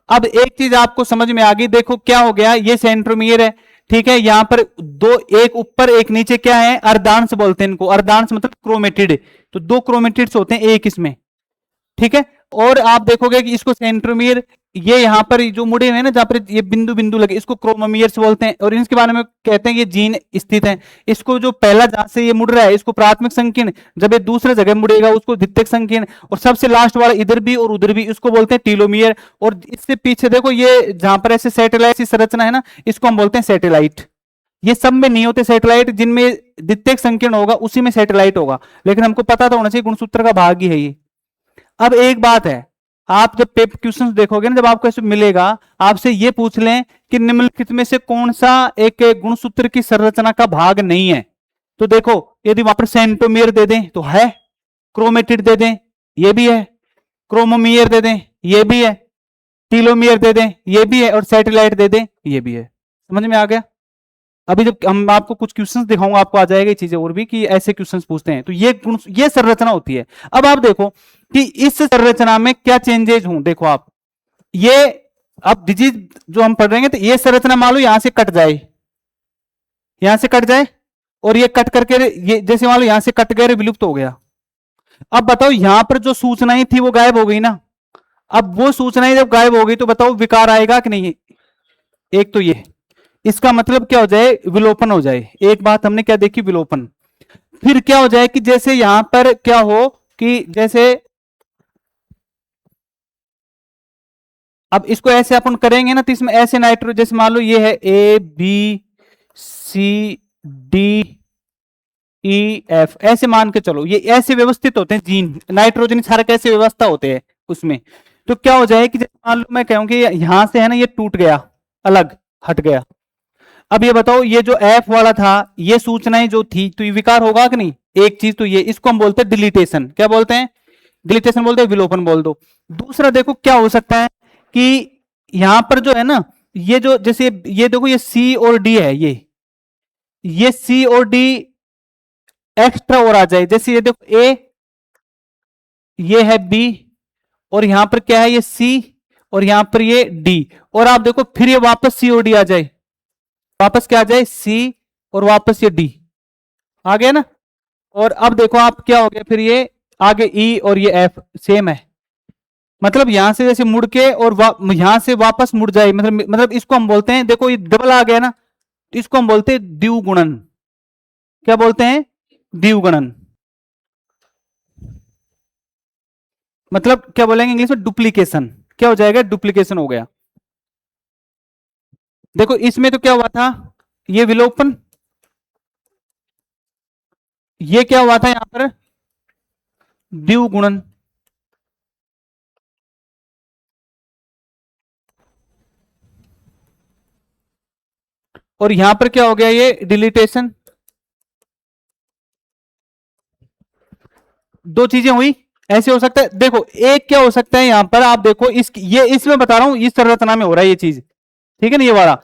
अब एक चीज आपको समझ में आ गई, देखो क्या हो गया, ये सेंट्रोमियर है। ठीक है, यहां पर दो, एक ऊपर एक नीचे, क्या है, अर्धांश बोलते हैं इनको, अर्धांश मतलब क्रोमेटिड। तो दो क्रोमेटिड्स होते हैं एक इसमें। ठीक है, और आप देखोगे कि इसको सेंट्रोमियर, ये यहां पर जो मुड़े हुए हैं ना, जहां पर ये बिंदु बिंदु लगे, इसको क्रोमोमियर्स बोलते हैं। और इसके बारे में कहते हैं ये जीन स्थित है। इसको जो पहला जहां से ये मुड़ रहा है, इसको प्राथमिक संकीर्ण, जब ये दूसरे जगह मुड़ेगा उसको द्वितीयक संकीर्ण, और सबसे लास्ट वाला इधर भी और उधर भी, इसको बोलते हैं टीलोमियर। और इससे पीछे देखो ये जहां पर ऐसे सैटेलाइट की संरचना है ना, इसको हम बोलते हैं सैटेलाइट। ये सब में नहीं होते सैटेलाइट, जिनमें द्वितीयक संकीर्ण होगा उसी में सैटेलाइट होगा, लेकिन हमको पता तो होना चाहिए गुणसूत्र का भाग ही है ये। अब एक बात है, आप जब पेपर क्वेश्चंस देखोगे ना, जब आपको ऐसे मिलेगा, आपसे ये पूछ लें कि निम्नलिखित में से कौन सा एक गुणसूत्र की संरचना का भाग नहीं है, तो देखो यदि वहां पर सेंटोमियर दे दें तो है, क्रोमेटिड दे दें ये भी है, क्रोमोमियर दे दें ये भी है, टीलोमियर दे दें ये भी है, और सैटेलाइट दे दें ये भी है। समझ में आ गया? अभी जब हम आपको कुछ क्वेश्चंस दिखाऊंगा, आपको आ जाएगा ये चीजें और भी कि ऐसे क्वेश्चंस पूछते हैं। तो ये गुण, ये संरचना होती है। अब आप देखो कि इस संरचना में क्या चेंजेज हों। देखो आप ये, अब डिजीज जो हम पढ़ रहे हैं, तो ये संरचना मान लो यहां से कट जाए, यहां से कट जाए, और ये कट करके ये जैसे मान लो यहां से कट गए, विलुप्त हो गया। अब बताओ यहां पर जो सूचनाएं थी वो गायब हो गई ना। अब वो सूचनाएं जब गायब हो गई तो बताओ विकार आएगा कि नहीं? एक तो ये, इसका मतलब क्या हो जाए, विलोपन हो जाए। एक बात हमने क्या देखी, विलोपन। फिर क्या हो जाए कि जैसे यहां पर क्या हो कि जैसे अब इसको ऐसे अपन करेंगे ना, तो इसमें ऐसे नाइट्रो, जैसे मान लो ये है A B C D E F, ऐसे मान के चलो, ये ऐसे व्यवस्थित होते हैं जीन, नाइट्रोजन सारे कैसे व्यवस्था होते हैं उसमें। तो क्या हो जाए कि जैसे मान लो मैं कहूं कि यहां से है ना, ये टूट गया, अलग हट गया। अब ये बताओ, ये जो एफ वाला था, ये सूचनाएं जो थी, तो ये विकार होगा कि नहीं? एक चीज तो ये, इसको हम बोलते हैं डिलीटेशन। क्या बोलते हैं? डिलीटेशन बोलते हैं, विलोपन बोल दो। दूसरा देखो क्या हो सकता है कि यहां पर जो है ना, ये जो जैसे ये देखो, ये सी और डी है, ये सी और डी एक्स्ट्रा और आ जाए। जैसे ये देखो ए, ये है बी, और यहां पर क्या है, ये सी, और यहां पर ये डी, और आप देखो फिर ये वापस सी और डी आ जाए, वापस क्या आ जाए, सी, और वापस ये डी आ गया ना। और अब देखो आप क्या हो गया, फिर ये आगे ई और ये एफ सेम है। मतलब यहां से जैसे मुड़ के और यहां से वापस मुड़ जाए, मतलब इसको हम बोलते हैं, देखो ये डबल आ गया ना, तो इसको हम बोलते हैं द्विगुणन। क्या बोलते हैं? द्विगुणन। मतलब क्या बोलेंगे इंग्लिश में, डुप्लीकेशन। क्या हो जाएगा? डुप्लीकेशन हो गया। देखो इसमें तो क्या हुआ था, ये विलोपन, ये क्या हुआ था यहां पर, द्विगुणन। और यहां पर क्या हो गया, ये डिलीटेशन। दो चीजें हुई। ऐसे हो सकता है, देखो एक क्या हो सकता है यहां पर, आप देखो ये इसमें बता रहा हूं, इस संरचना में हो रहा है ये चीज, ठीक है ना, ये वाला।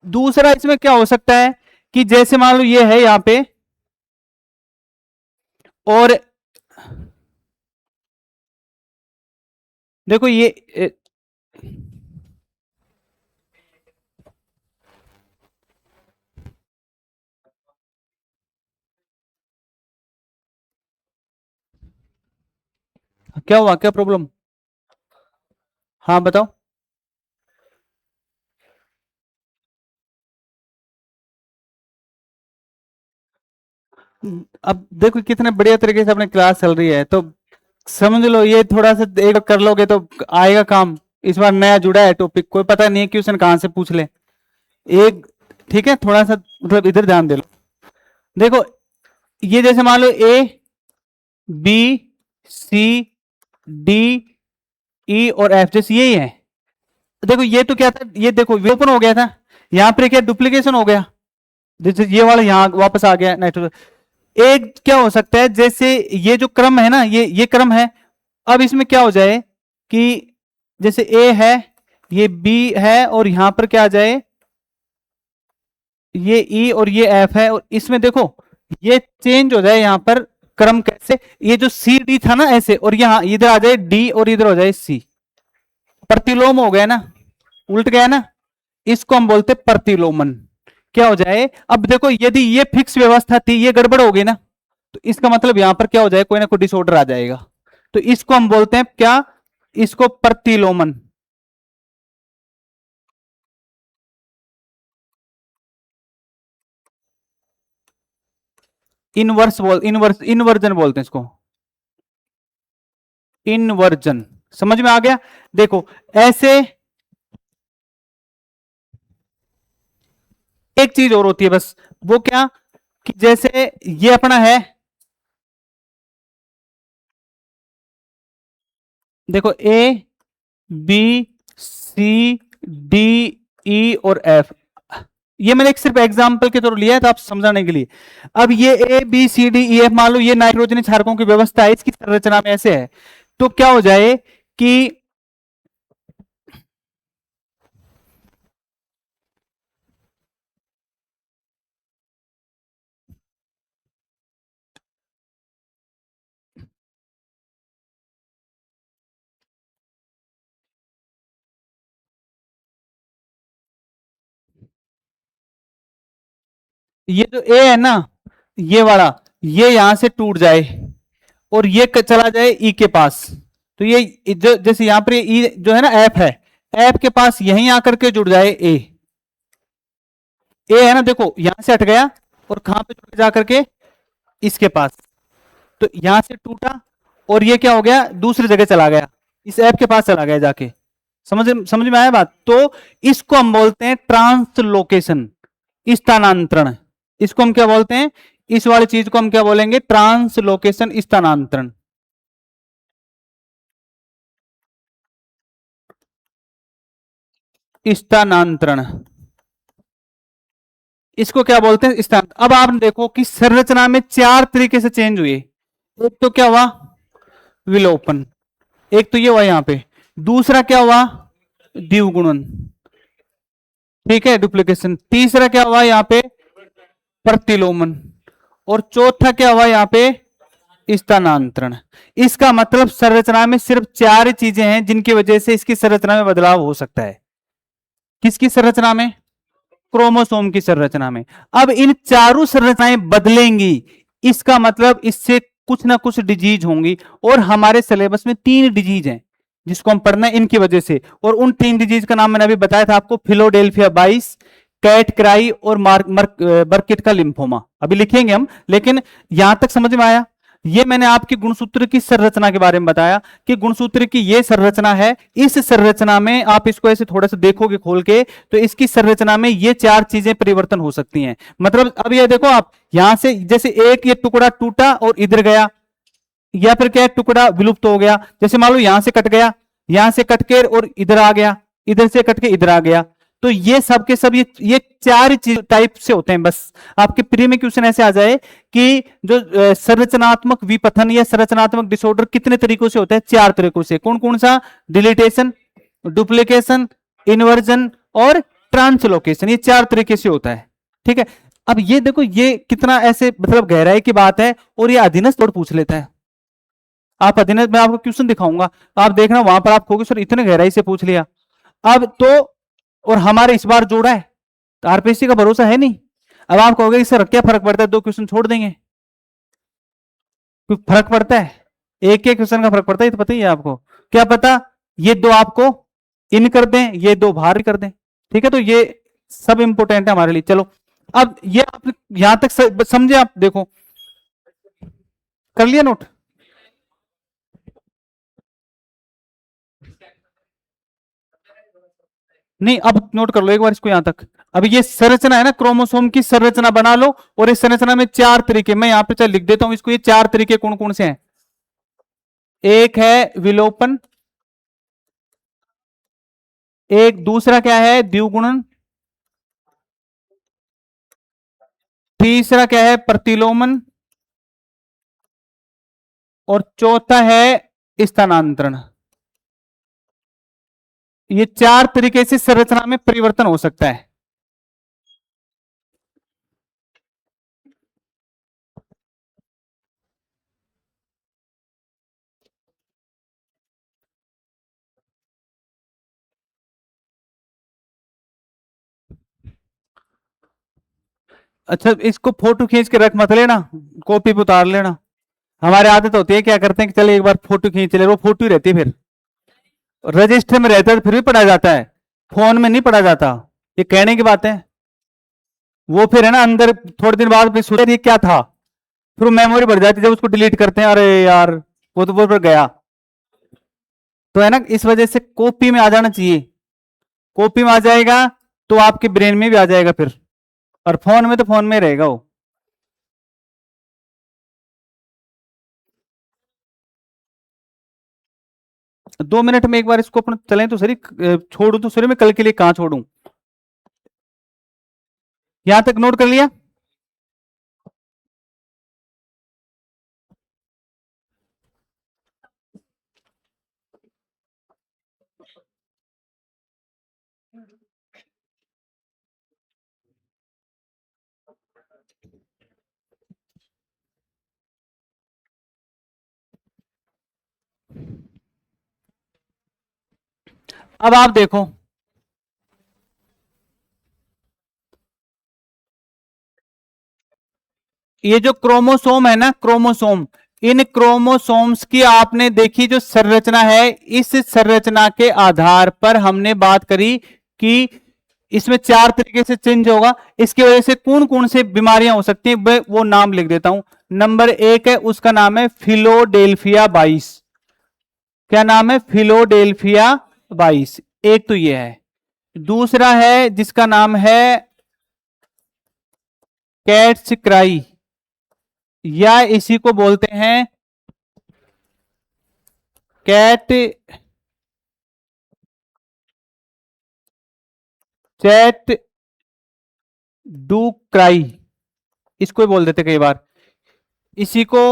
दूसरा इसमें क्या हो सकता है कि जैसे मान लो ये है यहां पे, और देखो ये क्या हुआ, क्या प्रॉब्लम? हाँ बताओ। अब देखो कितने बढ़िया तरीके से अपनी क्लास चल रही है, तो समझ लो ये थोड़ा सा एक बार कर लोगे तो आएगा काम। इस बार नया जुड़ा है टॉपिक, कोई पता नहीं है क्वेश्चन कहां से पूछ ले एक। ठीक है, थोड़ा सा मतलब इधर ध्यान दे लो। देखो ये जैसे मान लो ए बी सी डी ई और एफ, जैसे यही है। देखो ये तो क्या था, ये देखो ओपन हो गया था, यहां पर क्या डुप्लीकेशन हो गया, जैसे ये वाला यहां वापस आ गया नाइट्रोजन। एक क्या हो सकता है, जैसे ये जो क्रम है ना, ये क्रम है। अब इसमें क्या हो जाए कि जैसे ए है, ये बी है, और यहां पर क्या आ जाए, ये ई और ये एफ है, और इसमें देखो ये चेंज हो जाए यहां पर क्रम। कैसे? ये जो सी डी था ना ऐसे, और यहां इधर आ जाए डी, और इधर हो जाए सी। प्रतिलोम हो गया ना, उल्ट गया ना, इसको हम बोलते प्रतिलोमन। क्या हो जाए, अब देखो यदि ये फिक्स व्यवस्था थी, ये गड़बड़ हो गई ना, तो इसका मतलब यहां पर क्या हो जाए, कोई ना कोई डिसऑर्डर आ जाएगा। तो इसको हम बोलते हैं क्या, इसको प्रतिलोमन। इनवर्जन बोलते हैं इसको, इनवर्जन। समझ में आ गया? देखो ऐसे एक चीज और होती है बस, वो क्या, कि जैसे ये अपना है, देखो ए बी सी डी ई और एफ, ये मैंने एक सिर्फ एग्जांपल के तौर लिया है तो आप समझाने के लिए। अब ये A B C D E F मान लो ये नाइट्रोजन क्षारकों की व्यवस्था है, इसकी संरचना में ऐसे है, तो क्या हो जाए कि ये जो ए है ना, ये वाला, ये यहां से टूट जाए और ये चला जाए ई के पास, तो ये जो जैसे यहां पर ई जो है ना एफ है, एफ के पास यहीं आकर के जुड़ जाए ए है ना, देखो यहां से हट गया और कहां पे जुड़ जाकर के इसके पास, तो यहां से टूटा और ये क्या हो गया दूसरी जगह चला गया, इस ऐप के पास चला गया जाके। समझ समझ में आया बात? तो इसको हम बोलते हैं ट्रांसलोकेशन, स्थानांतरण। इसको हम क्या बोलते हैं, इस वाली चीज को हम क्या बोलेंगे, ट्रांसलोकेशन, स्थानांतरण। स्थानांतरण इसको क्या बोलते हैं, स्थान। अब आप देखो कि संरचना में चार तरीके से चेंज हुए। एक तो क्या हुआ, विलोपन, एक तो ये हुआ यहां पे, दूसरा क्या हुआ, द्विगुणन, ठीक है, डुप्लीकेशन, तीसरा क्या हुआ यहां पे, प्रतिलोमन, और चौथा क्या हुआ यहां पे, स्थानांतरण। इसका मतलब संरचना में सिर्फ चार चीजें हैं जिनकी वजह से इसकी संरचना में बदलाव हो सकता है। किसकी संरचना में, क्रोमोसोम की संरचना में। अब इन चारों संरचनाएं बदलेंगी, इसका मतलब इससे कुछ ना कुछ डिजीज होंगी, और हमारे सिलेबस में 3 डिजीज हैं जिसको हम पढ़ना है इनकी वजह से, और उन 3 डिजीज का नाम मैंने अभी बताया था आपको, फिलोडेल्फिया 22, कैट क्राई और बर्किट का लिम्फोमा। अभी लिखेंगे हम, लेकिन यहां तक समझ में आया? ये मैंने आपकी गुणसूत्र की संरचना के बारे में बताया कि गुणसूत्र की ये संरचना है, इस संरचना में आप इसको ऐसे थोड़ा सा देखोगे खोल के, तो इसकी संरचना में ये चार चीजें परिवर्तन हो सकती हैं। मतलब अब ये देखो आप यहां से जैसे एक ये टुकड़ा टूटा और इधर गया, या फिर क्या टुकड़ा विलुप्त हो गया, जैसे मान लो यहां से कट गया, यहां से कट के और इधर आ गया, इधर से कट के इधर आ गया, तो ये सब के सब ये चार चीज टाइप से होते हैं। बस आपके प्री में क्वेश्चन ऐसे आ जाए कि जो संरचनात्मक विपथन या संरचनात्मक डिसऑर्डर कितने तरीकों से होता है, चार तरीकों से। कौन कौन सा, डिलीटेशन, डुप्लीकेशन, इन्वर्जन और ट्रांसलोकेशन, ये चार तरीके से होता है, ठीक है। अब ये देखो ये कितना ऐसे मतलब गहराई की बात है, और ये अधीनस्थ और पूछ लेता है। आप अधीनस्थ, मैं आपको क्वेश्चन दिखाऊंगा, आप देखना वहां पर आप कहोगे सर इतने गहराई से पूछ लिया। अब तो और हमारे इस बार जोड़ा है तो आरपीएससी का भरोसा है नहीं। अब आप कहोगे सर क्या फर्क पड़ता है, 2 क्वेश्चन छोड़ देंगे, कोई फर्क पड़ता है? एक एक क्वेश्चन का फर्क पड़ता है, तो पता ही है आपको। क्या पता ये 2 आपको इन कर दें, ये 2 बाहर कर दें, ठीक है। तो ये सब इंपोर्टेंट है हमारे लिए। चलो अब ये आप यहां तक समझे, आप देखो कर लिया नोट। नहीं अब नोट कर लो एक बार इसको यहां तक। अब ये संरचना है ना, क्रोमोसोम की संरचना बना लो, और इस संरचना में चार तरीके, मैं यहां पे चल लिख देता हूं इसको, ये चार तरीके कौन कौन से हैं। एक है विलोपन, एक दूसरा क्या है, द्विगुणन, तीसरा क्या है, प्रतिलोमन, और चौथा है स्थानांतरण। ये चार तरीके से संरचना में परिवर्तन हो सकता है। अच्छा इसको फोटो खींच के रख मत लेना, कॉपी पे उतार लेना। हमारे आदत होती है क्या करते हैं कि चले एक बार फोटो खींच ले, वो फोटो ही रहती है, फिर रजिस्टर में रहता है तो फिर भी पढ़ा जाता है, फोन में नहीं पढ़ा जाता। ये कहने की बात है, वो फिर है ना अंदर थोड़े दिन बाद फिर सोचा ये क्या था, फिर वो मेमोरी भर जाती है, जब उसको डिलीट करते हैं, अरे यार वो तो वो पर गया। तो है ना, इस वजह से कॉपी में आ जाना चाहिए, कॉपी में आ जाएगा तो आपके ब्रेन में भी आ जाएगा फिर, और फोन में तो फोन में रहेगा वो। 2 मिनट में एक बार इसको अपन चलें तो सही, छोड़ू तो सही, मैं कल के लिए कहां छोड़ू। यहां तक नोट कर लिया। अब आप देखो, ये जो क्रोमोसोम है ना, क्रोमोसोम, इन क्रोमोसोम्स की आपने देखी जो संरचना है, इस संरचना के आधार पर हमने बात करी कि इसमें 4 तरीके से चेंज होगा। इसकी वजह से कौन कौन से बीमारियां हो सकती हैं, मैं वो नाम लिख देता हूं। नंबर 1 है, उसका नाम है फिलोडेल्फिया 22। क्या नाम है? फिलोडेल्फिया 22। एक तो ये है। दूसरा है जिसका नाम है कैट्स क्राई, या इसी को बोलते हैं कैट चैट डू क्राई, इसको ही बोल देते कई बार। इसी को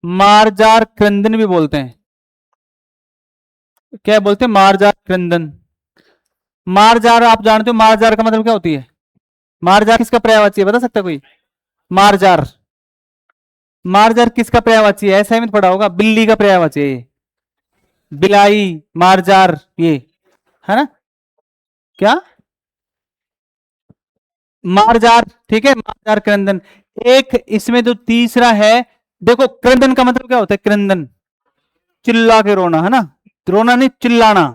मारजार क्रंदन भी बोलते हैं। क्या बोलते हैं? मारजार क्रंदन। मारजार आप जानते हो, मारजार का मतलब क्या होती है? मारजार किसका पर्यायवाची है, बता सकता है कोई? मारजार, मारजार किसका पर्यायवाची है? ऐसा ही मत पढ़ा होगा, बिल्ली का पर्यायवाची है ये। बिलाई, मारजार, ये है ना। क्या? मारजार, ठीक है, मारजार क्रंदन। एक इसमें जो तीसरा है, देखो क्रंदन का मतलब क्या होता है? क्रंदन चिल्ला के रोना, है ना, रोना नहीं, चिल्लाना।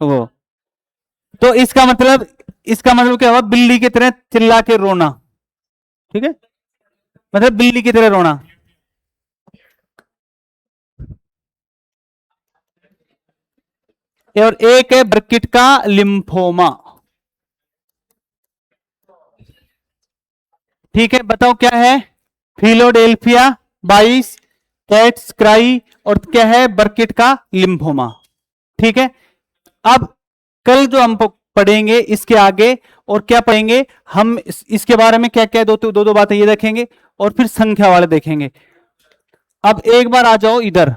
वो तो इसका मतलब क्या हुआ? बिल्ली की तरह चिल्ला के रोना। ठीक है, मतलब बिल्ली की तरह रोना। और एक है बर्किट का लिम्फोमा। ठीक है, बताओ क्या है? फिलोडेल्फिया 22, कैट्स क्राई, और क्या है? बर्किट का लिम्फोमा। ठीक है, अब कल जो हम पढ़ेंगे इसके आगे, और क्या पढ़ेंगे हम इसके बारे में, क्या क्या दो दो बातें ये देखेंगे, और फिर संख्या वाले देखेंगे। अब एक बार आ जाओ इधर।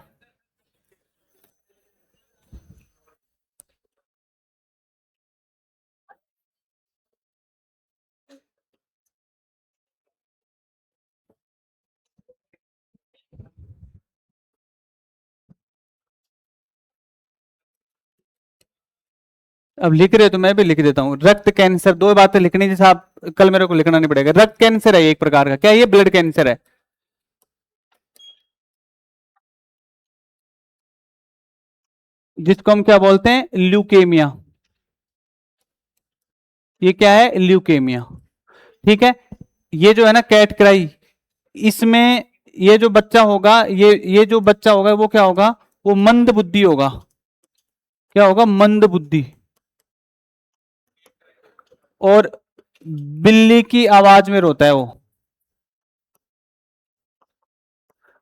अब लिख रहे हो तो मैं भी लिख देता हूं। रक्त कैंसर, दो बातें लिखनी, जैसे आप कल मेरे को लिखना नहीं पड़ेगा। रक्त कैंसर है एक प्रकार का, क्या ये ब्लड कैंसर है? जिसको हम क्या बोलते हैं? ल्यूकेमिया। ये क्या है? ल्यूकेमिया। ठीक है, ये जो है ना कैट क्राई, इसमें ये जो बच्चा होगा, ये जो बच्चा होगा वो क्या होगा? वो मंद बुद्धि होगा। क्या होगा? मंद बुद्धि। और बिल्ली की आवाज में रोता है वो।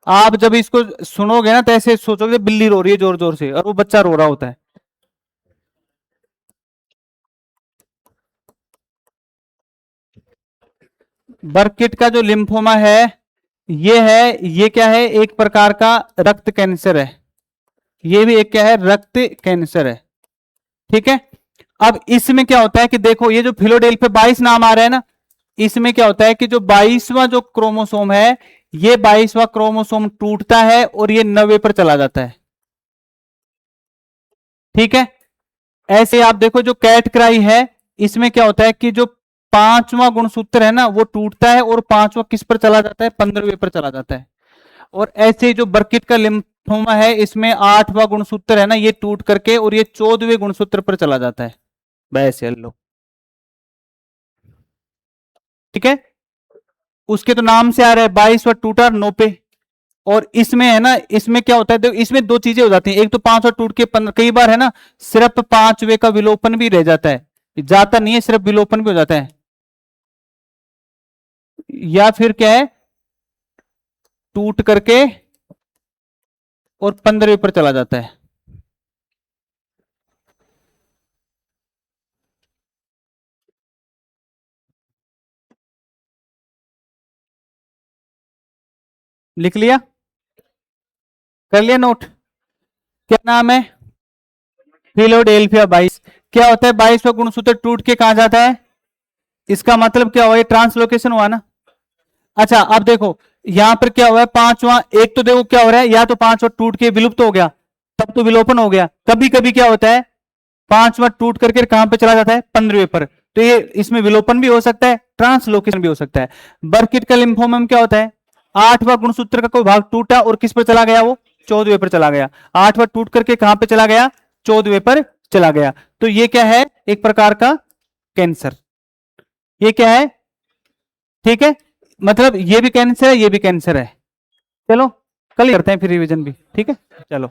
आप जब इसको सुनोगे ना तो ऐसे सोचोगे बिल्ली रो रही है जोर जोर से, और वो बच्चा रो रहा होता है। बर्किट का जो लिम्फोमा है, ये क्या है? एक प्रकार का रक्त कैंसर है। ये भी एक क्या है? रक्त कैंसर है। ठीक है, अब इसमें क्या होता है कि देखो, ये जो फिलोडेल्फिया 22 नाम आ रहा है ना, इसमें क्या होता है कि जो 22वां जो क्रोमोसोम है, ये 22वां क्रोमोसोम टूटता है और ये 90 पर चला जाता है। ठीक है, ऐसे आप देखो जो कैट क्राई है, इसमें क्या होता है कि जो 5वां गुणसूत्र है ना, वो टूटता है और 5वां किस पर चला जाता है? 15वें पर चला जाता है। और ऐसे जो बर्किट का लिम्फोमा है, इसमें 8वां गुणसूत्र है ना, ये टूट करके और ये 14वें गुणसूत्र पर चला जाता है। वैसे लो, ठीक है, उसके तो नाम से आ रहा है 22वां टूटा 9 पे। और इसमें है ना, इसमें क्या होता है? देखो, इसमें दो चीजें हो जाती हैं। एक तो 5वां टूट के 15, कई बार है ना सिर्फ 5वें का विलोपन भी रह जाता है, जाता नहीं है, सिर्फ विलोपन भी हो जाता है। या फिर क्या है? टूट करके और 15वें पर चला जाता है। लिख लिया, कर लिया नोट। क्या नाम है? फिलाडेल्फिया 22। क्या होता है? 22वां गुणसूत्र टूट के कहां जाता है? इसका मतलब क्या हुआ? ये ट्रांसलोकेशन हुआ ना। अच्छा अब देखो यहां पर क्या हुआ है, पांचवा, एक तो देखो क्या हो रहा है, या तो पांचवा टूट के विलुप्त हो गया, तब तो विलोपन हो गया। कभी कभी क्या होता है, पांचवा टूट करके कहां पे चला जाता है? 15वें पर। तो ये इसमें विलोपन भी हो सकता है, ट्रांसलोकेशन भी हो सकता है। बर्किट का लिम्फोमा में क्या होता है, 8वां गुणसूत्र का कोई भाग टूटा और किस पर चला गया? वो 14वें पर चला गया। 8वां टूट करके कहां पे चला गया? 14वें पर चला गया। तो ये क्या है? एक प्रकार का कैंसर। ये क्या है? ठीक है, मतलब ये भी कैंसर है, ये भी कैंसर है। चलो कल करते हैं फिर रिवीजन भी, ठीक है। चलो।